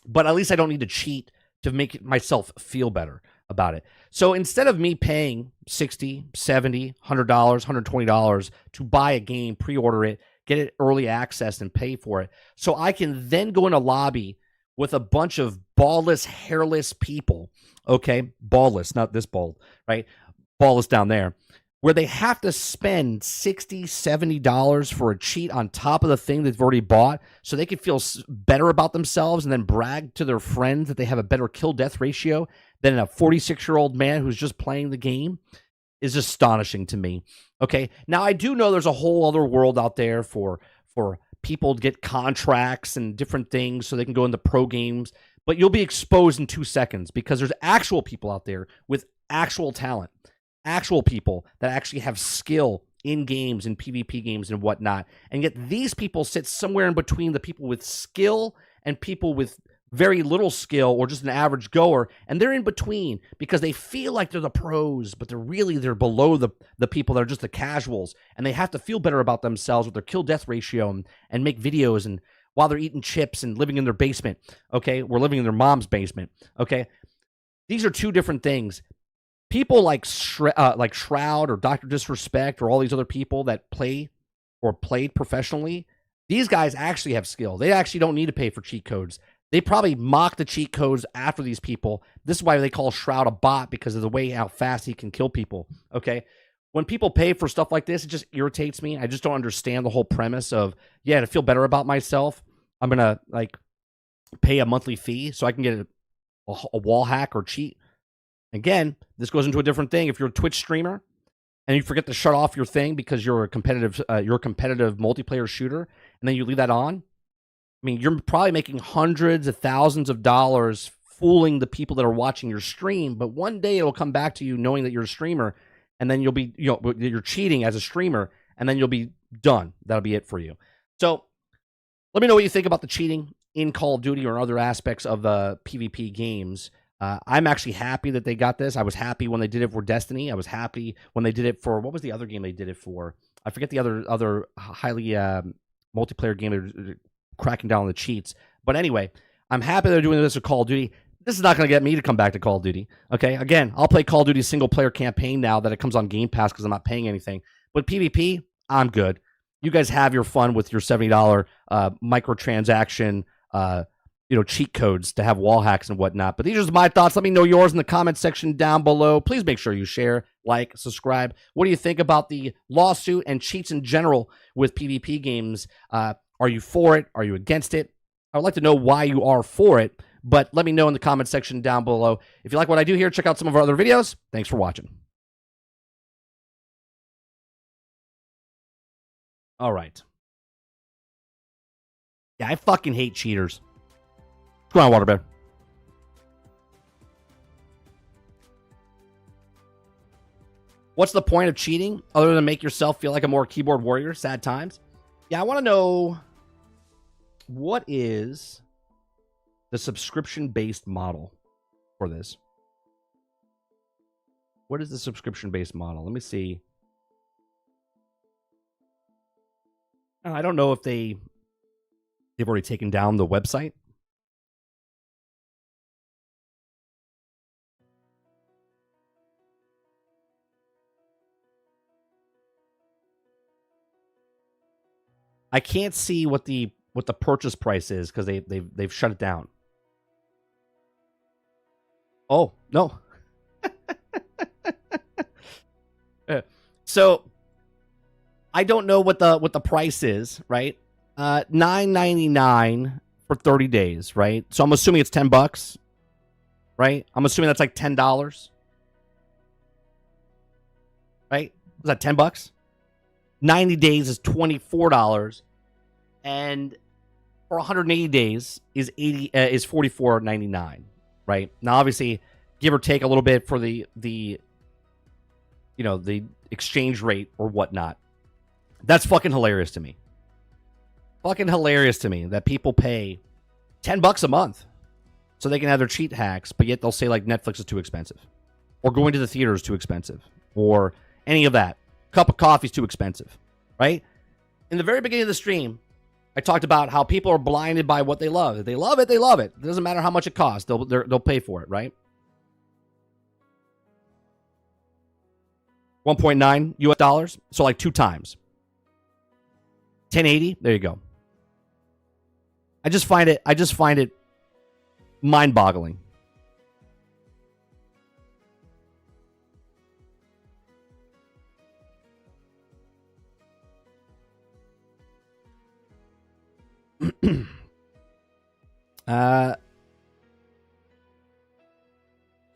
but at least I don't need to cheat to make myself feel better about it. So instead of me paying $60, $70, $100, $120 to buy a game, pre-order it, get it early access and pay for it, so I can then go in a lobby with a bunch of ballless, hairless people, okay? Ballless, not this bald, right? Ballless down there, where they have to spend $60, $70 for a cheat on top of the thing they've already bought so they can feel better about themselves and then brag to their friends that they have a better kill-death ratio than a 46-year-old man who's just playing the game is astonishing to me. Okay, now I do know there's a whole other world out there for people to get contracts and different things so they can go into pro games, but you'll be exposed in 2 seconds because there's actual people out there with actual talent, actual people that actually have skill in games and PvP games and whatnot. And yet these people sit somewhere in between the people with skill and people with very little skill or just an average goer, and they're in between because they feel like they're the pros, but they're below the people that are just the casuals, and they have to feel better about themselves with their kill death ratio and make videos and while they're eating chips and living in their basement. Okay, we're living in their mom's basement. Okay, these are two different things. People like Shroud or Dr. Disrespect or all these other people that play or played professionally, these guys actually have skill. They actually don't need to pay for cheat codes. They probably mock the cheat codes after these people. This is why they call Shroud a bot, because of the way how fast he can kill people, okay? When people pay for stuff like this, it just irritates me. I just don't understand the whole premise of, yeah, to feel better about myself, I'm going to, like, pay a monthly fee so I can get a wall hack or cheat. Again, this goes into a different thing. If you're a Twitch streamer and you forget to shut off your thing because you're a competitive multiplayer shooter, and then you leave that on, I mean, you're probably making hundreds of thousands of dollars fooling the people that are watching your stream, but one day it'll come back to you knowing that you're a streamer, and then you'll be, you're cheating as a streamer, and then you'll be done. That'll be it for you. So let me know what you think about the cheating in Call of Duty or other aspects of the PvP games. I'm actually happy that they got this. I was happy when they did it for Destiny. I was happy when they did it for, what was the other game they did it for? I forget the other highly multiplayer game they're cracking down on the cheats. But anyway, I'm happy they're doing this with Call of Duty. This is not going to get me to come back to Call of Duty. Okay, again, I'll play Call of Duty single player campaign now that it comes on Game Pass because I'm not paying anything. But PvP, I'm good. You guys have your fun with your $70 microtransaction cheat codes to have wall hacks and whatnot. But these are my thoughts. Let me know yours in the comment section down below. Please make sure you share, like, subscribe. What do you think about the lawsuit and cheats in general with PvP games? Are you for it? Are you against it? I would like to know why you are for it, but let me know in the comment section down below. If you like what I do here, check out some of our other videos. Thanks for watching. All right. Yeah, I fucking hate cheaters. What's going on, Water Bear? What's the point of cheating other than make yourself feel like a more keyboard warrior? Sad times. Yeah, I want to know, what is the subscription-based model for this? What is the subscription-based model? Let me see. I don't know if they've already taken down the website. I can't see what the purchase price is because they've shut it down. Oh, no. So I don't know what the price is, right? $9.99 for 30 days, right? So I'm assuming it's $10, right? I'm assuming that's like $10. Right? Is that $10? 90 days is $24, and for 180 days is $44.99, right? Now, obviously, give or take a little bit for the exchange rate or whatnot. That's fucking hilarious to me. Fucking hilarious to me that people pay $10 a month so they can have their cheat hacks, but yet they'll say like Netflix is too expensive, or going to the theater is too expensive, or any of that. Cup of coffee is too expensive, right? In the very beginning of the stream, I talked about how people are blinded by what they love. If they love it, they love it. It doesn't matter how much it costs. They'll pay for it, right? 1.9 US dollars, so like 2 times. 1080, there you go. I just find it mind-boggling.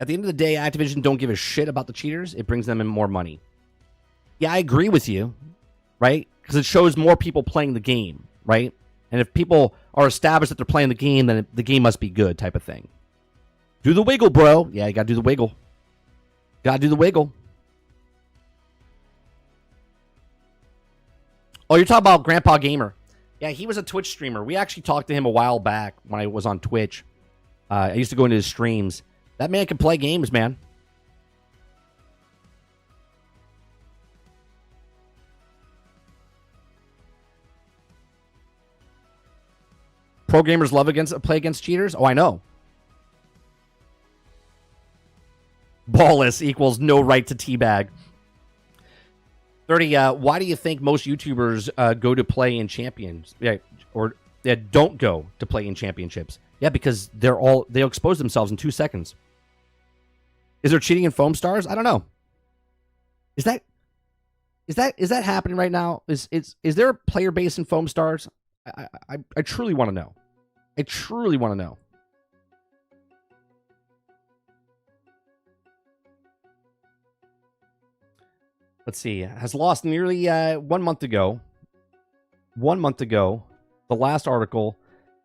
At the end of the day, Activision don't give a shit about the cheaters. It brings them in more money. Yeah, I agree with you, right? Because it shows more people playing the game, right? And if people are established that they're playing the game, then the game must be good, type of thing. Do the wiggle, bro. Yeah, you gotta do the wiggle. Gotta do the wiggle. Oh, you're talking about Grandpa Gamer. Yeah, he was a Twitch streamer. We actually talked to him a while back when I was on Twitch. I used to go into his streams. That man can play games, man. Pro gamers love play against cheaters? Oh, I know. Ballless equals no right to teabag. 30, why do you think most YouTubers go to play in champions? Yeah, or don't go to play in championships? Yeah, because they'll expose themselves in 2 seconds. Is there cheating in foam stars? I don't know. Is that happening right now? Is there a player base in foam stars? I truly want to know. I truly want to know. Let's see. Has lost nearly 1 month ago. 1 month ago, the last article,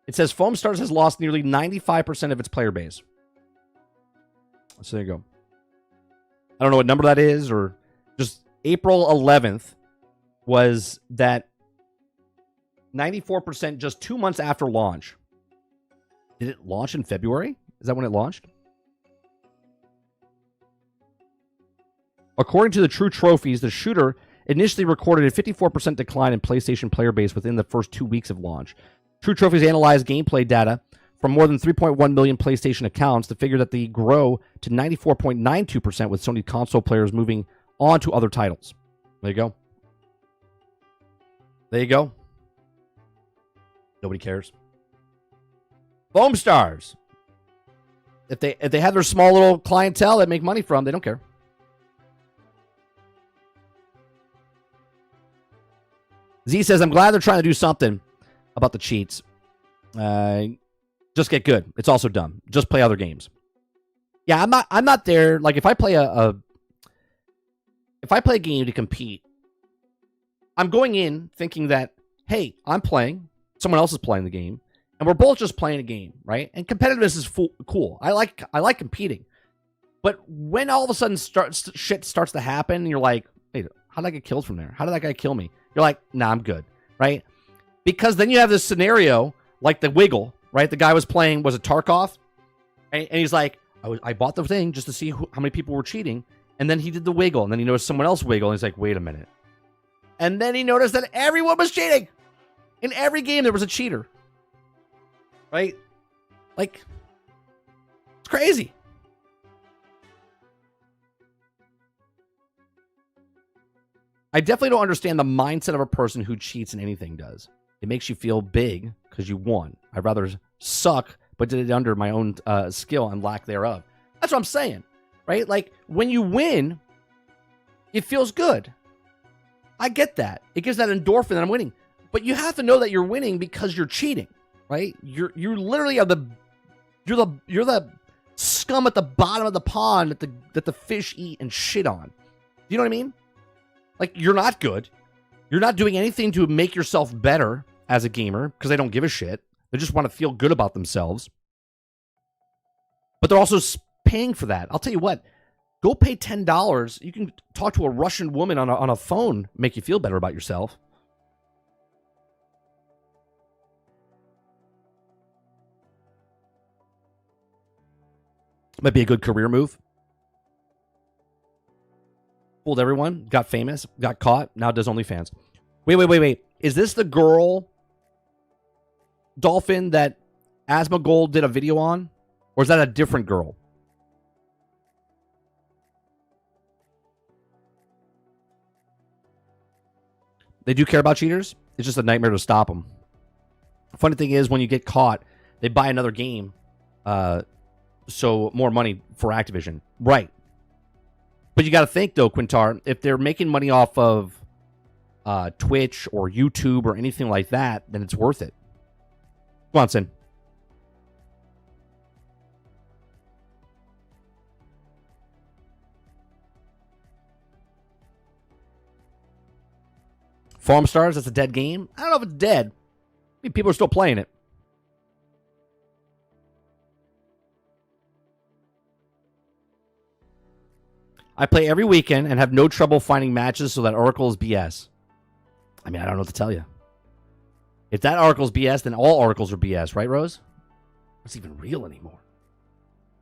it says Foam Stars has lost nearly 95% of its player base. So there you go. I don't know what number that is, or just April 11th was that 94% just 2 months after launch. Did it launch in February? Is that when it launched? According to the True Trophies, the shooter initially recorded a 54% decline in PlayStation player base within the first 2 weeks of launch. True Trophies analyzed gameplay data from more than 3.1 million PlayStation accounts to figure that they grow to 94.92% with Sony console players moving on to other titles. There you go. There you go. Nobody cares. Foam Stars. If they have their small little clientele that make money from, they don't care. Z says, I'm glad they're trying to do something about the cheats. Just get good. It's also dumb. Just play other games. Yeah, I'm not there. Like if I play a game to compete, I'm going in thinking that, hey, I'm playing, someone else is playing the game, and we're both just playing a game, right? And competitiveness is cool. I like competing. But when all of a sudden shit starts to happen, and you're like, wait, how did I get killed from there? How did that guy kill me? You're like, nah, I'm good, right? Because then you have this scenario like the Wiggle, right? The guy was playing, was it Tarkov? And he's like, I bought the thing just to see how many people were cheating. And then he did the Wiggle, and then he noticed someone else Wiggle, and he's like, wait a minute. And then he noticed that everyone was cheating. In every game, there was a cheater. Right? Like, it's crazy. I definitely don't understand the mindset of a person who cheats in anything does. It makes you feel big because you won. I'd rather suck, but did it under my own skill and lack thereof. That's what I'm saying, right? Like, when you win, it feels good. I get that. It gives that endorphin that I'm winning. But you have to know that you're winning because you're cheating, right? You literally are you're the scum at the bottom of the pond that the fish eat and shit on. You know what I mean? Like, you're not good. You're not doing anything to make yourself better as a gamer because they don't give a shit. They just want to feel good about themselves. But they're also paying for that. I'll tell you what. Go pay $10. You can talk to a Russian woman on a phone, make you feel better about yourself. Might be a good career move. Fooled everyone, got famous, got caught, now does OnlyFans. Wait. Is this the girl, Dolphin, that Asmongold did a video on? Or is that a different girl? They do care about cheaters. It's just a nightmare to stop them. Funny thing is, when you get caught, they buy another game. So more money for Activision. Right. But you got to think, though, Quintar, if they're making money off of Twitch or YouTube or anything like that, then it's worth it. Go on, Sin. Farm Stars, that's a dead game? I don't know if it's dead. I mean, people are still playing it. I play every weekend and have no trouble finding matches, so that Oracle is BS. I mean, I don't know what to tell you. If that Oracle's BS, then all Oracles are BS, right, Rose? It's even real anymore.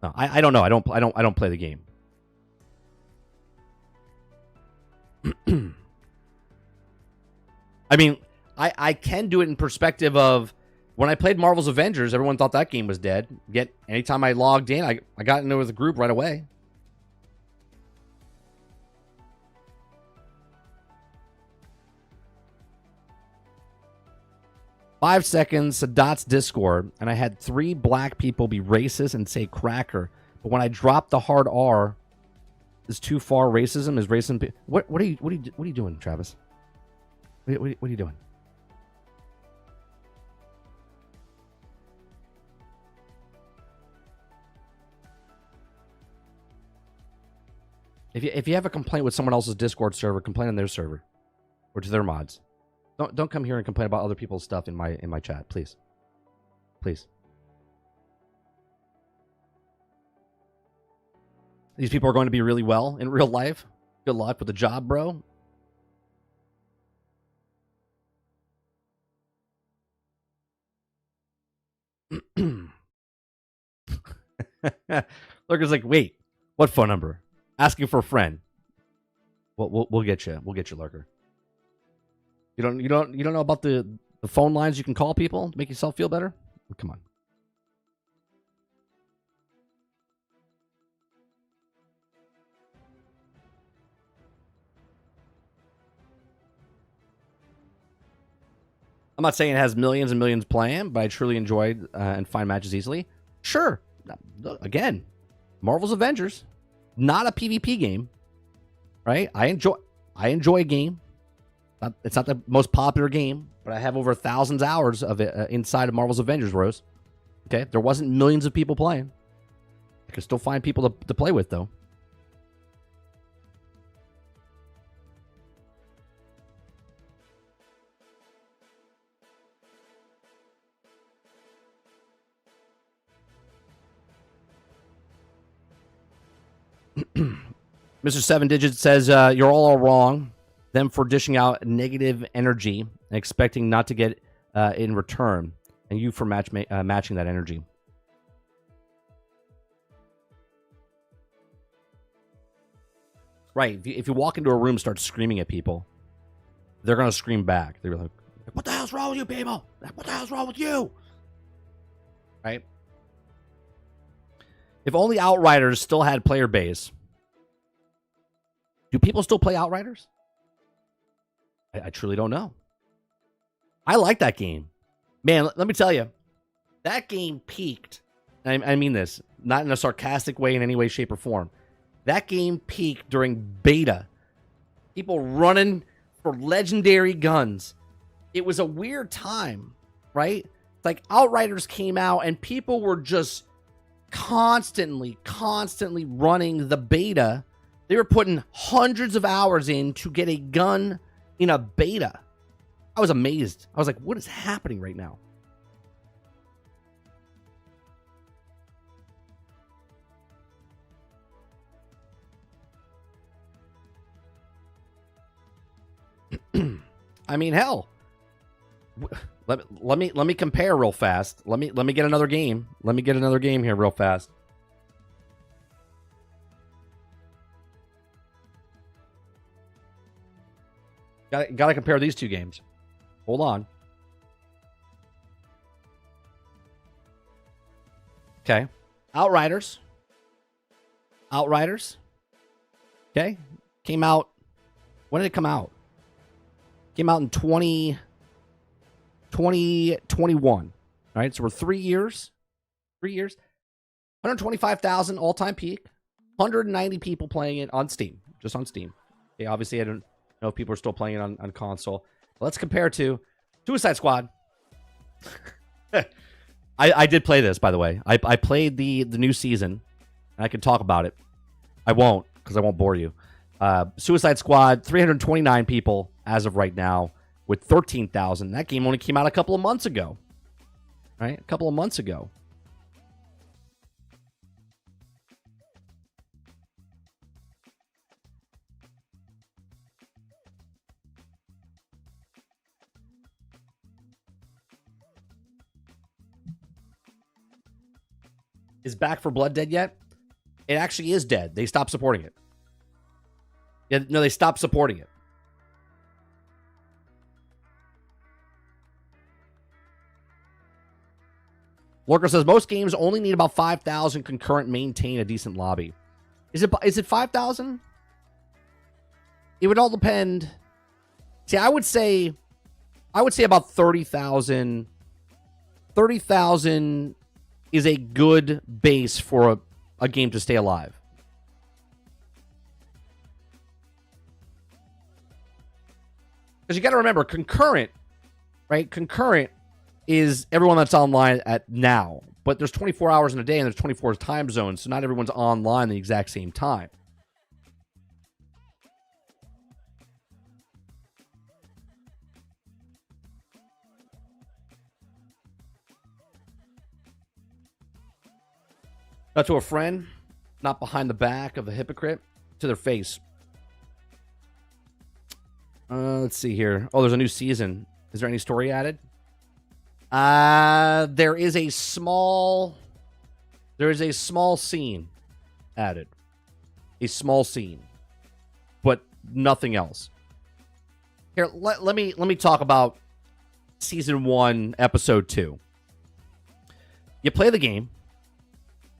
No, I don't know. I don't play the game. I mean, I can do it in perspective of when I played Marvel's Avengers, everyone thought that game was dead. Yet anytime I logged in, I got into the group right away. "5 seconds, Sadat's Discord, and I had 3 black people be racist and say cracker. But when I dropped the hard R, is too far. Racism is racism. What are you doing, Travis? What are you doing? If you have a complaint with someone else's Discord server, complain on their server or to their mods. Don't come here and complain about other people's stuff in my chat, please. Please. These people are going to be really well in real life. Good luck with the job, bro. Lurker's like, wait, what phone number? Asking for a friend. We'll get you. We'll get you, Lurker. You don't know about the phone lines you can call people to make yourself feel better? Come on. I'm not saying it has millions and millions playing, but I truly enjoyed and find matches easily. Sure. Again, Marvel's Avengers, not a PvP game, right? I enjoy a game. It's not the most popular game, but I have over 1,000 hours of it inside of Marvel's Avengers, Rose. Okay, there wasn't millions of people playing. I could still find people to play with, though. Mr. 7 Digits says, you're all wrong. Them for dishing out negative energy and expecting not to get in return. And you for matching that energy. Right. If you walk into a room and start screaming at people, they're going to scream back. They're like, what the hell's wrong with you people? What the hell's wrong with you? Right? If only Outriders still had player base. Do people still play Outriders? I truly don't know. I like that game. Man, let me tell you. That game peaked. I mean this. Not in a sarcastic way in any way, shape, or form. That game peaked during beta. People running for legendary guns. It was a weird time, right? Like Outriders came out and people were just constantly running the beta. They were putting hundreds of hours in to get a gun in a beta. I was amazed. I was like, what is happening right now? I mean, hell, let me compare real fast. Let me get another game. Let me get another game here real fast. Got to compare these two games. Hold on. Okay. Outriders. Okay. Came out. When did it come out? Came out in 2021. All right. So we're 3 years. 3 years. 125,000 all-time peak. 190 people playing it on Steam. Just on Steam. Okay. Obviously, I don't know if people are still playing it on console. Let's compare to Suicide Squad. I did play this, by the way. I played the new season. And I can talk about it. I won't, because I won't bore you. Suicide Squad, 329 people as of right now, with 13,000. That game only came out a couple of months ago. Right? A couple of months ago. Is Back for Blood dead yet? It actually is dead. They stopped supporting it. Yeah, no, they stopped supporting it. Lorker says most games only need about 5,000 concurrent maintain a decent lobby. Is it 5,000? It would all depend. See, I would say about 30,000. 30,000 is a good base for a game to stay alive. Because you got to remember, concurrent, right? Concurrent is everyone that's online at now. But there's 24 hours in a day and there's 24 time zones, so not everyone's online at the exact same time. Not to a friend, not behind the back of a hypocrite, to their face. Let's see here. Oh, there's a new season. Is there any story added? There is a small scene added. A small scene, but nothing else. Here, let me talk about season 1, episode 2. You play the game.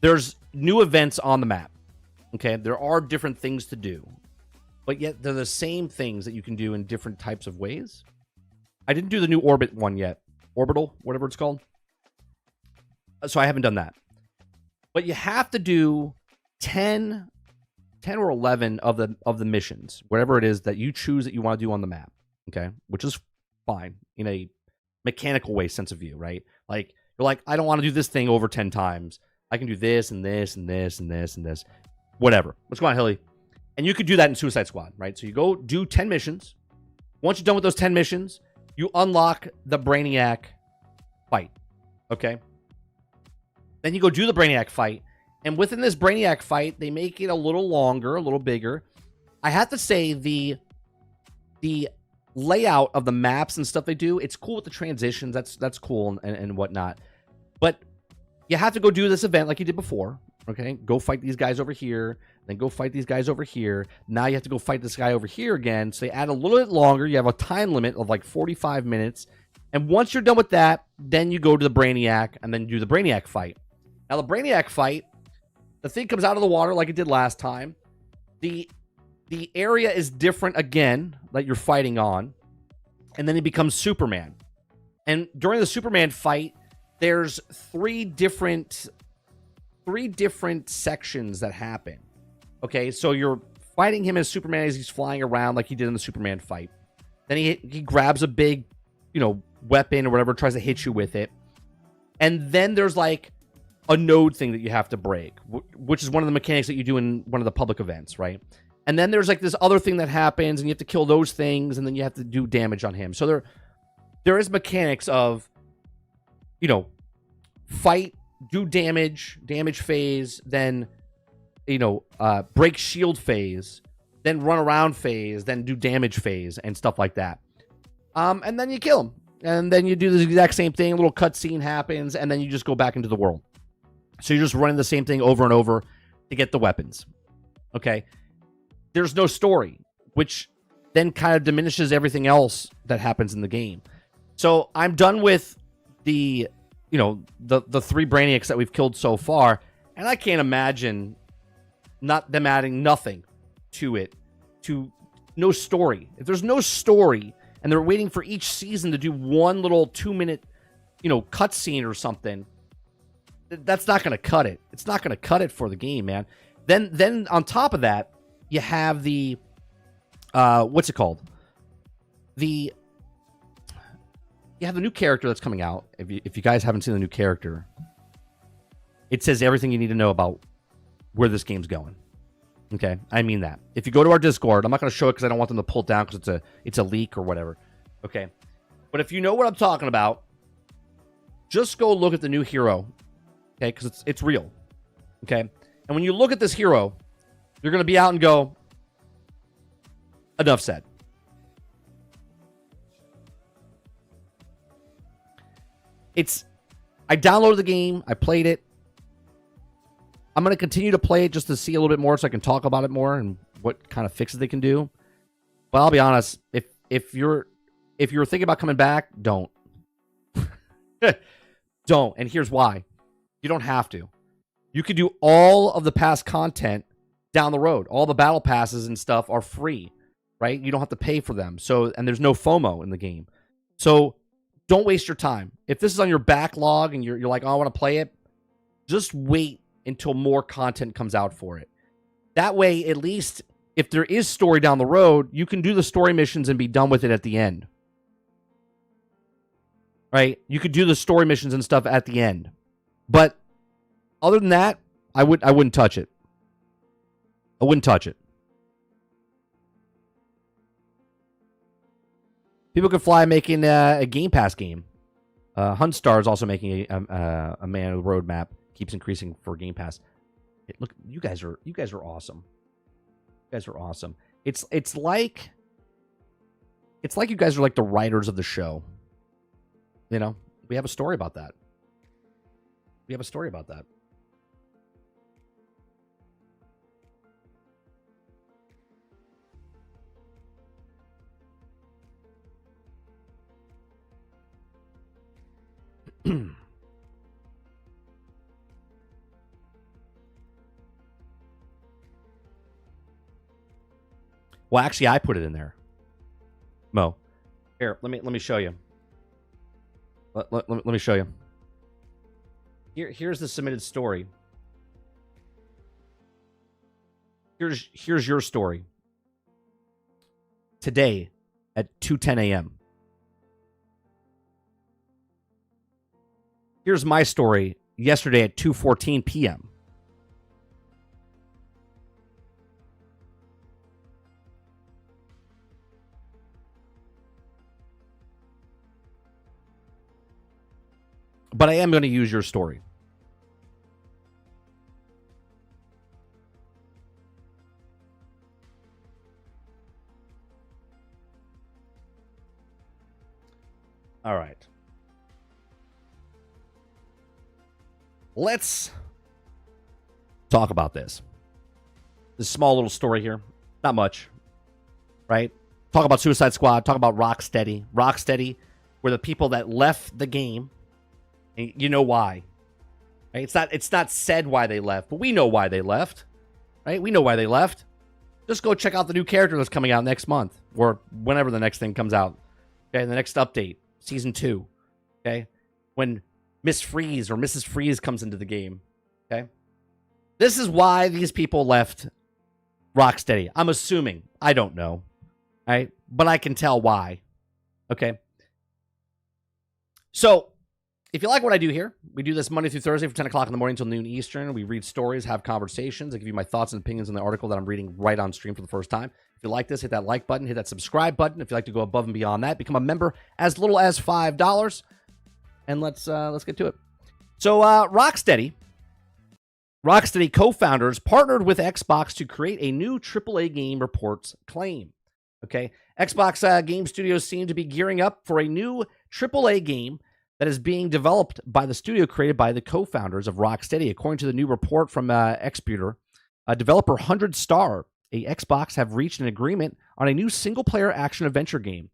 There's new events on the map. Okay, there are different things to do, but yet they're the same things that you can do in different types of ways. I didn't do the new Orbit one yet. Orbital, whatever it's called. So I haven't done that. But you have to do 10 or 11 of the missions, whatever it is that you choose that you want to do on the map. Okay, which is fine in a mechanical way, sense of view, right? Like, you're like, I don't want to do this thing over 10 times. I can do this and this and this and this and this. Whatever. What's going on, Hilly? And you could do that in Suicide Squad, right? So you go do 10 missions. Once you're done with those 10 missions, you unlock the Brainiac fight. Okay? Then you go do the Brainiac fight. And within this Brainiac fight, they make it a little longer, a little bigger. I have to say, the layout of the maps and stuff they do, it's cool with the transitions. That's cool and whatnot. But you have to go do this event like you did before. Okay? Go fight these guys over here. Then go fight these guys over here. Now you have to go fight this guy over here again. So they add a little bit longer. You have a time limit of like 45 minutes. And once you're done with that, then you go to the Brainiac and then do the Brainiac fight. Now the Brainiac fight, the thing comes out of the water like it did last time. The area is different again that you're fighting on. And then he becomes Superman. And during the Superman fight, there's three different sections that happen. Okay, so you're fighting him as Superman as he's flying around like he did in the Superman fight. Then he grabs a big, weapon or whatever, tries to hit you with it. And then there's like a node thing that you have to break, which is one of the mechanics that you do in one of the public events, right? And then there's like this other thing that happens and you have to kill those things and then you have to do damage on him. So there is mechanics of, fight, do damage phase, then break shield phase, then run around phase, then do damage phase and stuff like that. And then you kill him. And then you do the exact same thing. A little cutscene happens, and then you just go back into the world. So you're just running the same thing over and over to get the weapons. Okay? There's no story, which then kind of diminishes everything else that happens in the game. So I'm done with the 3 Brainiacs that we've killed so far, and I can't imagine not them adding nothing to it, to no story. If there's no story and they're waiting for each season to do one little 2-minute, cutscene or something, that's not going to cut it. It's not going to cut it for the game, man. Then on top of that, you have the what's it called? You have the new character that's coming out. If you guys haven't seen the new character, it says everything you need to know about where this game's going. Okay, I mean that. If you go to our Discord, I'm not going to show it because I don't want them to pull it down because it's a leak or whatever. Okay, but if you know what I'm talking about, just go look at the new hero. Okay, because it's real. Okay, and when you look at this hero, you're going to be out and go, enough said. I downloaded the game. I played it. I'm going to continue to play it just to see a little bit more so I can talk about it more and what kind of fixes they can do. But I'll be honest, if you're thinking about coming back, don't. Don't. And here's why. You don't have to. You could do all of the past content down the road. All the battle passes and stuff are free, right? You don't have to pay for them. And there's no FOMO in the game. So don't waste your time. If this is on your backlog and you're like, oh, I want to play it, just wait until more content comes out for it. That way, at least if there is story down the road, you can do the story missions and be done with it at the end. Right? You could do the story missions and stuff at the end. But other than that, I wouldn't touch it. I wouldn't touch it. People Can Fly making a Game Pass game. Hunstar is also making a Man of the Road map. Keeps increasing for Game Pass. Look, you guys are awesome. You guys are awesome. It's like you guys are like the writers of the show. We have a story about that. We have a story about that. Well, actually, I put it in there. Mo, here, let me show you. Let me show you. Here's the submitted story. Here's your story. Today at 2:10 a.m. Here's my story yesterday at 2:14 p.m. But I am going to use your story. All right. Let's talk about this. This small little story here. Not much. Right? Talk about Suicide Squad. Talk about Rocksteady. Rocksteady were the people that left the game. And you know why. Right? It's not said why they left, but we know why they left. Right? We know why they left. Just go check out the new character that's coming out next month. Or whenever the next thing comes out. Okay, the next update. Season 2. Okay? When Miss Freeze or Mrs. Freeze comes into the game. Okay? This is why these people left Rocksteady. I'm assuming. I don't know. Right? But I can tell why. Okay? So, if you like what I do here, we do this Monday through Thursday from 10 o'clock in the morning until noon Eastern. We read stories, have conversations. I give you my thoughts and opinions on the article that I'm reading right on stream for the first time. If you like this, hit that like button, hit that subscribe button. If you'd like to go above and beyond that, become a member as little as $5. And let's get to it. So Rocksteady Co-Founders partnered with Xbox to create a new AAA game, reports claim. Okay, Xbox game studios seem to be gearing up for a new AAA game that is being developed by the studio created by the co-founders of Rocksteady. According to the new report from Xbuter, developer 100 Star, a Xbox, have reached an agreement on a new single-player action-adventure game.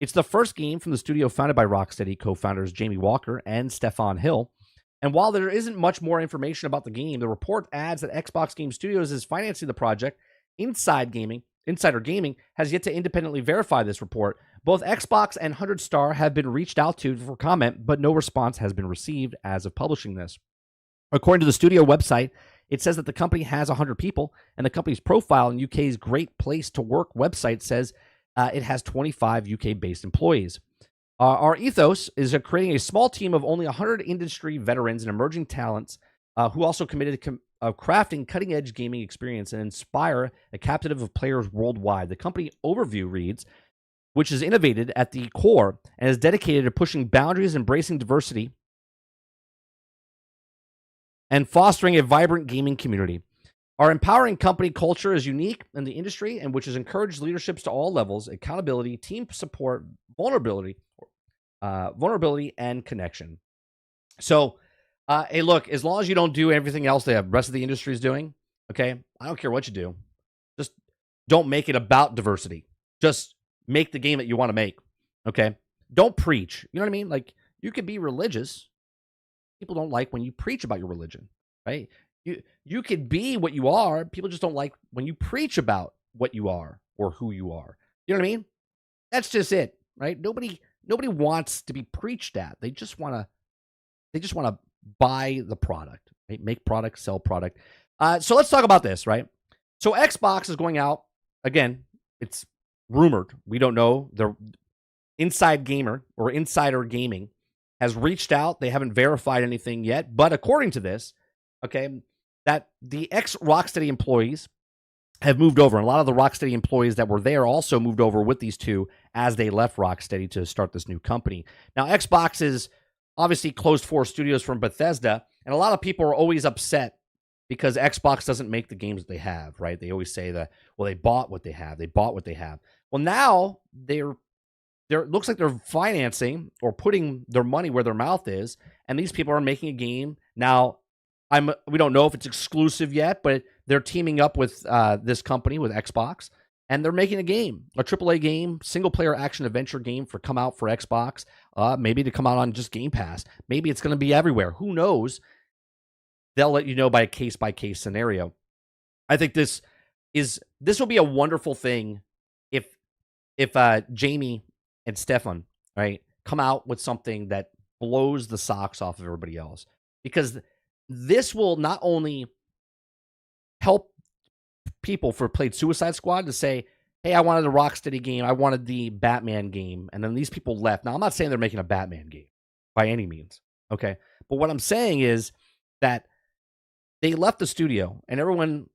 It's the first game from the studio founded by Rocksteady co-founders Jamie Walker and Stefan Hill. And while there isn't much more information about the game, the report adds that Xbox Game Studios is financing the project. Insider Gaming has yet to independently verify this report. Both Xbox and 100 Star have been reached out to for comment, but no response has been received as of publishing this. According to the studio website, it says that the company has 100 people, and the company's profile in UK's Great Place to Work website says it has 25 UK-based employees. Our ethos is creating a small team of only 100 industry veterans and emerging talents who also committed to crafting cutting-edge gaming experience and inspire a captive of players worldwide. The company overview reads, which is innovated at the core and is dedicated to pushing boundaries, embracing diversity, and fostering a vibrant gaming community. Our empowering company culture is unique in the industry and which has encouraged leaderships to all levels, accountability, team support, vulnerability, and connection. So, hey, look, as long as you don't do everything else the rest of the industry is doing, okay, I don't care what you do. Just don't make it about diversity. Just make the game that you want to make, okay? Don't preach. You know what I mean? Like, you can be religious. People don't like when you preach about your religion, right? You could be what you are. People just don't like when you preach about what you are or who you are. You know what I mean? That's just it, right? Nobody wants to be preached at. They just want to buy the product, right? Make product, sell product. So let's talk about this, right? So Xbox is going out again. It's rumored. We don't know. The Inside Gamer or Insider Gaming has reached out. They haven't verified anything yet, but according to this, okay, that the ex-Rocksteady employees have moved over. And a lot of the Rocksteady employees that were there also moved over with these two as they left Rocksteady to start this new company. Now, Xbox is obviously closed 4 studios from Bethesda, and a lot of people are always upset because Xbox doesn't make the games that they have, right? They always say that, well, they bought what they have. They bought what they have. Well, now it looks like they're financing or putting their money where their mouth is, and these people are making a game. Now, we don't know if it's exclusive yet, but they're teaming up with this company, with Xbox, and they're making a game, a AAA game, single-player action-adventure game come out for Xbox, maybe to come out on just Game Pass. Maybe it's going to be everywhere. Who knows? They'll let you know by a case-by-case scenario. I think this will be a wonderful thing if Jamie and Stefan, right, come out with something that blows the socks off of everybody else. Because this will not only help people for played Suicide Squad to say, hey, I wanted a Rocksteady game, I wanted the Batman game, and then these people left. Now, I'm not saying they're making a Batman game by any means, okay? But what I'm saying is that they left the studio, and everyone,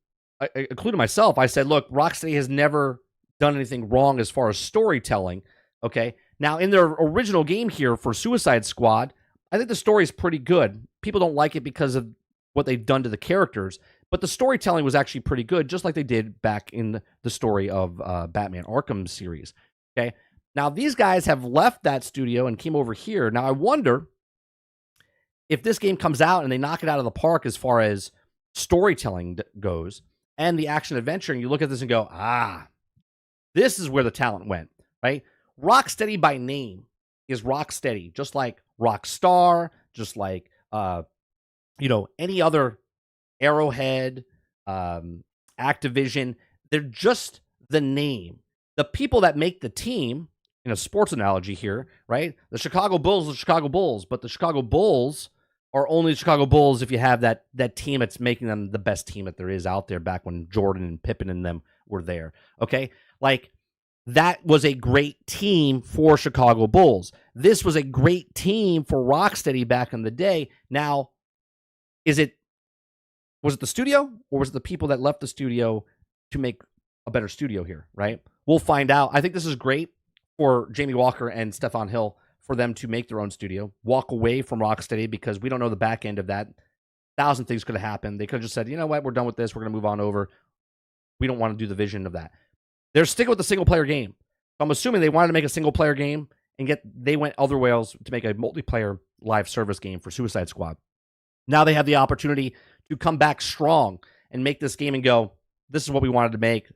including myself, I said, look, Rocksteady has never done anything wrong as far as storytelling, okay? Now, in their original game here for Suicide Squad, I think the story is pretty good. People don't like it because of what they've done to the characters, but the storytelling was actually pretty good, just like they did back in the story of Batman Arkham series. Okay, now these guys have left that studio and came over here. Now I wonder if this game comes out and they knock it out of the park as far as storytelling goes and the action adventure, and you look at this and go, this is where the talent went, right? Rocksteady by name is Rocksteady, just like Rockstar, just like any other Arrowhead, Activision. They're just the name. The people that make the team, in a sports analogy here, right? The Chicago Bulls are the Chicago Bulls, but the Chicago Bulls are only the Chicago Bulls if you have that team that's making them the best team that there is out there back when Jordan and Pippen and them were there, okay? Like, that was a great team for Chicago Bulls. This was a great team for Rocksteady back in the day. Now, was it the studio, or was it the people that left the studio to make a better studio here, right? We'll find out. I think this is great for Jamie Walker and Stefan Hill for them to make their own studio, walk away from Rocksteady, because we don't know the back end of that. 1,000 things could have happened. They could have just said, you know what, we're done with this. We're going to move on over. We don't want to do the vision of that. They're sticking with the single player game. So I'm assuming they wanted to make a single player game, and yet they went other ways to make a multiplayer live service game for Suicide Squad. Now they have the opportunity to come back strong and make this game and go, this is what we wanted to make,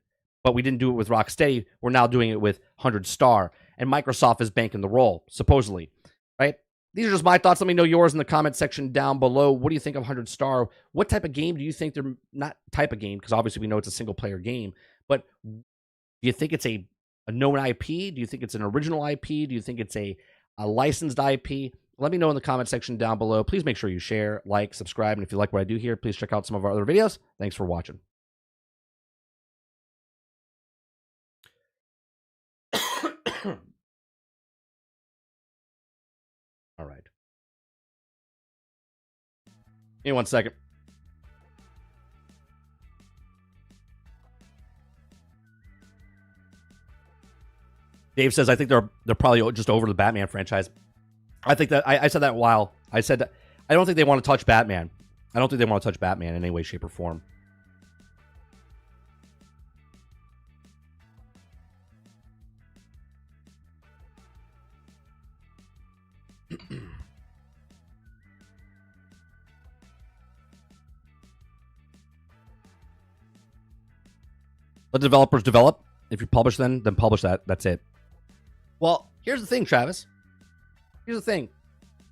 but we didn't do it with Rocksteady. We're now doing it with 100 Star, and Microsoft is banking the role, supposedly, right? These are just my thoughts. Let me know yours in the comment section down below. What do you think of 100 Star? What type of game do you think they're, not type of game, because obviously we know it's a single player game, but do you think it's a known IP? Do you think it's an original IP? Do you think it's a licensed IP? Let me know in the comment section down below. Please make sure you share, like, subscribe, and if you like what I do here, please check out some of our other videos. Thanks for watching. All right. Give me 1 second. Dave says, I think they're probably just over the Batman franchise. I think that I said that a while. I said that I don't think they want to touch Batman. I don't think they want to touch Batman in any way, shape, or form. Let developers develop. If you publish, then publish that. That's it. Well, here's the thing, Travis. Here's the thing.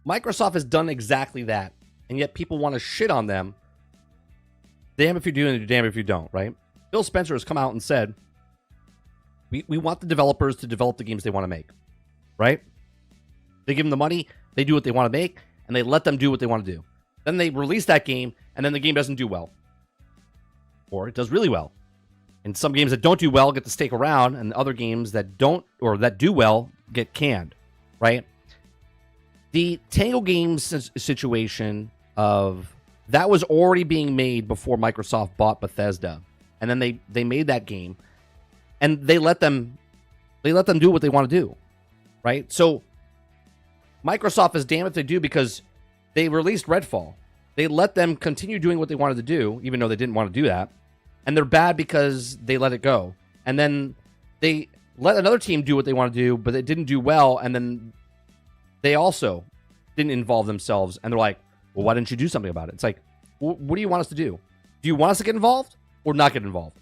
Microsoft has done exactly that, and yet people want to shit on them. Damn if you do, and damn if you don't, right? Phil Spencer has come out and said, we want the developers to develop the games they want to make, right? They give them the money, they do what they want to make, and they let them do what they want to do. Then they release that game, and then the game doesn't do well. Or it does really well. And some games that don't do well get to stick around, and other games that don't, or that do well, get canned, right? The Tango Games situation of that was already being made before Microsoft bought Bethesda, and then they made that game, and they let them do what they want to do, right? So Microsoft is damned if they do, because they released Redfall. They let them continue doing what they wanted to do, even though they didn't want to do that. And they're bad because they let it go. And then they let another team do what they want to do, but it didn't do well. And then they also didn't involve themselves. And they're like, well, why didn't you do something about it? It's like, what do you want us to do? Do you want us to get involved or not get involved?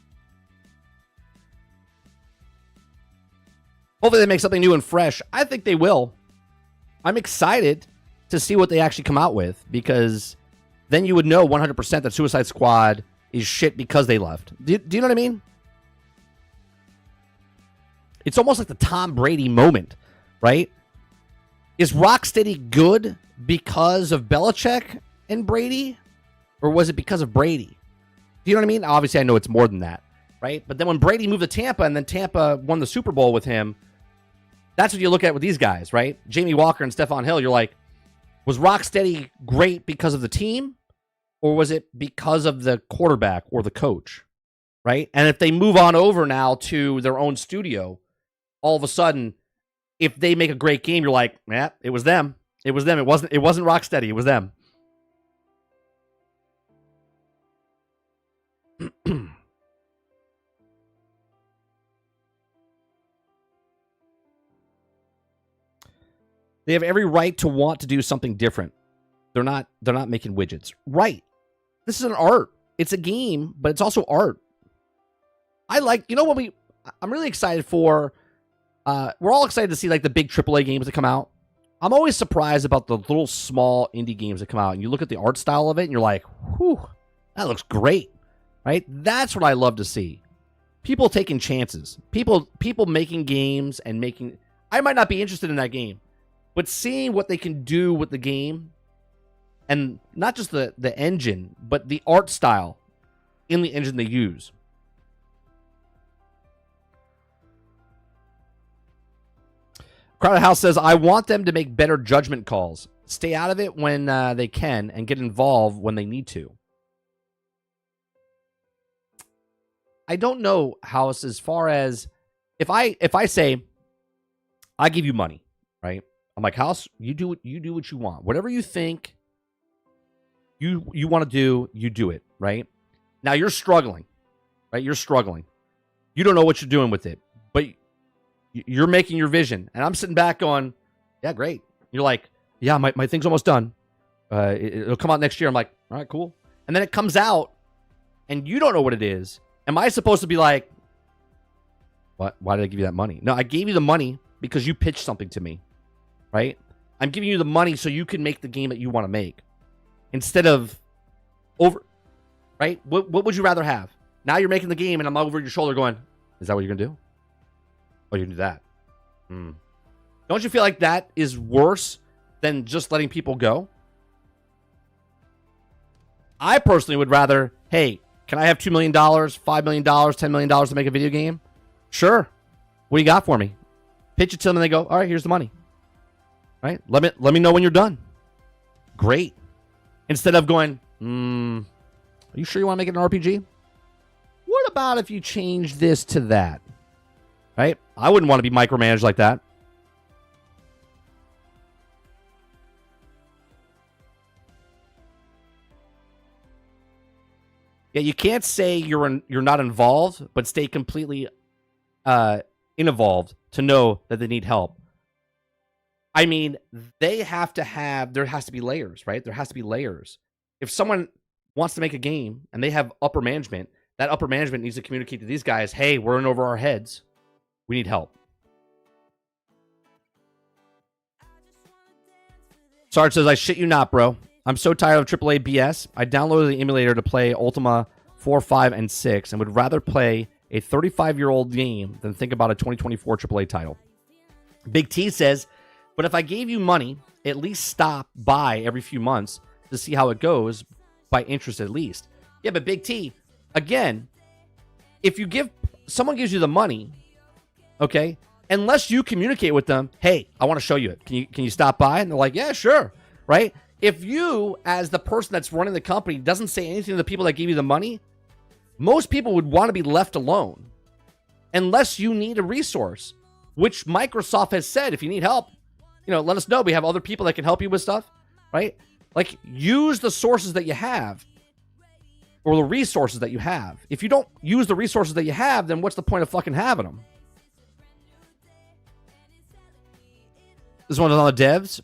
Hopefully they make something new and fresh. I think they will. I'm excited to see what they actually come out with, because then you would know 100% that Suicide Squad is shit because they left. Do you know what I mean? It's almost like the Tom Brady moment, right? Is Rocksteady good because of Belichick and Brady? Or was it because of Brady? Do you know what I mean? Obviously, I know it's more than that, right? But then when Brady moved to Tampa, and then Tampa won the Super Bowl with him, that's what you look at with these guys, right? Jamie Walker and Stephon Hill, you're like, was Rocksteady great because of the team? Or was it because of the quarterback or the coach, right? And if they move on over now to their own studio, all of a sudden, if they make a great game, you're like, yeah, it was them. It was them. It wasn't Rocksteady. It was them. They have every right to want to do something different. They're not making widgets. Right. This is an art. It's a game, but it's also art. I like, you know what I'm really excited for, we're all excited to see like the big AAA games that come out. I'm always surprised about the little small indie games that come out, and you look at the art style of it and you're like, whew, that looks great, right? That's what I love to see. People taking chances. People making games and making, I might not be interested in that game, but seeing what they can do with the game, and not just the engine, but the art style in the engine they use. Crowded House says, I want them to make better judgment calls. Stay out of it when they can, and get involved when they need to. I don't know, House, as far as if I say, I give you money, right? I'm like, House, you do what you want. Whatever you think you want to do, you do it, right? Now you're struggling, right? You're struggling. You don't know what you're doing with it, but you're making your vision. And I'm sitting back going, yeah, great. You're like, yeah, my thing's almost done. It'll come out next year. I'm like, all right, cool. And then it comes out and you don't know what it is. Am I supposed to be like, what? Why did I give you that money? No, I gave you the money because you pitched something to me, right? I'm giving you the money so you can make the game that you want to make instead of right? What would you rather have? Now you're making the game and I'm over your shoulder going, is that what you're going to do? Oh, you can do that. Don't you feel like that is worse than just letting people go? I personally would rather, hey, can I have $2 million, $5 million, $10 million to make a video game? Sure. What do you got for me? Pitch it to them and they go, all right, here's the money. Right? Let me know when you're done. Great. Instead of going, are you sure you want to make it an RPG? What about if you change this to that? Right? I wouldn't want to be micromanaged like that. Yeah, you can't say you're not involved, but stay completely uninvolved to know that they need help. I mean, there has to be layers, right? There has to be layers. If someone wants to make a game and they have upper management, that upper management needs to communicate to these guys, hey, we're in over our heads. We need help. Sarge says, I shit you not, bro. I'm so tired of AAA BS. I downloaded the emulator to play Ultima 4, 5, and 6 and would rather play a 35-year-old game than think about a 2024 AAA title. Big T says, but if I gave you money, at least stop by every few months to see how it goes, by interest at least. Yeah, but Big T, again, if someone gives you the money, okay, unless you communicate with them, hey, I want to show you it. Can you stop by? And they're like, yeah, sure, right? If you, as the person that's running the company, doesn't say anything to the people that gave you the money, most people would want to be left alone unless you need a resource, which Microsoft has said, if you need help, let us know. We have other people that can help you with stuff, right? Like, use the sources that you have or the resources that you have. If you don't use the resources that you have, then what's the point of fucking having them? This one is on the devs,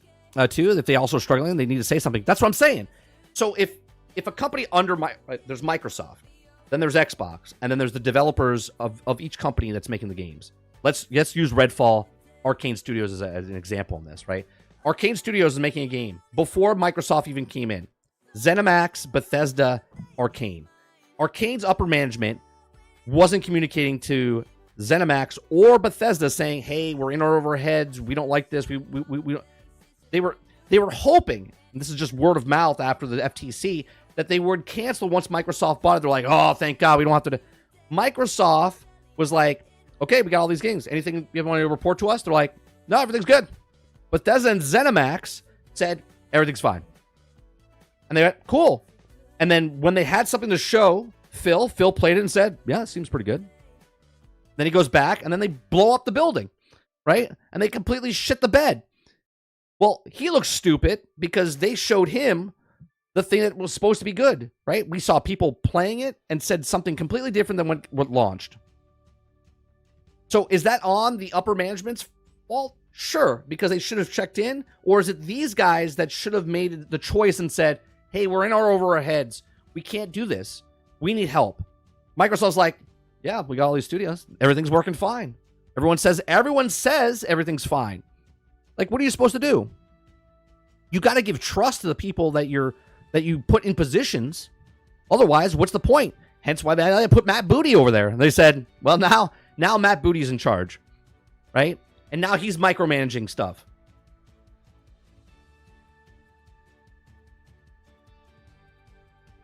too. If they also struggling, they need to say something. That's what I'm saying. So if a company there's Microsoft, then there's Xbox, and then there's the developers of each company that's making the games. Let's use Redfall, Arcane Studios as an example in this, right? Arcane Studios is making a game before Microsoft even came in. ZeniMax, Bethesda, Arcane. Arcane's upper management wasn't communicating to ZeniMax or Bethesda saying, hey, we're in over our heads. We don't like this. We don't. They were hoping, and this is just word of mouth after the FTC, that they would cancel once Microsoft bought it. They're like, oh, thank God, we don't have to. Microsoft was like, okay, we got all these games. Anything you want to report to us? They're like, no, everything's good. Bethesda and ZeniMax said, everything's fine. And they went, cool. And then when they had something to show, Phil played it and said, yeah, it seems pretty good. Then he goes back, and then they blow up the building, right? And they completely shit the bed. Well, he looks stupid because they showed him the thing that was supposed to be good, right? We saw people playing it and said something completely different than what launched. So is that on the upper management's fault? Sure, because they should have checked in. Or is it these guys that should have made the choice and said, hey, we're in over our heads. We can't do this. We need help. Microsoft's like, yeah, we got all these studios. Everything's working fine. Everyone says everything's fine. Like, what are you supposed to do? You got to give trust to the people that you put in positions. Otherwise, what's the point? Hence why they put Matt Booty over there. They said, well, now Matt Booty's in charge, right? And now he's micromanaging stuff.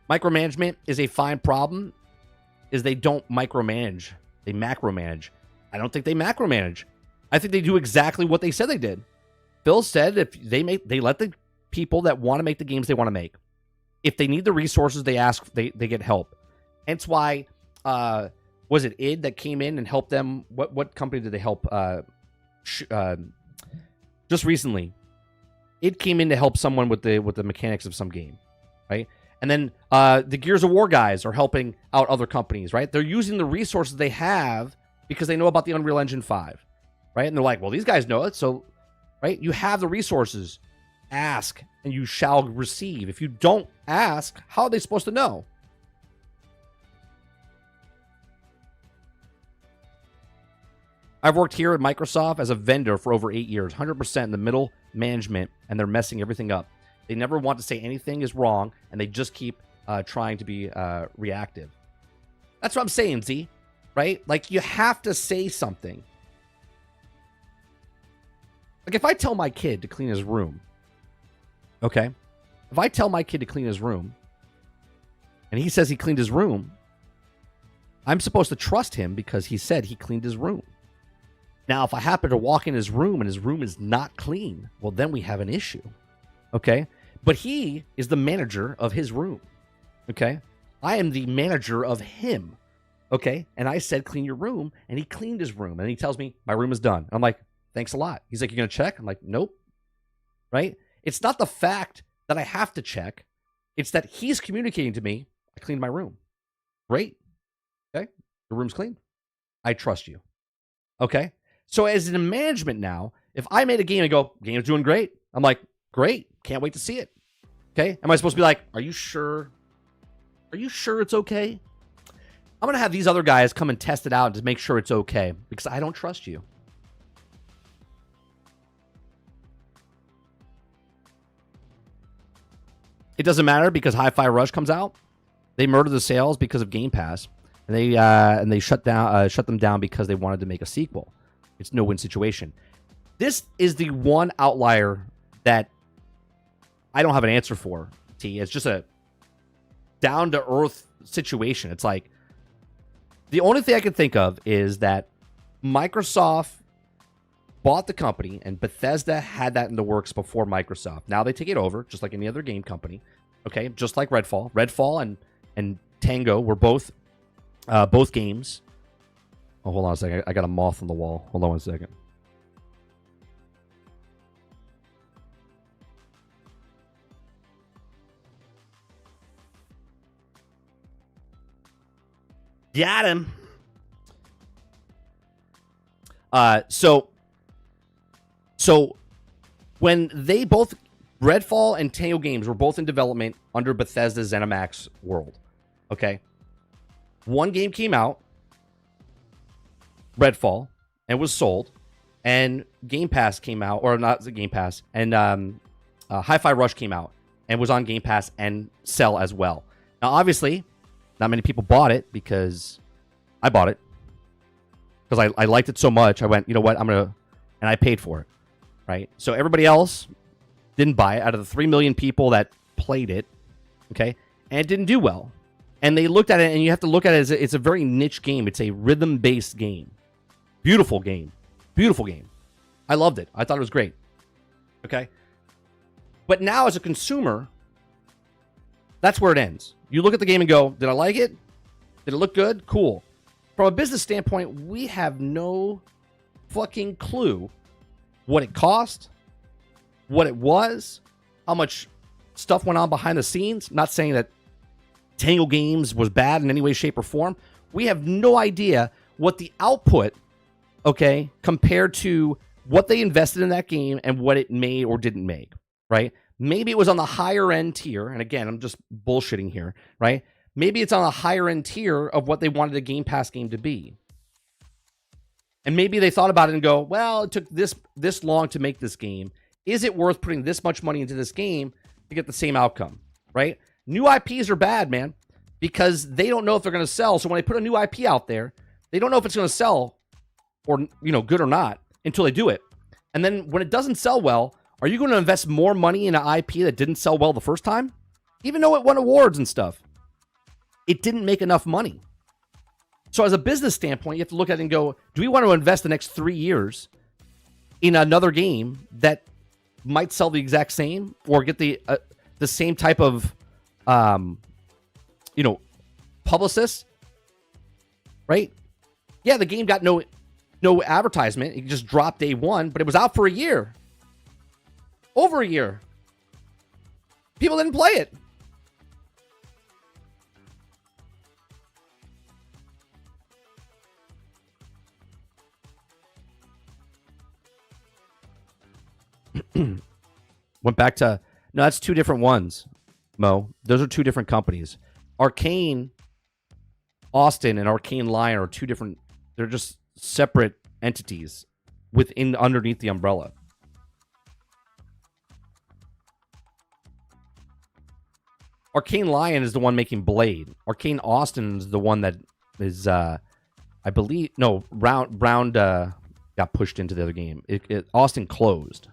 Micromanagement is a fine problem, is they don't micromanage. They macromanage. I don't think they macromanage. I think they do exactly what they said they did. Phil said if they let the people that want to make the games they want to make. If they need the resources, they get help. Hence why, was it id that came in and helped them? What company did they help? Just recently, it came in to help someone with the mechanics of some game, right? And then the Gears of War guys are helping out other companies, right? They're using the resources they have because they know about the Unreal Engine 5, right? And they're like, well, these guys know it. So, right, you have the resources. Ask and you shall receive. If you don't ask, how are they supposed to know? I've worked here at Microsoft as a vendor for over 8 years, 100% in the middle management, and they're messing everything up. They never want to say anything is wrong, and they just keep trying to be reactive. That's what I'm saying, Z, right? Like, you have to say something. Like, if I tell my kid to clean his room, okay? If I tell my kid to clean his room, and he says he cleaned his room, I'm supposed to trust him because he said he cleaned his room. Now, if I happen to walk in his room and his room is not clean, well, then we have an issue, okay? But he is the manager of his room, okay? I am the manager of him, okay? And I said, clean your room, and he cleaned his room. And he tells me, my room is done. I'm like, thanks a lot. He's like, you're going to check? I'm like, nope, right? It's not the fact that I have to check. It's that he's communicating to me, I cleaned my room. Great, okay? Your room's clean. I trust you, okay? So as in management now, if I made a game and go, game's doing great, I'm like, great, can't wait to see it. Okay? Am I supposed to be like, are you sure? Are you sure it's okay? I'm going to have these other guys come and test it out to make sure it's okay because I don't trust you. It doesn't matter because Hi-Fi Rush comes out. They murdered the sales because of Game Pass, and they shut them down because they wanted to make a sequel. It's no win situation. This is the one outlier that I don't have an answer for, T. It's just a down-to-earth situation. It's like, the only thing I can think of is that Microsoft bought the company, and Bethesda had that in the works before Microsoft. Now they take it over, just like any other game company. Okay, just like Redfall. Redfall and Tango were both games. Oh, hold on a second. I got a moth on the wall. Hold on one second. Got him. So when they both, Redfall and Tango Games were both in development under Bethesda's ZeniMax world. Okay. One game came out, Redfall, and was sold, and Game Pass came out, or not the Game Pass, and Hi-Fi Rush came out and was on Game Pass and sell as well. Now, obviously, not many people bought it because I bought it because I liked it so much. I went, you know what, and I paid for it, right? So everybody else didn't buy it out of the 3 million people that played it, okay, and it didn't do well. And they looked at it, and you have to look at it as it's a very niche game. It's a rhythm-based game. Beautiful game. Beautiful game. I loved it. I thought it was great. Okay? But now as a consumer, that's where it ends. You look at the game and go, did I like it? Did it look good? Cool. From a business standpoint, we have no fucking clue what it cost, what it was, how much stuff went on behind the scenes. I'm not saying that Tango Games was bad in any way, shape, or form. We have no idea what the output, okay, compared to what they invested in that game and what it made or didn't make, right? Maybe it was on the higher end tier, and again, I'm just bullshitting here, right? Maybe it's on the higher end tier of what they wanted a Game Pass game to be. And maybe they thought about it and go, well, it took this long to make this game. Is it worth putting this much money into this game to get the same outcome, right? New IPs are bad, man, because they don't know if they're going to sell. So when they put a new IP out there, they don't know if it's going to sell or, you know, good or not until they do it. And then when it doesn't sell well, are you going to invest more money in an IP that didn't sell well the first time? Even though it won awards and stuff, it didn't make enough money. So as a business standpoint, you have to look at it and go, do we want to invest the next 3 years in another game that might sell the exact same or get the same type of publicists, right? Yeah, the game got no advertisement. It just dropped day one, but it was out for a year. Over a year. People didn't play it. Went back to no, that's two different ones, Mo. Those are two different companies. Arcane Austin and Arcane Lion are two different. They're just separate entities underneath the umbrella. Arcane Lion is the one making Blade. Arcane Austin is the one that is, I believe, no, Round got pushed into the other game. Austin closed.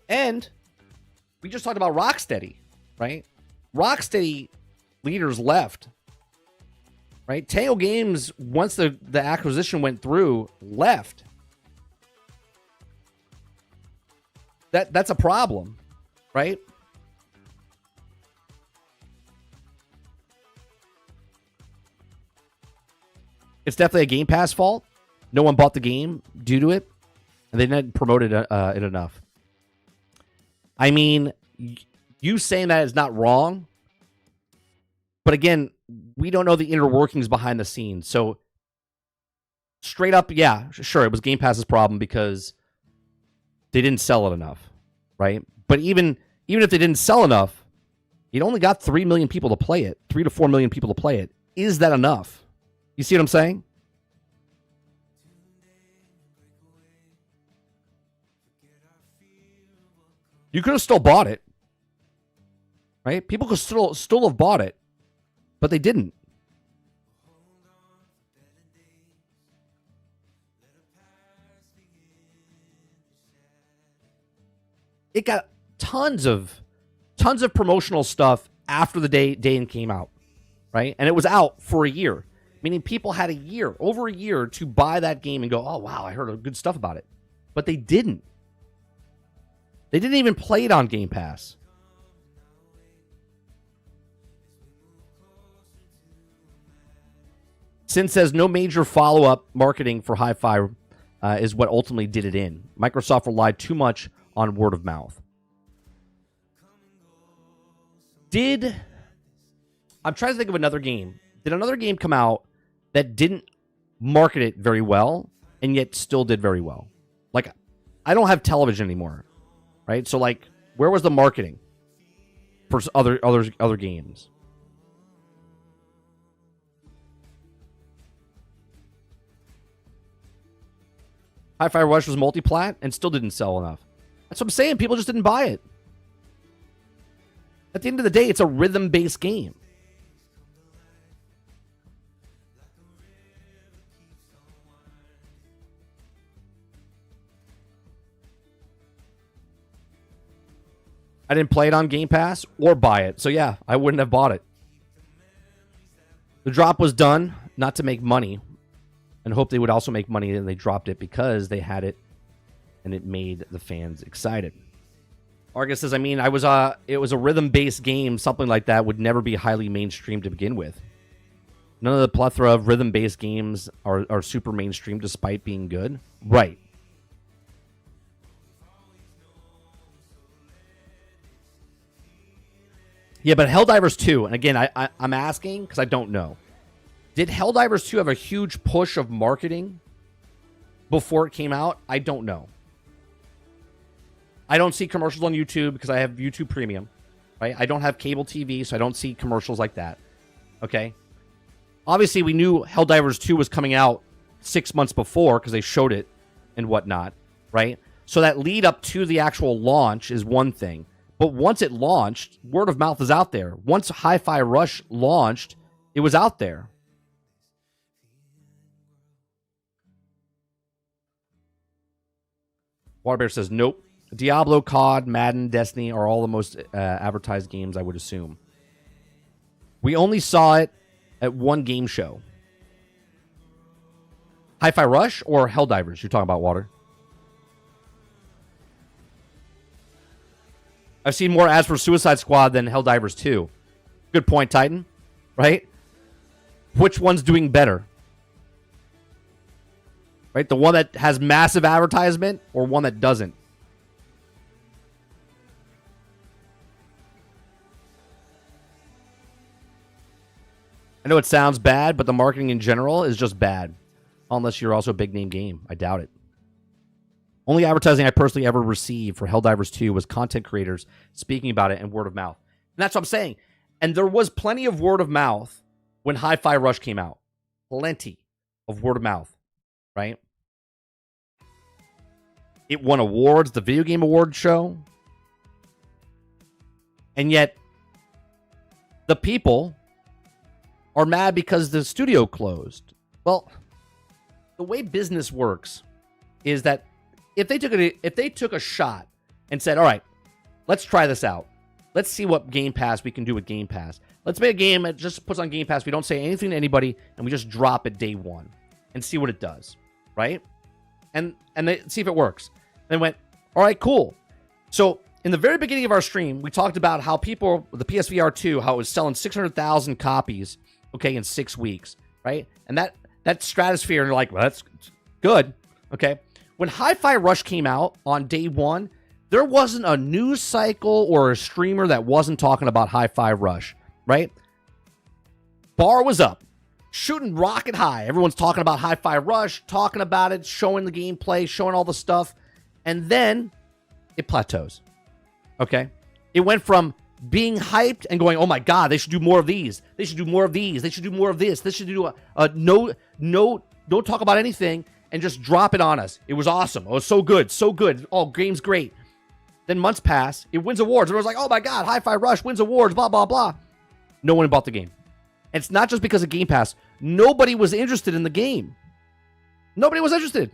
And we just talked about Rocksteady, right? Rocksteady leaders left, right? Telltale Games, once the acquisition went through, left. That's a problem, right? It's definitely a Game Pass fault. No one bought the game due to it, and they didn't promote it enough. I mean, you saying that is not wrong, but again, we don't know the inner workings behind the scenes. So, straight up, yeah, sure, it was Game Pass's problem because they didn't sell it enough, right? But even if they didn't sell enough, it only got 3 million people to play it, 3 to 4 million people to play it. Is that enough? You see what I'm saying? You could have still bought it, right? People could still have bought it, but they didn't. It got tons of promotional stuff after the day and came out, right? And it was out for a year, meaning people had over a year to buy that game and go, oh, wow, I heard good stuff about it. But they didn't. They didn't even play it on Game Pass. Sin says no major follow-up marketing for Hi-Fi is what ultimately did it in. Microsoft relied too much on word of mouth. I'm trying to think of another game. Did another game come out that didn't market it very well and yet still did very well? Like, I don't have television anymore, right? So, like, where was the marketing for other games? Hi-Fi Rush was multi-plat and still didn't sell enough. That's what I'm saying. People just didn't buy it. At the end of the day, it's a rhythm-based game. I didn't play it on Game Pass or buy it. So, yeah, I wouldn't have bought it. The drop was done not to make money and hope they would also make money, and they dropped it because they had it and it made the fans excited. Argus says, I mean, it was a rhythm-based game. Something like that would never be highly mainstream to begin with. None of the plethora of rhythm-based games are super mainstream despite being good. Right. Yeah, but Helldivers 2, and again, I'm asking because I don't know. Did Helldivers 2 have a huge push of marketing before it came out? I don't know. I don't see commercials on YouTube because I have YouTube Premium, right? I don't have cable TV, so I don't see commercials like that, okay? Obviously, we knew Helldivers 2 was coming out 6 months before because they showed it and whatnot, right? So that lead up to the actual launch is one thing. But once it launched, word of mouth is out there. Once Hi-Fi Rush launched, it was out there. Waterbear says, nope. Diablo, COD, Madden, Destiny are all the most advertised games, I would assume. We only saw it at one game show. Hi-Fi Rush or Helldivers? You're talking about, Water? I've seen more ads for Suicide Squad than Helldivers 2. Good point, Titan. Right? Which one's doing better? Right? The one that has massive advertisement or one that doesn't? I know it sounds bad, but the marketing in general is just bad. Unless you're also a big name game. I doubt it. Only advertising I personally ever received for Helldivers 2 was content creators speaking about it and word of mouth. And that's what I'm saying. And there was plenty of word of mouth when Hi-Fi Rush came out. Plenty of word of mouth, right? It won awards, the Video Game Awards show. And yet, the people are mad because the studio closed. Well, the way business works is that if they took a shot and said, all right, let's try this out. Let's see what Game Pass we can do with Game Pass. Let's make a game that just puts on Game Pass. We don't say anything to anybody, and we just drop it day one and see what it does, right? And they see if it works. They went, all right, cool. So in the very beginning of our stream, we talked about how people, the PSVR 2, how it was selling 600,000 copies, okay, in 6 weeks, right? And that stratosphere, and you're like, well, that's good, okay? When Hi-Fi Rush came out on day one, there wasn't a news cycle or a streamer that wasn't talking about Hi-Fi Rush, right? Bar was up, shooting rocket high. Everyone's talking about Hi-Fi Rush, talking about it, showing the gameplay, showing all the stuff. And then it plateaus, okay? It went from being hyped and going, oh my God, they should do more of these. They should do more of these. They should do more of this. They should do don't talk about anything and just drop it on us. It was awesome. Oh, so good. So good. Oh, game's great. Then months pass. It wins awards. Everyone's like, oh my God, Hi-Fi Rush wins awards, blah, blah, blah. No one bought the game. And it's not just because of Game Pass. Nobody was interested in the game. Nobody was interested.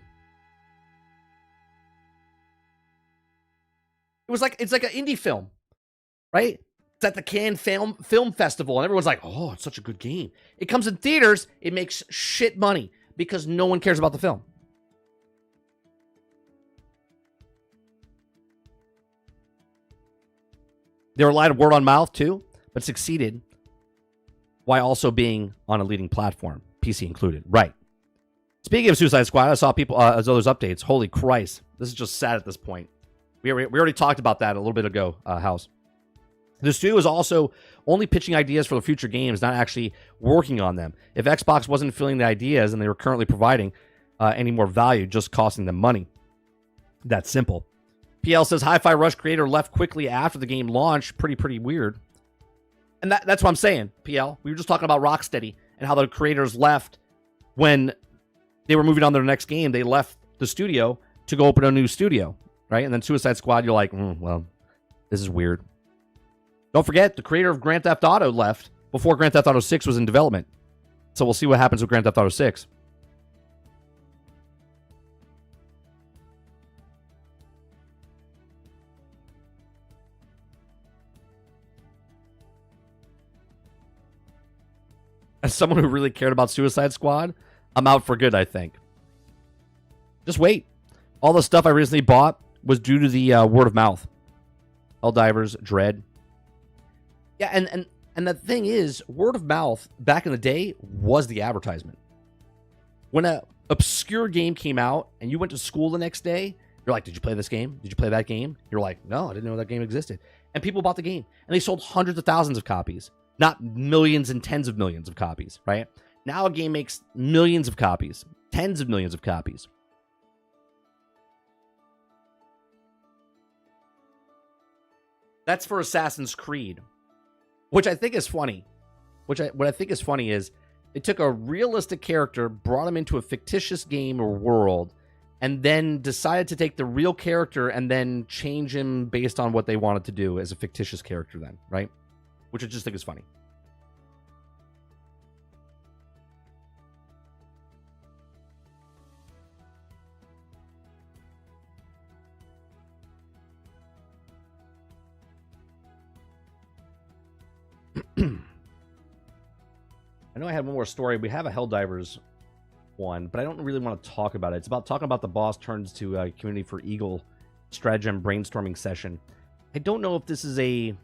It's like an indie film, right? It's at the Cannes Film Festival, and everyone's like, oh, it's such a good game. It comes in theaters, it makes shit money because no one cares about the film. They relied on word on mouth too, but succeeded while also being on a leading platform, PC included. Right. Speaking of Suicide Squad, I saw people as those updates. Holy Christ, this is just sad at this point. We already talked about that a little bit ago, House. The studio is also only pitching ideas for the future games, not actually working on them. If Xbox wasn't filling the ideas and they were currently providing any more value, just costing them money. That's simple. PL says Hi-Fi Rush creator left quickly after the game launched. Pretty weird. And that's what I'm saying, PL. We were just talking about Rocksteady and how the creators left when they were moving on to their next game. They left the studio to go open a new studio, right? And then Suicide Squad, you're like, well, this is weird. Don't forget, the creator of Grand Theft Auto left before Grand Theft Auto 6 was in development. So we'll see what happens with Grand Theft Auto 6. As someone who really cared about Suicide Squad, I'm out for good, I think. Just wait. All the stuff I recently bought was due to the word of mouth. Helldivers, Dread. Yeah, and the thing is, word of mouth back in the day was the advertisement. When an obscure game came out and you went to school the next day, you're like, did you play this game? Did you play that game? You're like, no, I didn't know that game existed. And people bought the game. And they sold hundreds of thousands of copies. Not millions and tens of millions of copies, right? Now a game makes millions of copies. Tens of millions of copies. That's for Assassin's Creed. Which I think is funny. What I think is funny is they took a realistic character, brought him into a fictitious game or world, and then decided to take the real character and then change him based on what they wanted to do as a fictitious character then, right? Which I just think is funny. I know I had one more story. We have a Helldivers one, but I don't really want to talk about it. It's about talking about the boss turns to a Community for Eagle stratagem brainstorming session. I don't know if this is a...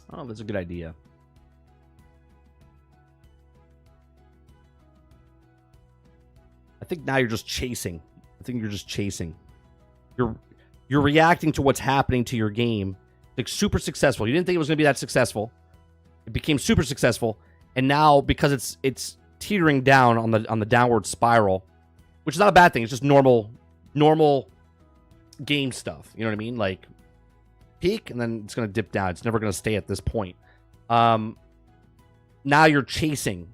I don't know if it's a good idea. I think now you're just chasing. I think you're just chasing. You're reacting to what's happening to your game. Like super successful. You didn't think it was going to be that successful. It became super successful, and now because it's teetering down on the downward spiral, which is not a bad thing. It's just normal game stuff. You know what I mean? Like peak and then it's going to dip down. It's never going to stay at this point. Now you're chasing.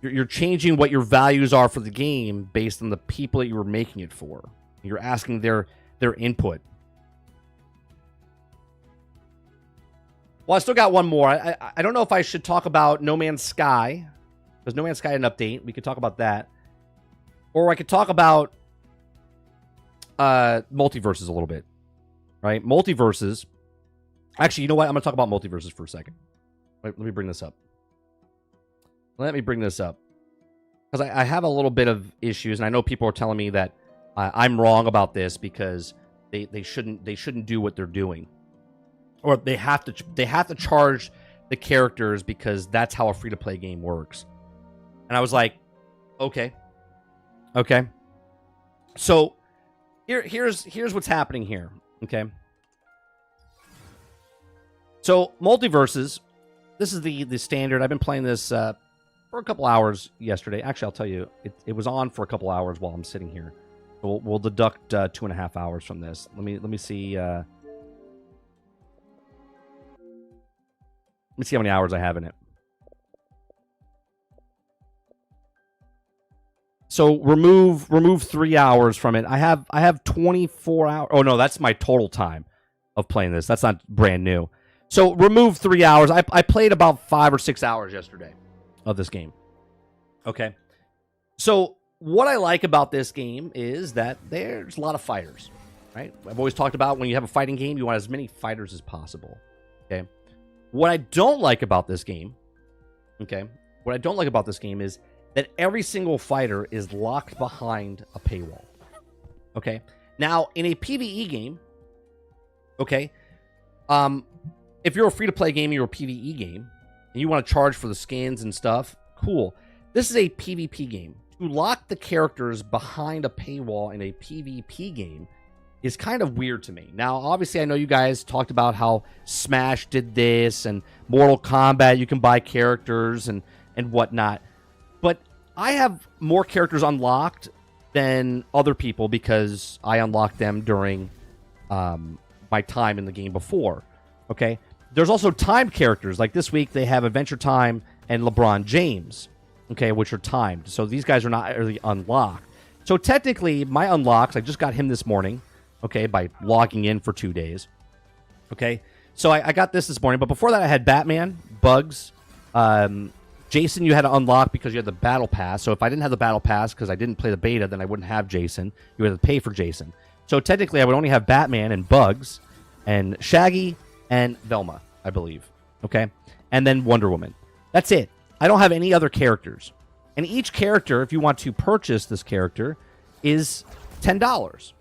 You're changing what your values are for the game based on the people that you were making it for. You're asking their input. Well, I still got one more. I don't know if I should talk about No Man's Sky. Because No Man's Sky had an update. We could talk about that. Or I could talk about Multiversus a little bit. Right? Multiversus. Actually, you know what? I'm going to talk about Multiversus for a second. Let me bring this up. Because I have a little bit of issues, and I know people are telling me that I'm wrong about this because they shouldn't do what they're doing. Or they have to charge the characters because that's how a free-to-play game works. And I was like, okay. So here's what's happening here. Okay. So Multiversus, this is the standard. I've been playing this for a couple hours yesterday. Actually, I'll tell you, it was on for a couple hours while I'm sitting here. We'll deduct 2.5 hours from this. Let me see. Let me see how many hours I have in it. So remove 3 hours from it. I have 24 hours. Oh no, that's my total time of playing this. That's not brand new. So remove 3 hours. I played about 5 or 6 hours yesterday of this game. Okay. So what I like about this game is that there's a lot of fighters, right? I've always talked about when you have a fighting game, you want as many fighters as possible. Okay. What I don't like about this game, is that every single fighter is locked behind a paywall. Okay. Now, in a PvE game, okay, if you're a free-to-play game, you're a PvE game, and you want to charge for the skins and stuff, cool. This is a PvP game. To lock the characters behind a paywall in a PvP game is kind of weird to me. Now, obviously, I know you guys talked about how Smash did this, and Mortal Kombat, you can buy characters and whatnot. But I have more characters unlocked than other people because I unlocked them during my time in the game before. Okay? There's also timed characters. Like this week, they have Adventure Time and LeBron James, okay, which are timed. So these guys are not really unlocked. So technically, my unlocks, I just got him this morning, okay, by logging in for 2 days. Okay? So I got this morning. But before that, I had Batman, Bugs, Jason you had to unlock because you had the Battle Pass. So if I didn't have the Battle Pass because I didn't play the beta, then I wouldn't have Jason. You had to pay for Jason. So technically, I would only have Batman and Bugs and Shaggy and Velma, I believe. Okay? And then Wonder Woman. That's it. I don't have any other characters. And each character, if you want to purchase this character, is $10.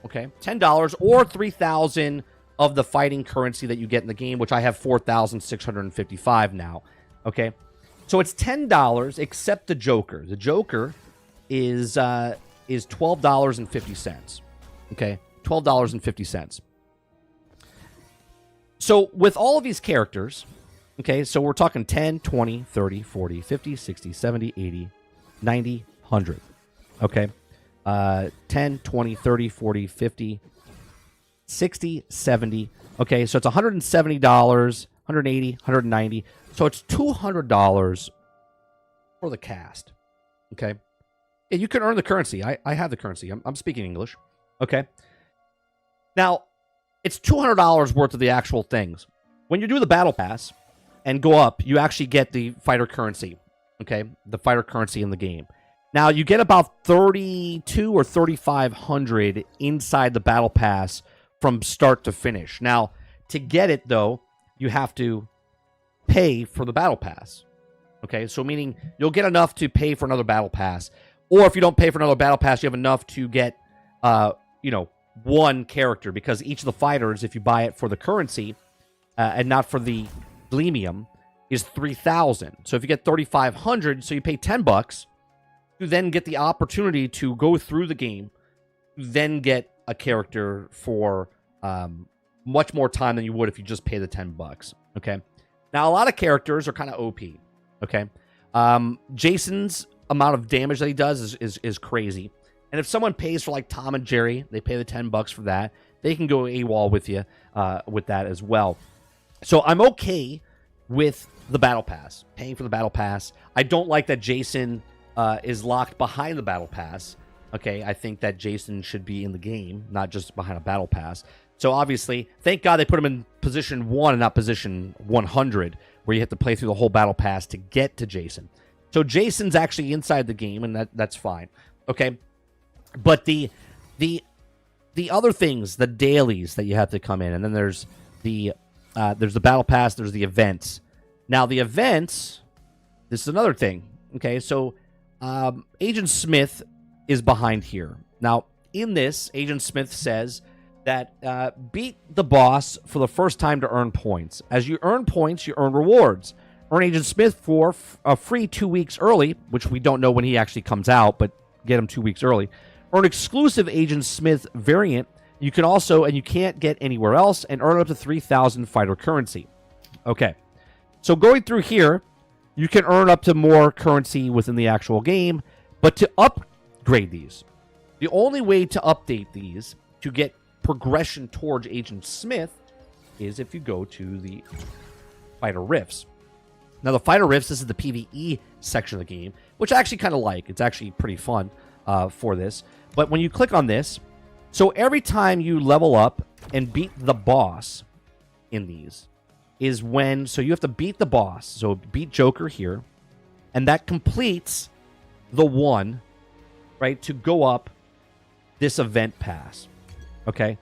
Okay? $10 or 3,000 of the fighting currency that you get in the game, which I have 4,655 now. Okay? So it's $10 except the Joker. The Joker is $12.50. Okay? $12.50. So with all of these characters, okay, so we're talking 10, 20, 30, 40, 50, 60, 70, 80, 90, 100. Okay? 10, 20, 30, 40, 50, 60, 70. Okay, so it's $170, 180, 190. So it's $200 for the cast. Okay? Yeah, you can earn the currency. I have the currency. I'm speaking English. Okay? Now, it's $200 worth of the actual things. When you do the Battle Pass and go up, you actually get the fighter currency. Okay? The fighter currency in the game. Now, you get about 3,200 or 3,500 inside the Battle Pass from start to finish. Now, to get it, though, you have to pay for the Battle Pass. Okay? So meaning you'll get enough to pay for another Battle Pass. Or if you don't pay for another Battle Pass, you have enough to get, one character. Because each of the fighters, if you buy it for the currency and not for the Gleamium, is 3,000. So if you get 3,500, so you pay $10, you then get the opportunity to go through the game, then get a character for much more time than you would if you just pay the $10. Okay. Now, a lot of characters are kind of OP. Okay. Jason's amount of damage that he does is crazy. And if someone pays for like Tom and Jerry, they pay the $10 for that. They can go AWOL with you with that as well. So I'm okay with the battle pass, paying for the battle pass. I don't like that Jason is locked behind the battle pass. Okay, I think that Jason should be in the game, not just behind a battle pass. So obviously, thank God they put him in position 1 and not position 100, where you have to play through the whole battle pass to get to Jason. So Jason's actually inside the game, and that's fine. Okay, but the other things, the dailies that you have to come in, and then there's the battle pass, there's the events. Now the events, this is another thing. Okay, so Agent Smith is behind here. Now in this, Agent Smith says that beat the boss for the first time to earn points. As you earn points, you earn rewards. Earn Agent Smith for a free 2 weeks early, which we don't know when he actually comes out, but get him 2 weeks early. Earn exclusive Agent Smith variant. You can also, and you can't get anywhere else, and earn up to 3,000 fighter currency. Okay, so going through here, you can earn up to more currency within the actual game, but to upgrade these, the only way to update these to get progression towards Agent Smith is if you go to the Fighter Rifts. Now, the Fighter Rifts, this is the PvE section of the game, which I actually kind of like. It's actually pretty fun for this. But when you click on this, so every time you level up and beat the boss in these is when, so you have to beat the boss. So beat Joker here, and that completes the one, right, to go up this event pass. Okay,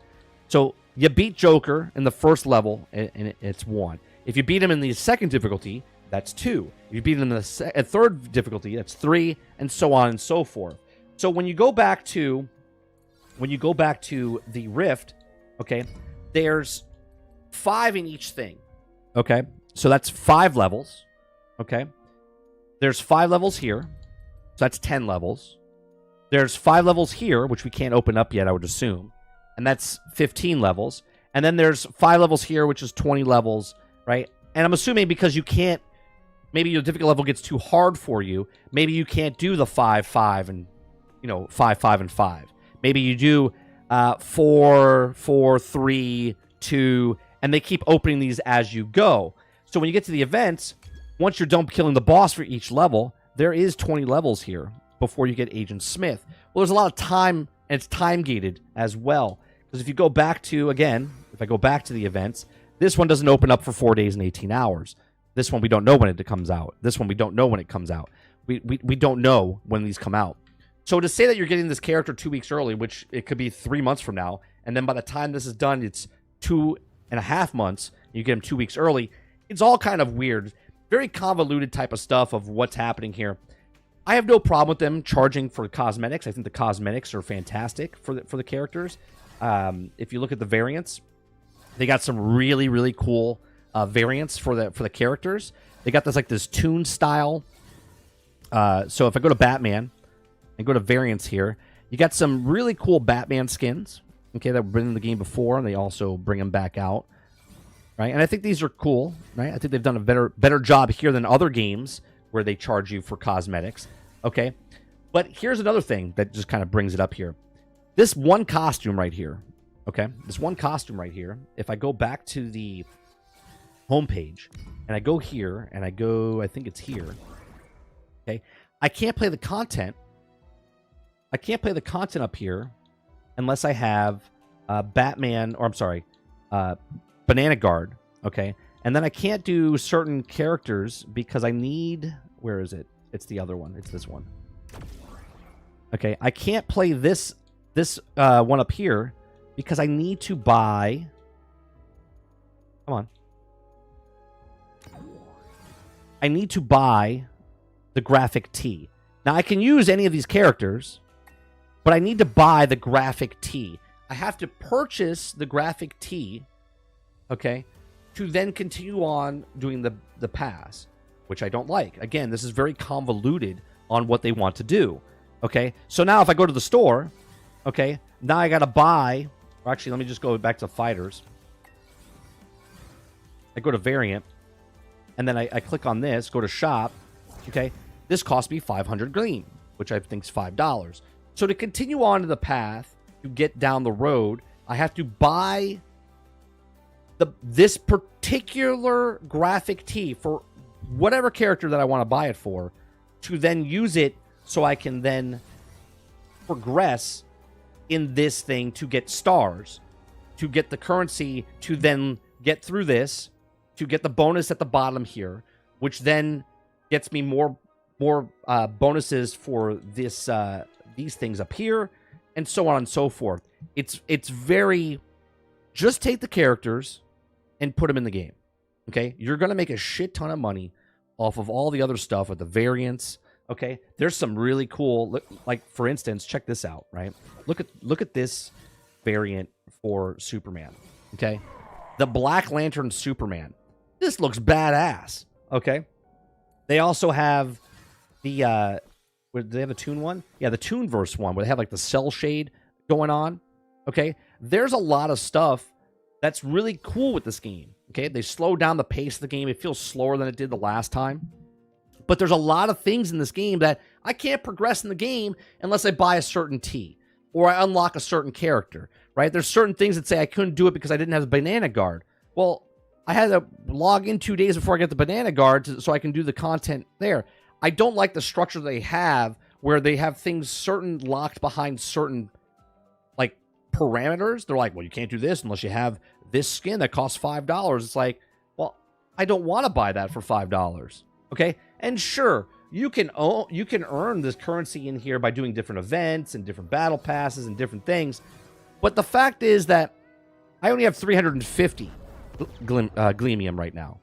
so you beat Joker in the first level, and it's 1. If you beat him in the second difficulty, that's 2. If you beat him in the third difficulty, that's 3, and so on and so forth. So when you go back to the Rift, okay, there's 5 in each thing. Okay, so that's 5 levels. Okay, there's 5 levels here, so that's 10 levels. There's 5 levels here, which we can't open up yet, I would assume. And that's 15 levels. And then there's 5 levels here, which is 20 levels, right? And I'm assuming because you can't, maybe your difficult level gets too hard for you, maybe you can't do the 5, 5, and, 5, 5, and 5. Maybe you do 4, 4, 3, 2, and they keep opening these as you go. So when you get to the events, once you're done killing the boss for each level, there is 20 levels here before you get Agent Smith. Well, there's a lot of time, and it's time-gated as well. Because if you go back to, again, if I go back to the events, this one doesn't open up for 4 days and 18 hours. This one, we don't know when it comes out. This one, we don't know when it comes out. We don't know when these come out. So to say that you're getting this character 2 weeks early, which it could be 3 months from now, and then by the time this is done, it's 2.5 months, you get them 2 weeks early, it's all kind of weird. Very convoluted type of stuff of what's happening here. I have no problem with them charging for cosmetics. I think the cosmetics are fantastic for the characters. If you look at the variants, they got some really, really cool variants for the characters. They got this toon style. So if I go to Batman and go to variants here, you got some really cool Batman skins. Okay, that were been in the game before, and they also bring them back out, right? And I think these are cool, right? I think they've done a better job here than other games where they charge you for cosmetics. Okay, but here's another thing that just kind of brings it up here. This one costume right here, okay? This one costume right here, if I go back to the homepage, and I go here, and I go, I think it's here, okay? I can't play the content. I can't play the content up here unless I have Batman, or I'm sorry, Banana Guard, okay? And then I can't do certain characters because I need, where is it? It's the other one. It's this one. Okay, I can't play this one up here because I need to buy, come on. I need to buy the graphic tee. Now, I can use any of these characters, but I need to buy the graphic tee. I have to purchase the graphic tee, okay, to then continue on doing the pass, which I don't like. Again, this is very convoluted on what they want to do, okay? So now if I go to the store, okay, now I got to buy, or actually, let me just go back to fighters. I go to variant, and then I click on this, go to shop, okay? this cost me 500 gleam, which I think is $5. So to continue on to the path to get down the road, I have to buy this particular graphic tee for whatever character that I want to buy it for, to then use it so I can then progress in this thing to get stars, to get the currency, to then get through this, to get the bonus at the bottom here, which then gets me more bonuses for this these things up here, and so on and so forth. It's very, just take the characters and put them in the game. Okay, you're gonna make a shit ton of money off of all the other stuff with the variants. Okay, there's some really cool, like for instance, check this out. Right, look at this variant for Superman. Okay, the Black Lantern Superman. This looks badass. Okay, they also have the do they have a Toon one? Yeah, the Toonverse one where they have like the cell shade going on. Okay, there's a lot of stuff that's really cool with this game. Okay, they slowed down the pace of the game. It feels slower than it did the last time. But there's a lot of things in this game that I can't progress in the game unless I buy a certain tee or I unlock a certain character, right? There's certain things that say I couldn't do it because I didn't have a banana guard. Well, I had to log in 2 days before I get the banana guard so I can do the content there. I don't like the structure they have where they have things certain locked behind certain like parameters. They're like, well, you can't do this unless you have this skin that costs $5. It's like, well, I don't want to buy that for $5. Okay, and sure, you can earn this currency in here by doing different events and different battle passes and different things. But the fact is that I only have 350 Gleamium right now.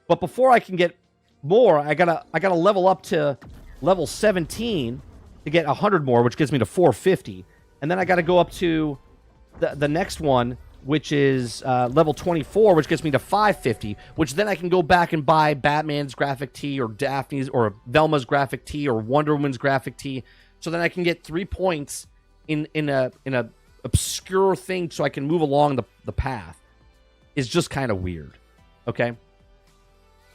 But before I can get more, I gotta level up to level 17 to get 100 more, which gets me to 450. And then I gotta go up to the next one, which is level 24, which gets me to 550, which then I can go back and buy Batman's graphic tee or Daphne's or Velma's graphic tee or Wonder Woman's graphic tee. So then I can get 3 points in a obscure thing so I can move along the path. Is just kind of weird. Okay?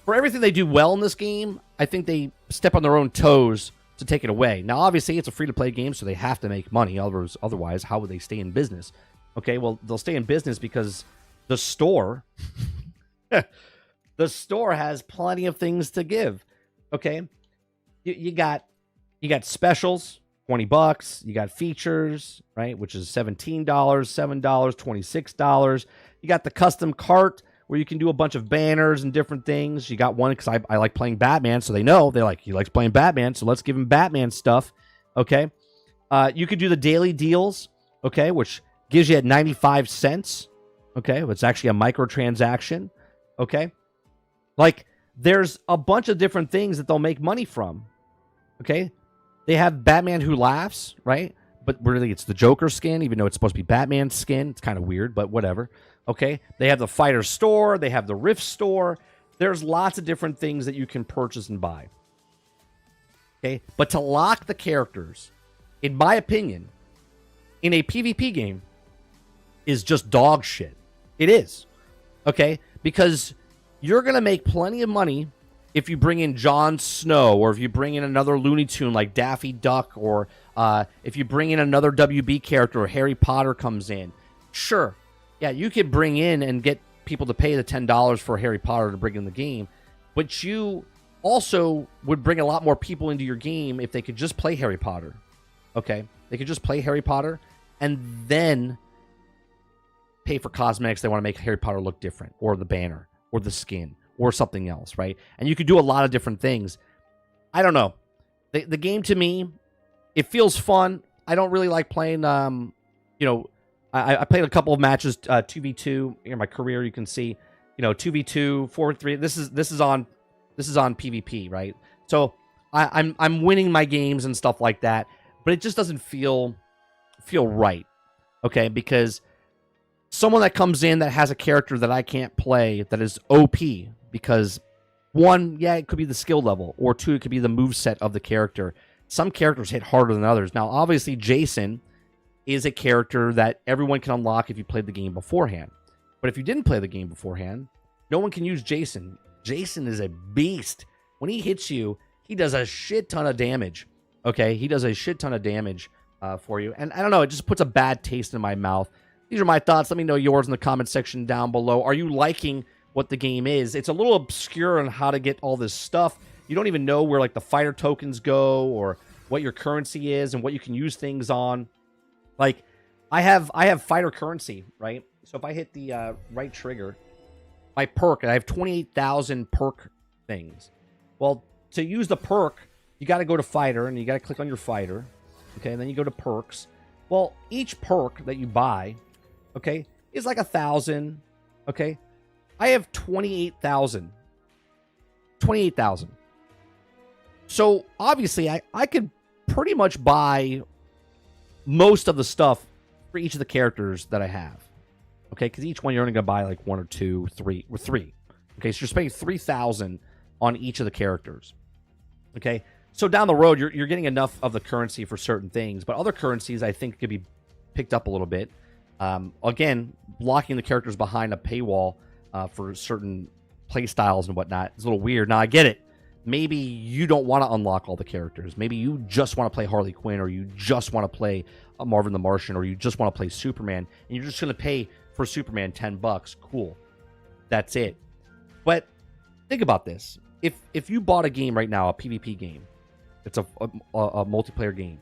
For everything they do well in this game, I think they step on their own toes to take it away. Now, obviously, it's a free-to-play game, so they have to make money. Otherwise, how would they stay in business? Okay, well, they'll stay in business because the store, the store has plenty of things to give. Okay, you got specials, $20. You got features, right, which is $17, $7, $26. You got the custom cart where you can do a bunch of banners and different things. You got one because I like playing Batman, so they know he likes playing Batman, so let's give him Batman stuff. Okay, you could do the daily deals. Okay, which gives you at 95 cents. Okay, it's actually a microtransaction. Okay, like there's a bunch of different things that they'll make money from. Okay, they have Batman Who Laughs, right? But really it's the Joker skin, even though it's supposed to be Batman's skin. It's kind of weird, but whatever. Okay, they have the Fighter store. They have the Rift store. There's lots of different things that you can purchase and buy. Okay, but to lock the characters, in my opinion, in a PvP game, is just dog shit. It is. Okay? Because you're going to make plenty of money if you bring in Jon Snow, or if you bring in another Looney Tune like Daffy Duck, or if you bring in another WB character, or Harry Potter comes in. Sure. Yeah, you could bring in and get people to pay the $10 for Harry Potter to bring in the game, but you also would bring a lot more people into your game if they could just play Harry Potter. Okay? They could just play Harry Potter and then pay for cosmetics. They want to make Harry Potter look different, or the banner, or the skin, or something else, right? And you could do a lot of different things. I don't know. The game, to me, it feels fun. I don't really like playing, I played a couple of matches, 2v2 in my career. You can see, 2v2, 4v3. This is on PvP, right? So I'm winning my games and stuff like that, but it just doesn't feel right. Okay, because someone that comes in that has a character that I can't play that is OP, because one, yeah, it could be the skill level, or two, it could be the moveset of the character. Some characters hit harder than others. Now, obviously, Jason is a character that everyone can unlock if you played the game beforehand. But if you didn't play the game beforehand, no one can use Jason. Jason is a beast. When he hits you, he does a shit ton of damage. Okay, he does a shit ton of damage for you. And I don't know, it just puts a bad taste in my mouth. These are my thoughts. Let me know yours in the comment section down below. Are you liking what the game is? It's a little obscure on how to get all this stuff. You don't even know where like the fighter tokens go or what your currency is and what you can use things on. Like I have fighter currency, right? So if I hit the right trigger, my perk, and I have 28,000 perk things. Well, to use the perk, you got to go to fighter and you got to click on your fighter. Okay, and then you go to perks. Well, each perk that you buy, okay, is like 1,000. Okay, I have 28,000. 28,000. So obviously, I could pretty much buy most of the stuff for each of the characters that I have. Okay, because each one you're only gonna buy like 1 or 2, 3, or 3. Okay, so you're spending 3,000 on each of the characters. Okay, so down the road you're getting enough of the currency for certain things, but other currencies I think could be picked up a little bit. Again, blocking the characters behind a paywall for certain play styles and whatnot is a little weird. Now I get it. Maybe you don't want to unlock all the characters. Maybe you just want to play Harley Quinn, or you just want to play Marvin the Martian, or you just want to play Superman, and you're just going to pay for Superman $10. Cool. That's it. But think about this. If you bought a game right now, a PvP game, it's a multiplayer game,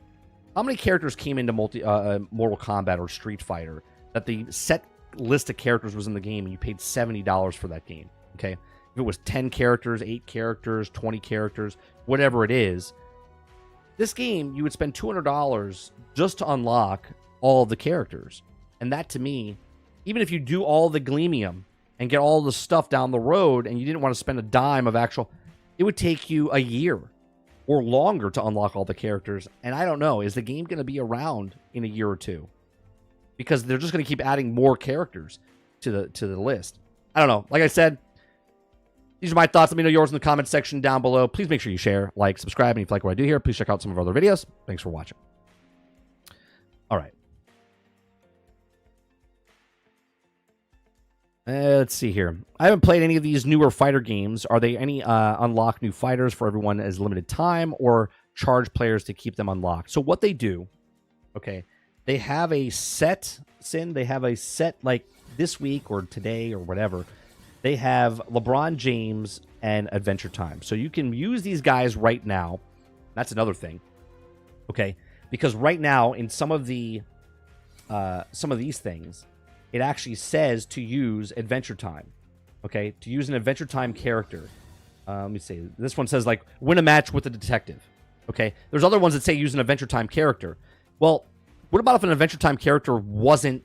how many characters came into Mortal Kombat or Street Fighter that the set list of characters was in the game and you paid $70 for that game? Okay, if it was 10 characters, 8 characters, 20 characters, whatever it is, this game you would spend $200 just to unlock all of the characters. And that, to me, even if you do all the Gleamium and get all the stuff down the road and you didn't want to spend a dime of actual, it would take you a year or longer to unlock all the characters. And I don't know, is the game going to be around in a year or two? Because they're just going to keep adding more characters to the list. I don't know. Like I said, these are my thoughts. Let me know yours in the comment section down below. Please make sure you share, like, subscribe, and if you like what I do here, please check out some of our other videos. Thanks for watching. All right. Let's see here. I haven't played any of these newer fighter games. Are they any unlock new fighters for everyone as limited time, or charge players to keep them unlocked? So what they do, okay, they have a set, they have a set like this week or today or whatever. They have LeBron James and Adventure Time. So you can use these guys right now. That's another thing, okay? Because right now in some of these things, it actually says to use Adventure Time, okay? To use an Adventure Time character. Let me see. This one says, like, win a match with a detective, okay? There's other ones that say use an Adventure Time character. Well, what about if an Adventure Time character wasn't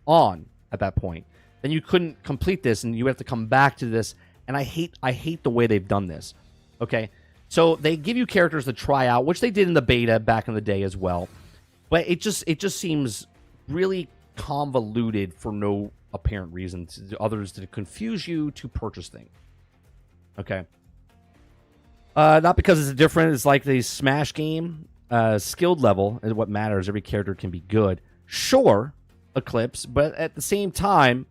on at that point? Then you couldn't complete this, and you have to come back to this, and I hate the way they've done this, okay? So they give you characters to try out, which they did in the beta back in the day as well, but it just seems really convoluted for no apparent reason to others to confuse you to purchase things. Okay. Not because it's different. It's like the Smash game. Skilled level is what matters. Every character can be good. Sure, Eclipse, but at the same time,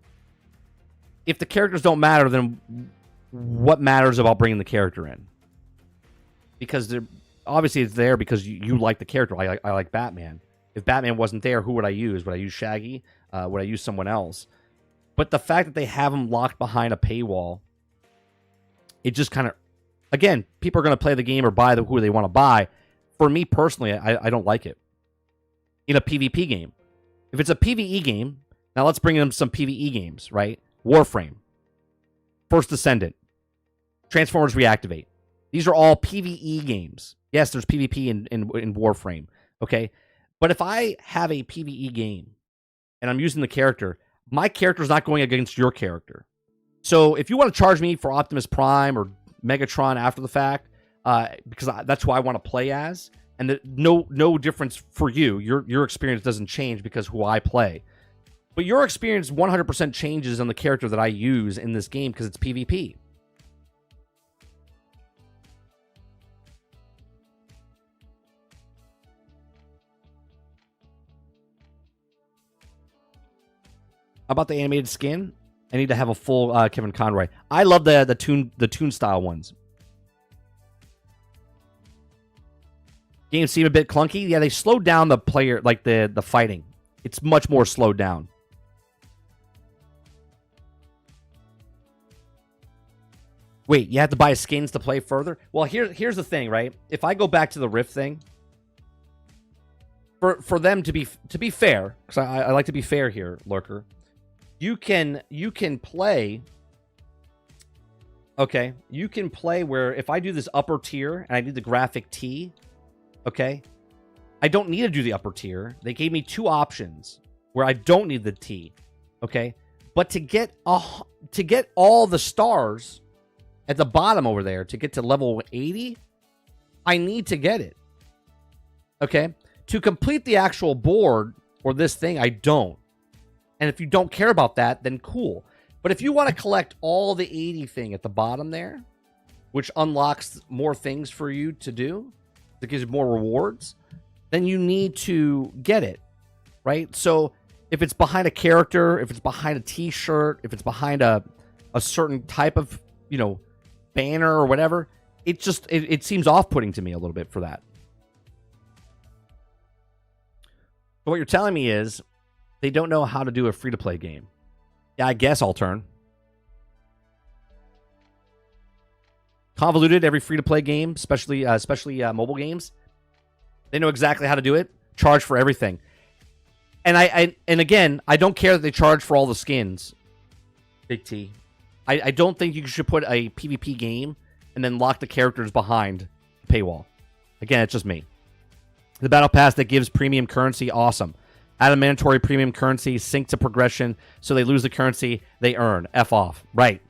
if the characters don't matter, then what matters about bringing the character in? Because they're obviously it's there because you like the character. I like Batman. If Batman wasn't there, who would I use? Would I use Shaggy? Would I use someone else? But the fact that they have him locked behind a paywall, it just kind of, again, people are going to play the game or buy who they want to buy. For me personally, I don't like it. In a PvP game. If it's a PvE game, now let's bring in some PvE games, right? Warframe. First Descendant. Transformers Reactivate. These are all PvE games. Yes, there's PvP in Warframe. Okay? But if I have a PvE game and I'm using the character, my character is not going against your character. So if you want to charge me for Optimus Prime or Megatron after the fact, because that's who I want to play as, and no difference for you. Your experience doesn't change because who I play. But your experience 100% changes on the character that I use in this game because it's PvP. How about the animated skin? I need to have a full Kevin Conroy. I love the toon style ones. Games seem a bit clunky. Yeah, they slowed down the player, like the fighting. It's much more slowed down. Wait, you have to buy skins to play further? Well, here's the thing, right? If I go back to the Rift thing, for them to be fair, because I like to be fair here, Lurker, you can play. Okay, you can play where if I do this upper tier and I need the graphic T, okay, I don't need to do the upper tier. They gave me 2 options where I don't need the T, okay, but to get all the stars at the bottom over there, to get to level 80, I need to get it. Okay? To complete the actual board or this thing, I don't. And if you don't care about that, then cool. But if you want to collect all the 80 thing at the bottom there, which unlocks more things for you to do, that gives you more rewards, then you need to get it, right? So if it's behind a character, if it's behind a t-shirt, if it's behind a certain type of, banner or whatever, it seems off-putting to me a little bit for that. But what you're telling me is they don't know how to do a free-to-play game. Yeah, I guess I'll turn. Convoluted, every free-to-play game, especially mobile games. They know exactly how to do it. Charge for everything. And again, I don't care that they charge for all the skins. Big T. I don't think you should put a PvP game and then lock the characters behind the paywall. Again, it's just me. The battle pass that gives premium currency, awesome. Add a mandatory premium currency, sync to progression, so they lose the currency they earn. F off. Right.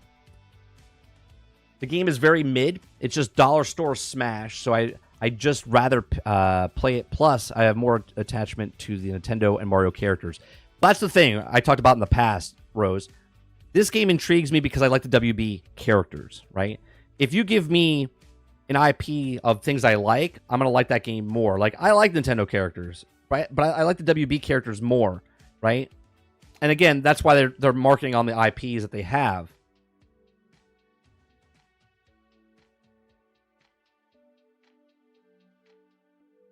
The game is very mid. It's just dollar store smash, so I just rather play it. Plus, I have more attachment to the Nintendo and Mario characters. That's the thing I talked about in the past, Rose. This game intrigues me because I like the WB characters, right? If you give me an IP of things I like, I'm going to like that game more. Like, I like Nintendo characters, right? But I like the WB characters more, right? And again, that's why they're marketing on the IPs that they have.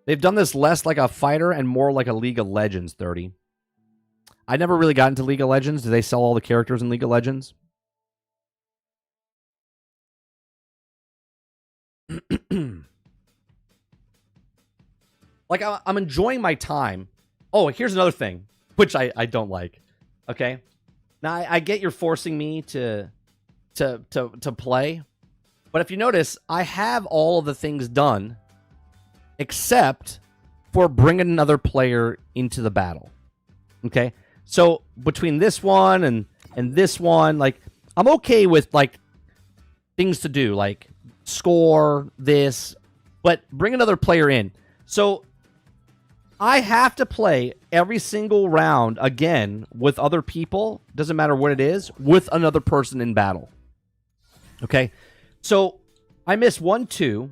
They've done this less like a fighter and more like a League of Legends, 30. I never really got into League of Legends. Do they sell all the characters in League of Legends? Like, I'm enjoying my time. Oh, here's another thing, which I don't like. Okay? Now, I get you're forcing me to play. But if you notice, I have all of the things done except for bringing another player into the battle. Okay? So between this one and this one, like, I'm okay with, like, things to do, like score this, but bring another player in. So I have to play every single round again with other people, doesn't matter what it is, with another person in battle. Okay? So I miss 1, 2,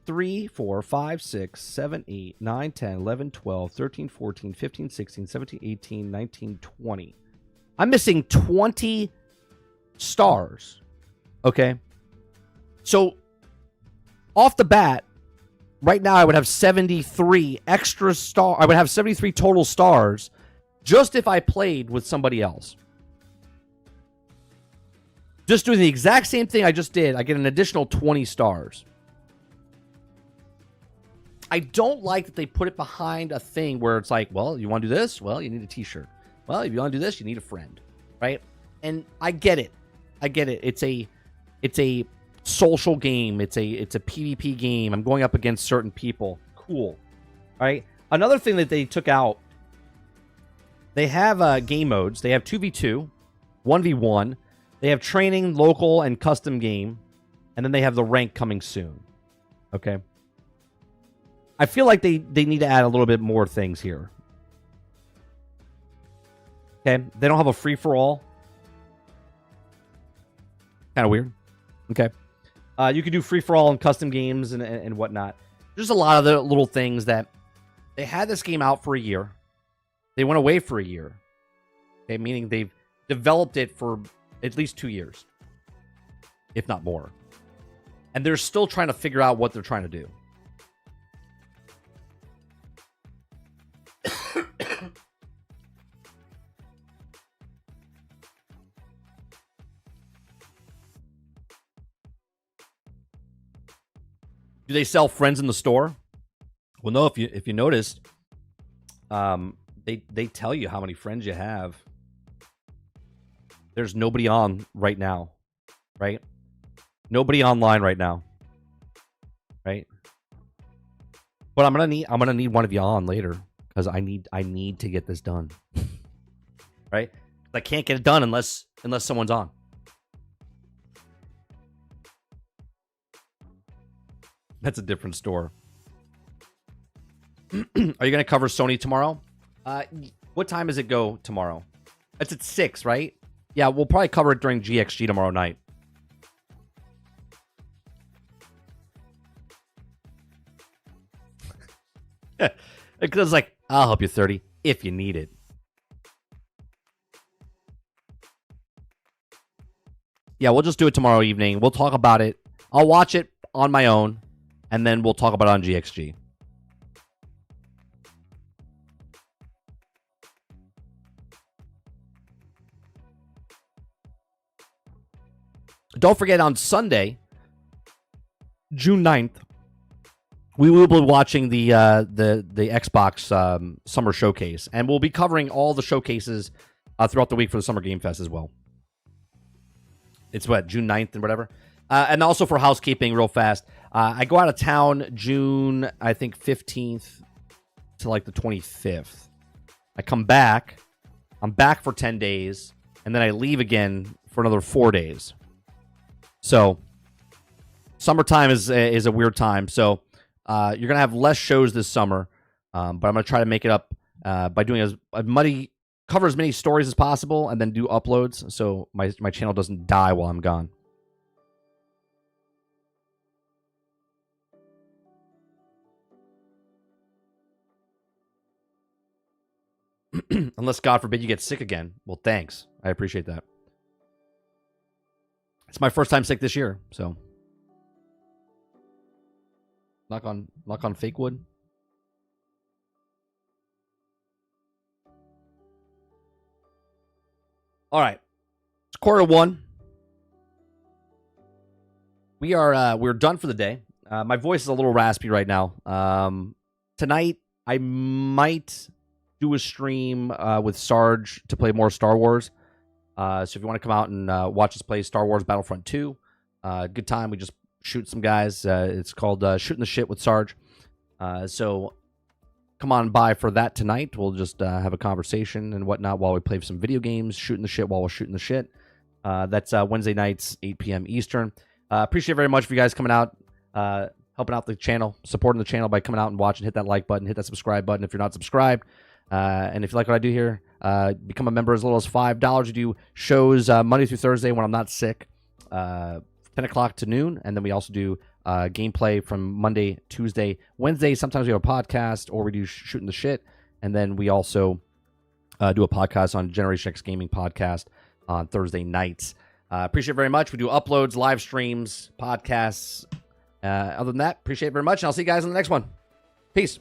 3, 4, 5, 6, 7, 8, 9, 10, 11, 12, 13, 14, 15, 16, 17, 18, 19, 20. I'm missing 20 stars. Okay? So, off the bat, right now I would have 73 extra stars. I would have 73 total stars just if I played with somebody else. Just doing the exact same thing I just did, I get an additional 20 stars. I don't like that they put it behind a thing where it's like, well, you want to do this? Well, you need a t-shirt. Well, if you want to do this, you need a friend, right? And I get it. It's a social game. It's a PvP game. I'm going up against certain people. Cool. All right. Another thing that they took out, they have game modes. They have 2v2, 1v1. They have training, local, and custom game. And then they have the rank coming soon. Okay. I feel like they need to add a little bit more things here. Okay. They don't have a free-for-all. Kind of weird. Okay. You can do free-for-all and custom games and whatnot. There's a lot of the little things that they had this game out for a year. They went away for a year. Okay, meaning they've developed it for at least 2 years, if not more. And they're still trying to figure out what they're trying to do. Do they sell friends in the store? Well, no. If you noticed, they tell you how many friends you have. There's nobody on right now, right? Nobody online right now, right? But I'm gonna need one of you on later because I need to get this done, right? I can't get it done unless someone's on. That's a different store. Are you gonna cover Sony tomorrow? What time does it go tomorrow? It's at 6, right? Yeah, we'll probably cover it during GXG tomorrow night. Because like, I'll help you 30 if you need it. Yeah, we'll just do it tomorrow evening. We'll talk about it. I'll watch it on my own, and then we'll talk about it on GXG. Don't forget, on Sunday, June 9th, we will be watching the Xbox Summer Showcase, and we'll be covering all the showcases throughout the week for the Summer Game Fest as well. It's what, June 9th and whatever. And also for housekeeping, real fast, I go out of town June, I think, 15th to like the 25th. I come back. I'm back for 10 days, and then I leave again for another 4 days. So summertime is a weird time. So you're going to have less shows this summer, but I'm going to try to make it up by doing cover as many stories as possible and then do uploads so my channel doesn't die while I'm gone. Unless, God forbid, you get sick again. Well, thanks. I appreciate that. It's my first time sick this year, so knock on fake wood. All right, it's 1:15. We're done for the day. My voice is a little raspy right now. Tonight I might do a stream with Sarge to play more Star Wars. So if you want to come out and watch us play Star Wars Battlefront 2, good time. We just shoot some guys. It's called Shooting the Shit with Sarge. So come on by for that tonight. We'll just have a conversation and whatnot while we play some video games, shooting the shit while we're shooting the shit. That's Wednesday nights, 8 p.m. Eastern. Appreciate very much for you guys coming out, helping out the channel, supporting the channel by coming out and watching. Hit that like button, hit that subscribe button if you're not subscribed. And if you like what I do here, become a member as little as $5. We do shows Monday through Thursday when I'm not sick, 10 o'clock to noon. And then we also do gameplay from Monday, Tuesday, Wednesday. Sometimes we have a podcast or we do Shooting the Shit. And then we also do a podcast on Generation X Gaming Podcast on Thursday nights. Appreciate it very much. We do uploads, live streams, podcasts. Other than that, appreciate it very much. And I'll see you guys in the next one. Peace.